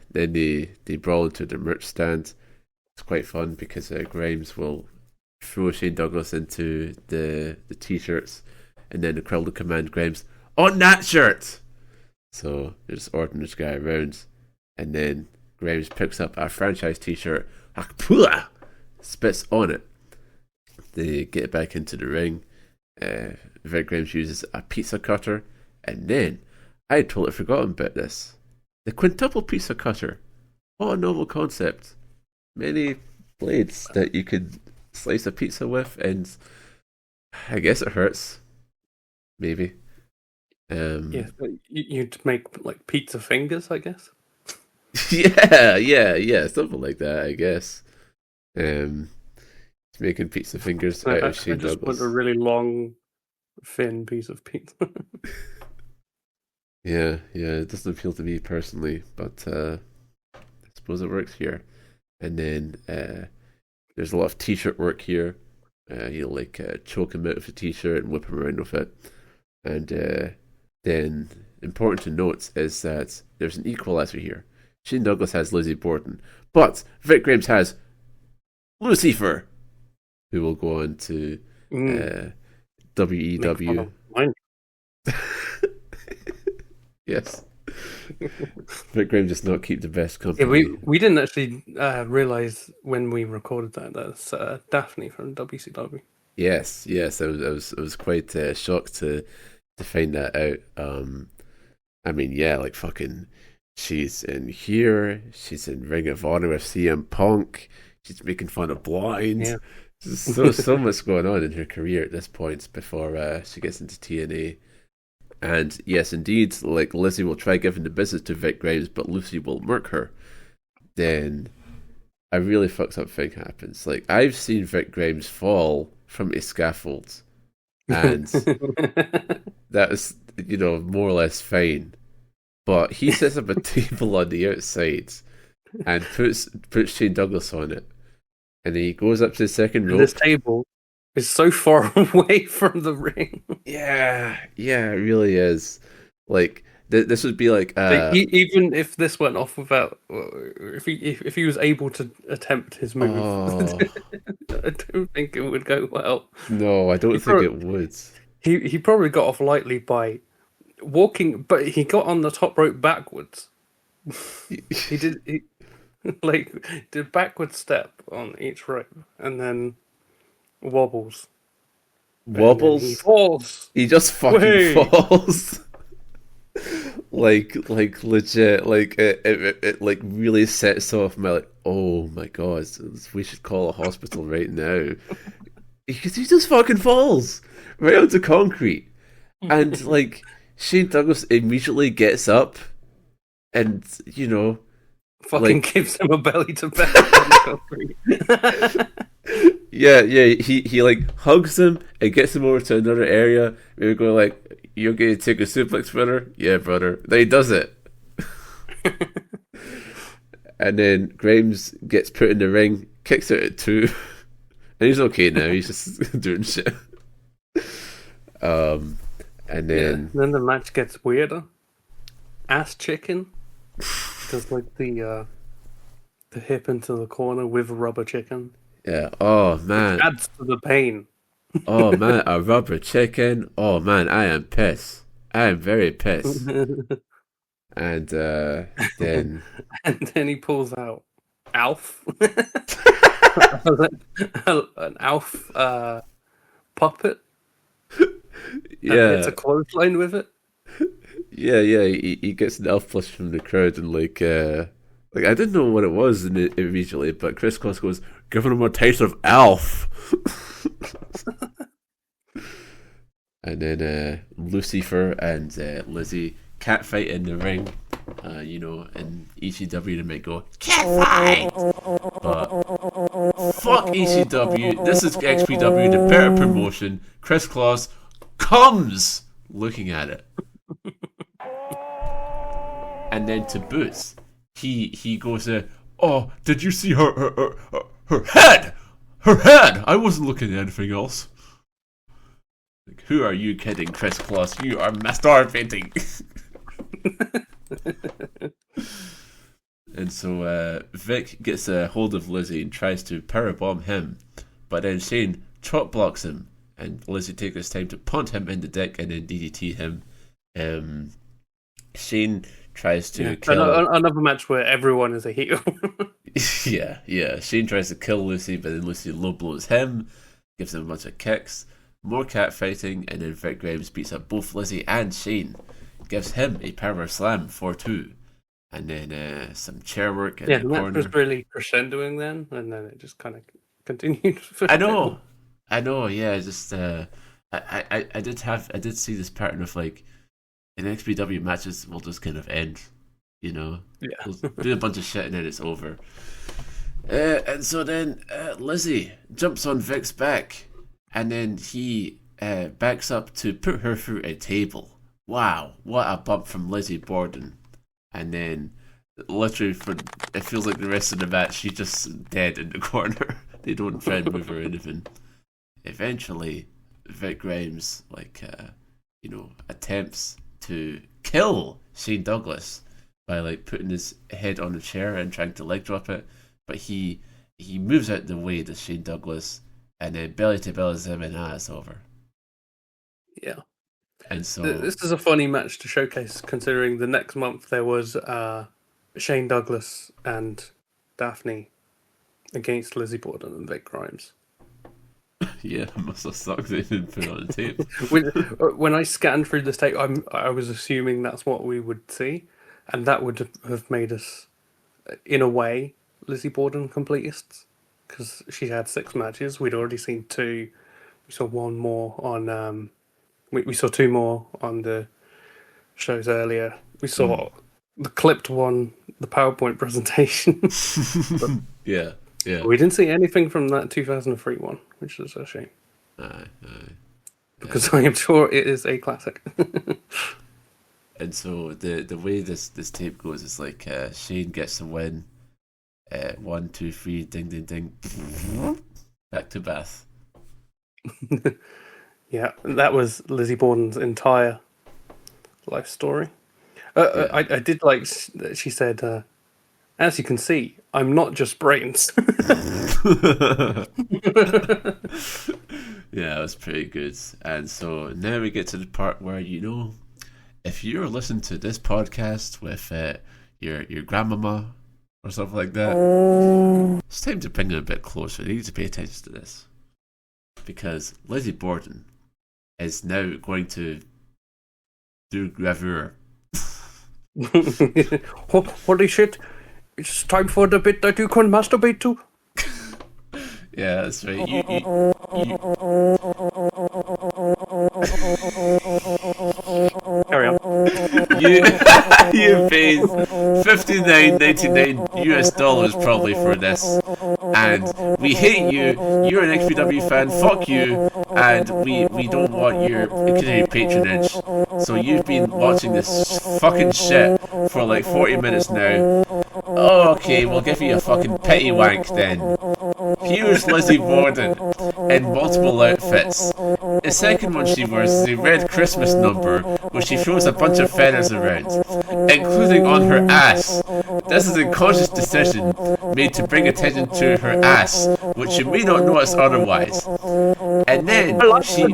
they brawl into the merch stand. It's quite fun because Grimes will throw Shane Douglas into the t-shirts, and then the crowd will command Grimes, on that shirt! So they're just ordering this guy around, and then Grimes picks up a franchise t-shirt, spits on it. They get back into the ring. VIC GRIMES uses a pizza cutter, and then I had totally forgotten about this. The quintuple pizza cutter. What a novel concept. Many blades that you could slice a pizza with, and I guess it hurts. Maybe. Yeah, you'd make like pizza fingers, I guess. Yeah, something like that, I guess. Making pizza fingers out of Shane Douglas. I just want a really long, thin piece of pizza. Yeah, it doesn't appeal to me personally, but I suppose it works here. And then there's a lot of t-shirt work here. Choke him out with a t-shirt and whip him around with it. And then, important to note is that there's an equalizer here. Shane Douglas has Lizzy Borden, but VIC GRIMES has Lucifer, who will go on to WEW. Yes. VIC GRIMES does not keep the best company. Yeah, we didn't actually realise when we recorded that's Daphne from WCW. Yes, I was quite shocked to find that out. I mean, yeah, like fucking, she's in here, she's in Ring of Honor with CM Punk, she's making fun of Blind. Yeah. There's so much going on in her career at this point before she gets into TNA. And yes, indeed, like Lizzy will try giving the business to VIC GRIMES, but Lucy will murk her. Then a really fucked up thing happens. Like, I've seen VIC GRIMES fall from a scaffold, and that is, you know, more or less fine. But he sets up a table on the outside and puts Shane Douglas on it, and he goes up to the second rope. This table is so far away from the ring. Yeah, it really is. Like this would be like even if this went off without, if he was able to attempt his move, I don't think it would go well. No, I don't think it would. He probably got off lightly by walking, but he got on the top rope backwards. He did backward step on each rope and then wobbles. Wobbles. He falls. He just fucking falls. like legit. Like it like really sets off my like. Oh my god! We should call a hospital right now. Because he just fucking falls right onto concrete, and like Shane Douglas immediately gets up, and fucking like, gives him a belly to belly on concrete. Yeah. He like hugs him and gets him over to another area. Maybe go like, "You okay to take a suplex, brother?" "Yeah, brother." Then he does it, and then Grimes gets put in the ring, kicks out at 2, and he's okay now. He's just doing shit. And then the match gets weirder. Ass chicken does like the hip into the corner with a rubber chicken. Yeah. Oh man. Which adds to the pain. Oh man, a rubber chicken. Oh man, I am pissed. I am very pissed. And then he pulls out Alf. An Alf puppet. Yeah. It's a clothesline with it. Yeah. He gets an Alf push from the crowd, and like I didn't know what it was immediately, but Kris Kloss goes, "Giving him a taste of Alf." And then Lucifer and Lizzy catfight in the ring. In ECW they might go catfight, but fuck ECW. This is XPW, the better promotion. Kris Kloss comes looking at it, and then to boots, he goes, "Oh, did you see her head? Her head! I wasn't looking at anything else." Like, who are you kidding, Kris Kloss? You are masturbating. And so Vic gets a hold of Lizzy and tries to powerbomb him, but then Shane chop blocks him, and Lizzy takes his time to punt him in the dick and then DDT him. Shane tries to kill... Another match where everyone is a heel. Yeah. Shane tries to kill Lucy, but then Lucy low blows him, gives him a bunch of kicks, more catfighting, and then Vic Grimes beats up both Lizzy and Shane, gives him a power slam 4-2, and then some chair work in the corner. Yeah, the match was really crescendoing then, and then it just kind of continued. I know. Yeah, just I did see this pattern of like in XPW matches will just kind of end, Yeah, we'll do a bunch of shit and then it's over. And so then Lizzy jumps on Vic's back, and then he backs up to put her through a table. Wow, what a bump from Lizzy Borden. And then literally it feels like the rest of the match she's just dead in the corner. They don't try and move her or anything. Eventually Vic Grimes attempts to kill Shane Douglas by like putting his head on a chair and trying to leg drop it, but he moves out the way to Shane Douglas and then belly to bellies him and it's over. Yeah. And so this is a funny match to showcase, considering the next month there was Shane Douglas and Daphne against Lizzy Borden and Vic Grimes. Yeah, it must have sucked. They didn't put it on the tape. When I scanned through this tape, I was assuming that's what we would see, and that would have made us, in a way, Lizzy Borden completists, because she had 6 matches. We'd already seen 2. We saw one more on. We saw 2 more on the shows earlier. We saw the clipped one, the PowerPoint presentation. Yeah. We didn't see anything from that 2003 one, which is a shame. Because I am sure it is a classic. And so the way this tape goes is like Shane gets the win. 1, 2, 3, ding, ding, ding. Back to Bath. Yeah, that was Lizzy Borden's entire life story. I did like she said, as you can see, I'm not just brains. Yeah, it was pretty good. And so now we get to the part where, if you're listening to this podcast with your grandmama or something like that, it's time to bring it a bit closer. They need to pay attention to this. Because Lizzy Borden is now going to do Gravure. Holy shit. It's time for the bit that you can masturbate to. Yeah, that's right. Carry on. You paid $59.99 US probably for this, and we hate you. You're an XPW fan. Fuck you, and we don't want your continued patronage. So you've been watching this fucking shit for like 40 minutes now. Oh, okay, we'll give you a fucking pity wank then. Here's Lizzy Borden in multiple outfits. The second one she wears is a red Christmas number where she throws a bunch of feathers around, including on her ass. This is a conscious decision made to bring attention to her ass, which you may not notice otherwise. And then she...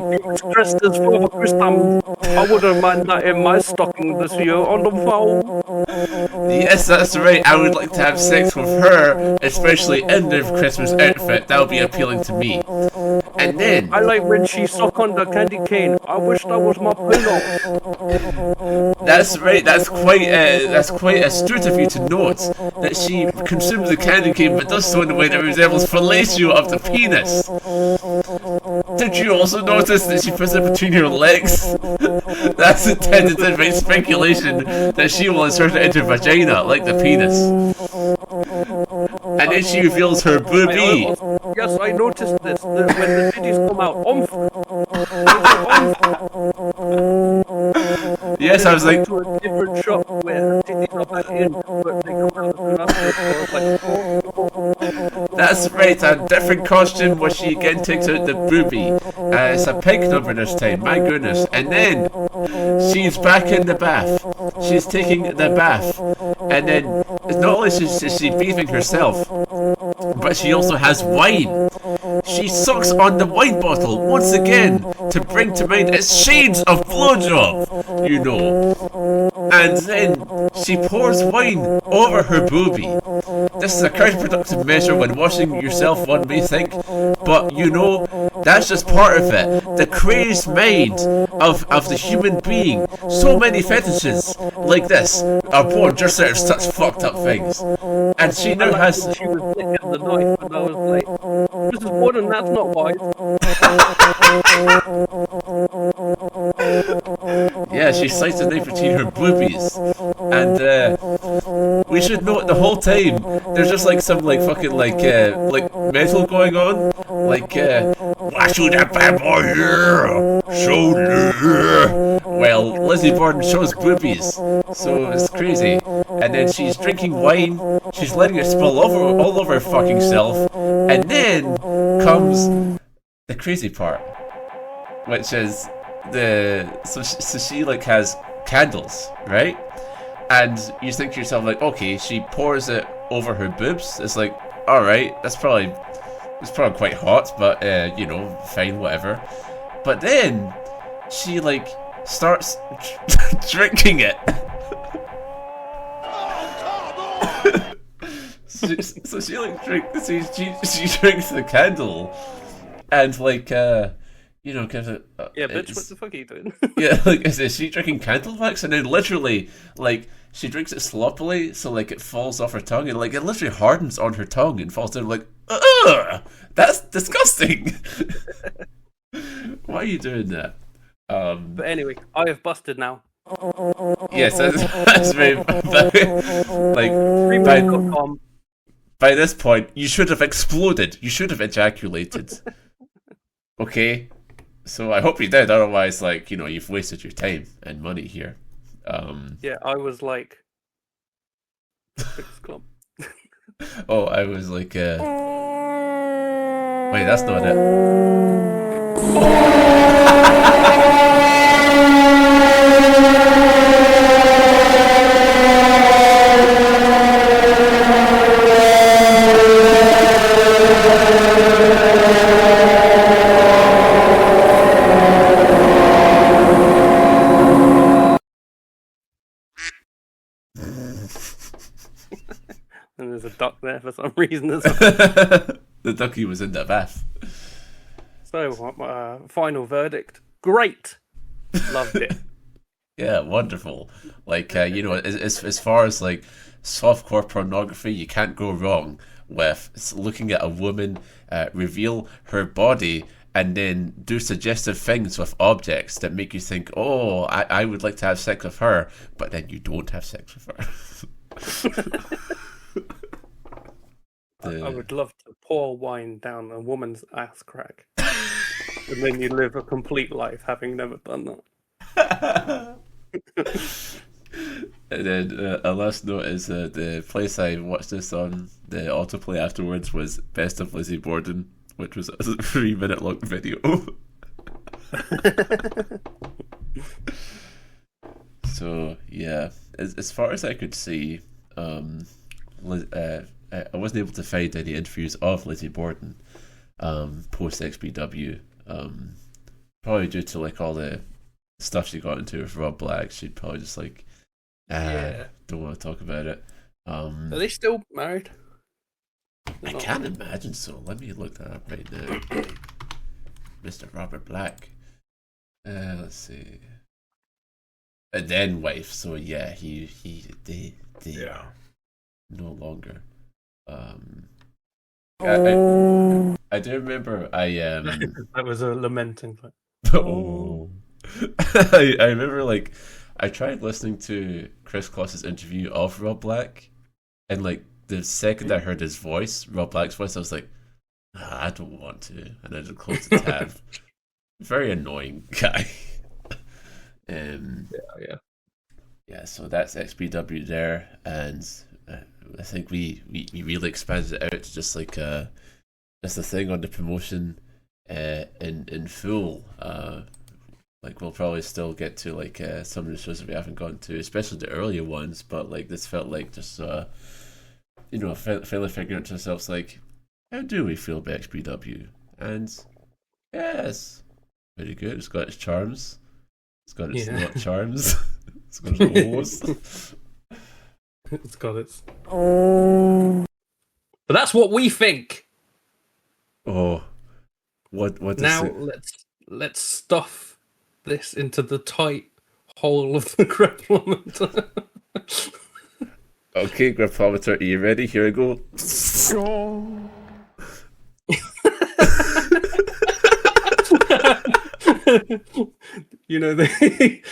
dressed as Father Christmas. I wouldn't mind that in my stocking this year on the phone. Yes, that's right. I would like to have sex with her, especially in the Christmas outfit. That would be appealing to me. And then I like when she suck on the candy cane. I wish that was my pillow. That's right. That's quite astute of you to note that she consumes the candy cane, but does so in a way that resembles fellatio of the penis. Did you also notice that she puts it between her legs? That's intended to invite speculation that she will insert it into her vagina, like the penis. And then she reveals her boobie. Yes, I noticed this. When the titties come out, Yes, I was like... to a different shop where the titties are back in, but they come out. That's right, a different costume where she again takes out the boobie. It's a pink number this time, my goodness. And then she's back in the bath. She's taking the bath. And then not only is she bathing herself, but she also has wine. She sucks on the wine bottle once again to bring to mind its shades of blowjob, you know. And then she pours wine over her boobie. This is a counterproductive measure when washing yourself, one may think, but you know, that's just part of it. The crazed mind of the human being. So many fetishes like this are born just out of such fucked up things. And she now has... She was licking the knife and I was like, Mrs. Borden, that's not wise. Yeah, she sliced the knife between her boobies. And we should note the whole time there's just like some like fucking like metal going on. Like why should that bad boy here? Show well, Lizzy Borden shows boobies. So it's crazy. And then she's drinking wine, she's letting it spill all over her fucking self. And then comes the crazy part, which is so she like has candles, right? And you think to yourself like, okay, she pours it over her boobs. It's like, all right, it's probably quite hot, but you know, fine, whatever. But then she like starts drinking it. So she like drinks the candle, and like you know, kind of yeah, bitch, what the fuck are you doing? Yeah, like is she drinking candle wax, and then literally like she drinks it sloppily, so like it falls off her tongue, and like it literally hardens on her tongue and falls down. Like, ugh, that's disgusting. Why are you doing that? But anyway, I have busted now. Yes, that's very like by this point you should have exploded. You should have ejaculated. Okay, so I hope you did. Otherwise, like, you know, you've wasted your time and money here. Yeah, I was like, oh, I was like, wait, that's not it. And there's a duck there for some reason as well. The ducky was in the bath. So, final verdict. Great. Loved it. Yeah, wonderful. Like, as far as like softcore pornography, you can't go wrong with looking at a woman reveal her body and then do suggestive things with objects that make you think, oh, I would like to have sex with her, but then you don't have sex with her. I would love to pour wine down a woman's ass crack. And then you live a complete life having never done that. And then a last note is the place I watched this on, the autoplay afterwards, was Best of Lizzy Borden, which was a 3-minute long video. So yeah, as far as I could see, I wasn't able to find any interviews of Lizzy Borden post XPW. Probably due to like all the stuff she got into with Rob Black. She'd probably just like don't want to talk about it. Are they still married? I can't imagine so. Let me look that up right now. Mr. Robert Black. Let's see. And then wife. So yeah, they no longer. I do remember that was a lamenting thing. Oh. I remember like I tried listening to Kris Kloss's interview of Rob Black, and like the second I heard his voice, Rob Black's voice, I was like, I don't want to, and I just closed the tab. Very annoying guy. Yeah. So that's XPW there, and I think we really expanded it out to just like just a thing on the promotion in full. Like we'll probably still get to like some of the shows that we haven't gone to, especially the earlier ones. But like this felt like just finally figuring out to ourselves like, how do we feel about XPW? And yes, very good. It's got its charms. It's got its not charms. It's got its woes. It's got its. Oh. But that's what we think. Oh, what now? Let's stuff this into the tight hole of the grapplometer. Okay, grapplometer, are you ready? Here we go. You know, they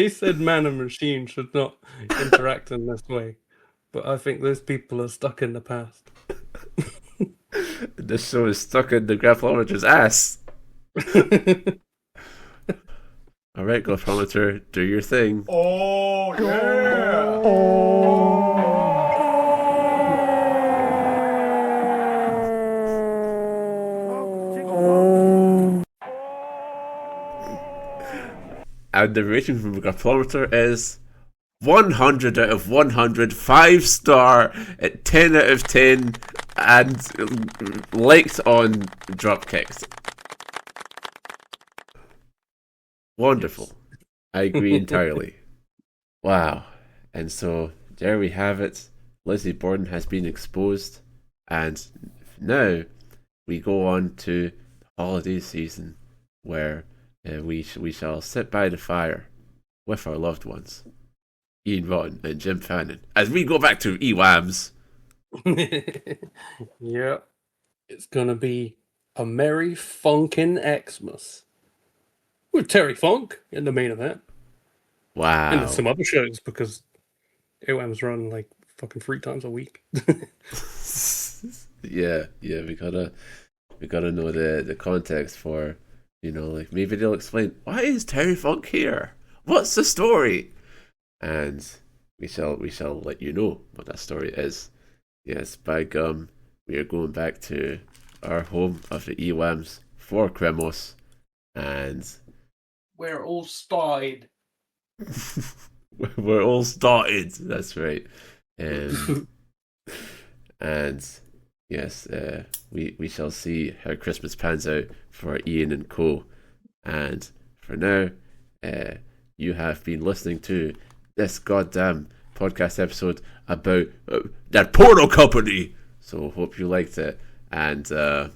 said man and machine should not interact in this way, but I think those people are stuck in the past. This show is stuck in the grapplometer's ass. All right, grapplometer, do your thing. Oh yeah! And the rating from the grapplometer is 100 out of 100, 5-star, 10 out of 10, and liked on dropkicks. Wonderful. I agree entirely. Wow. And so there we have it. Lizzy Borden has been exposed, and now we go on to the holiday season, where we shall sit by the fire with our loved ones, Ian Rotten and Jim Fannin, as we go back to EWAMs. Yeah, it's gonna be a merry funkin' Xmas with Terry Funk in the main event. Wow. And some other shows, because EWAMs run like fucking 3 times a week. yeah, we gotta know the context for, you know, like maybe they'll explain, why is Terry Funk here? What's the story? And we shall let you know what that story is. Yes, by gum, we are going back to our home of the EWAMs for Kremos, and We're all started. We're all started. That's right. And yes, we shall see how Christmas pans out for Ian and Co. And for now, you have been listening to this goddamn podcast episode about that porno company. So hope you liked it, and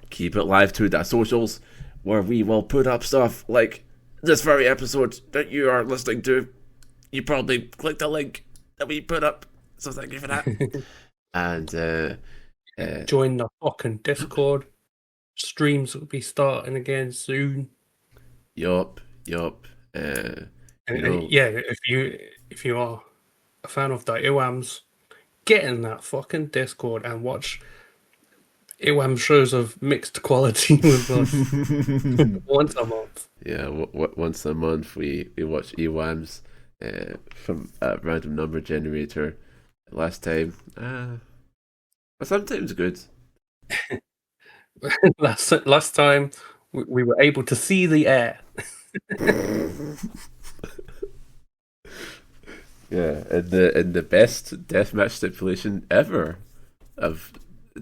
keep it live to the socials, where we will put up stuff like this very episode that you are listening to. You probably clicked the link that we put up, so thank you for that. And join the fucking Discord. Streams will be starting again soon. Yup. Yeah, if you are a fan of the IWAMs, get in that fucking Discord and watch IWAM shows of mixed quality with us once a month. Yeah, once a month we watch IWAMs from a random number generator. Last time, but sometimes good. last time we were able to see the air. Yeah, in the best deathmatch stipulation ever, of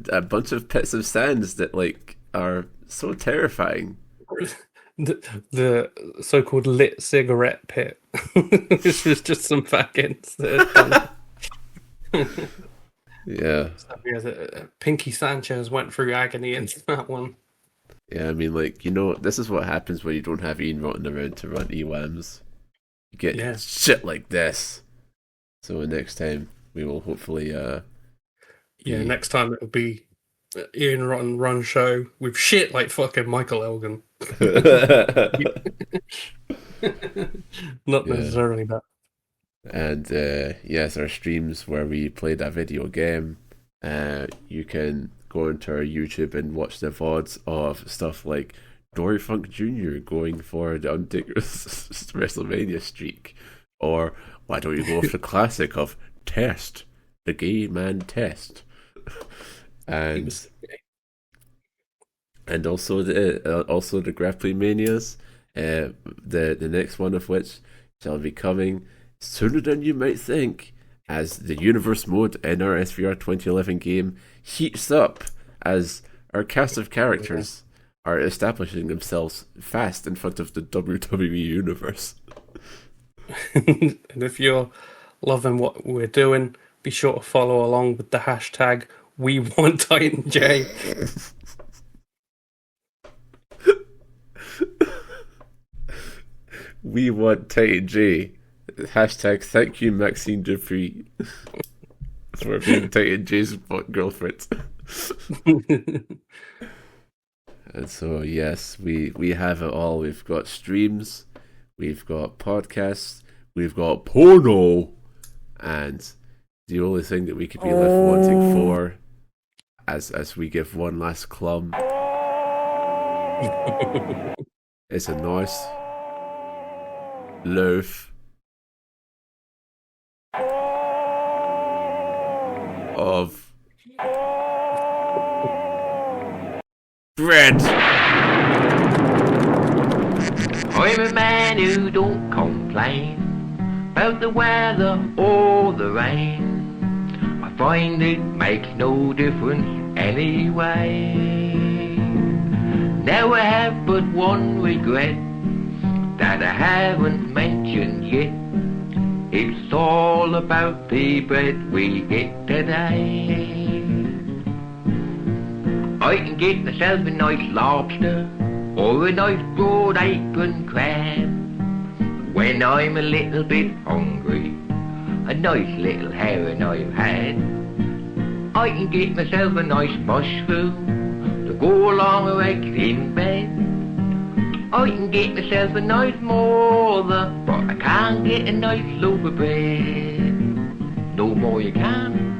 a bunch of pits of sands that like are so terrifying. The so-called lit cigarette pit, which was just some faggots. Yeah. Pinky Sanchez went through agony into that one. Yeah, I mean, like, this is what happens when you don't have Ian Rotten around to run EWAMs. You get shit like this. So next time we will hopefully next time it'll be Ian Rotten run show with shit like fucking Michael Elgin. Not necessarily that. And yes, our streams where we played a video game. You can go into our YouTube and watch the VODs of stuff like Dory Funk Jr. going for the Undertaker's WrestleMania streak, or why don't you go with the classic of Test, the Gay Man Test, and also the Grappling Manias. The next one of which shall be coming sooner than you might think, as the universe mode in our SVR 2011 game heats up as our cast of characters are establishing themselves fast in front of the WWE universe. And if you're loving what we're doing, be sure to follow along with the hashtag #WeWantTitanJ. We want Titan J. Hashtag thank you Maxine Dupree for being Titan J's girlfriend. And so yes, we have it all. We've got streams, we've got podcasts, we've got porno, and the only thing that we could be left wanting for, as we give one last clum, is a nice loaf of bread. I'm a man who don't complain about the weather or the rain. I find it makes no difference anyway. Now I have but one regret that I haven't mentioned yet. It's all about the bread we get today. I can get myself a nice lobster or a nice broad apron crab. When I'm a little bit hungry, a nice little herring I've had. I can get myself a nice mushroom to go along with eggs in bed. I can get myself a nice mother, but I can't get a nice loaf of bread. No more you can.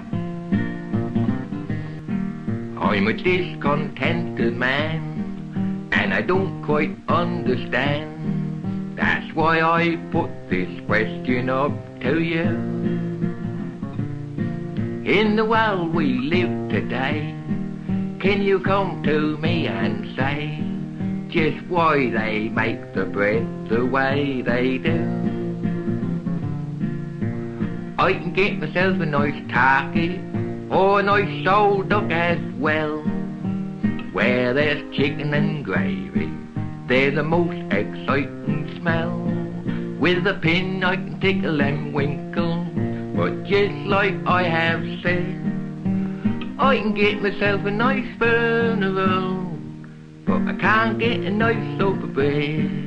I'm a discontented man, and I don't quite understand. That's why I put this question up to you. In the world we live today, can you come to me and say just why they make the bread the way they do? I can get myself a nice turkey or a nice soul duck as well. Where there's chicken and gravy, they're the most exciting smell. With a pin I can tickle and winkle But just like I have said, I can get myself a nice funeral, but I can't get a nice loaf of bread.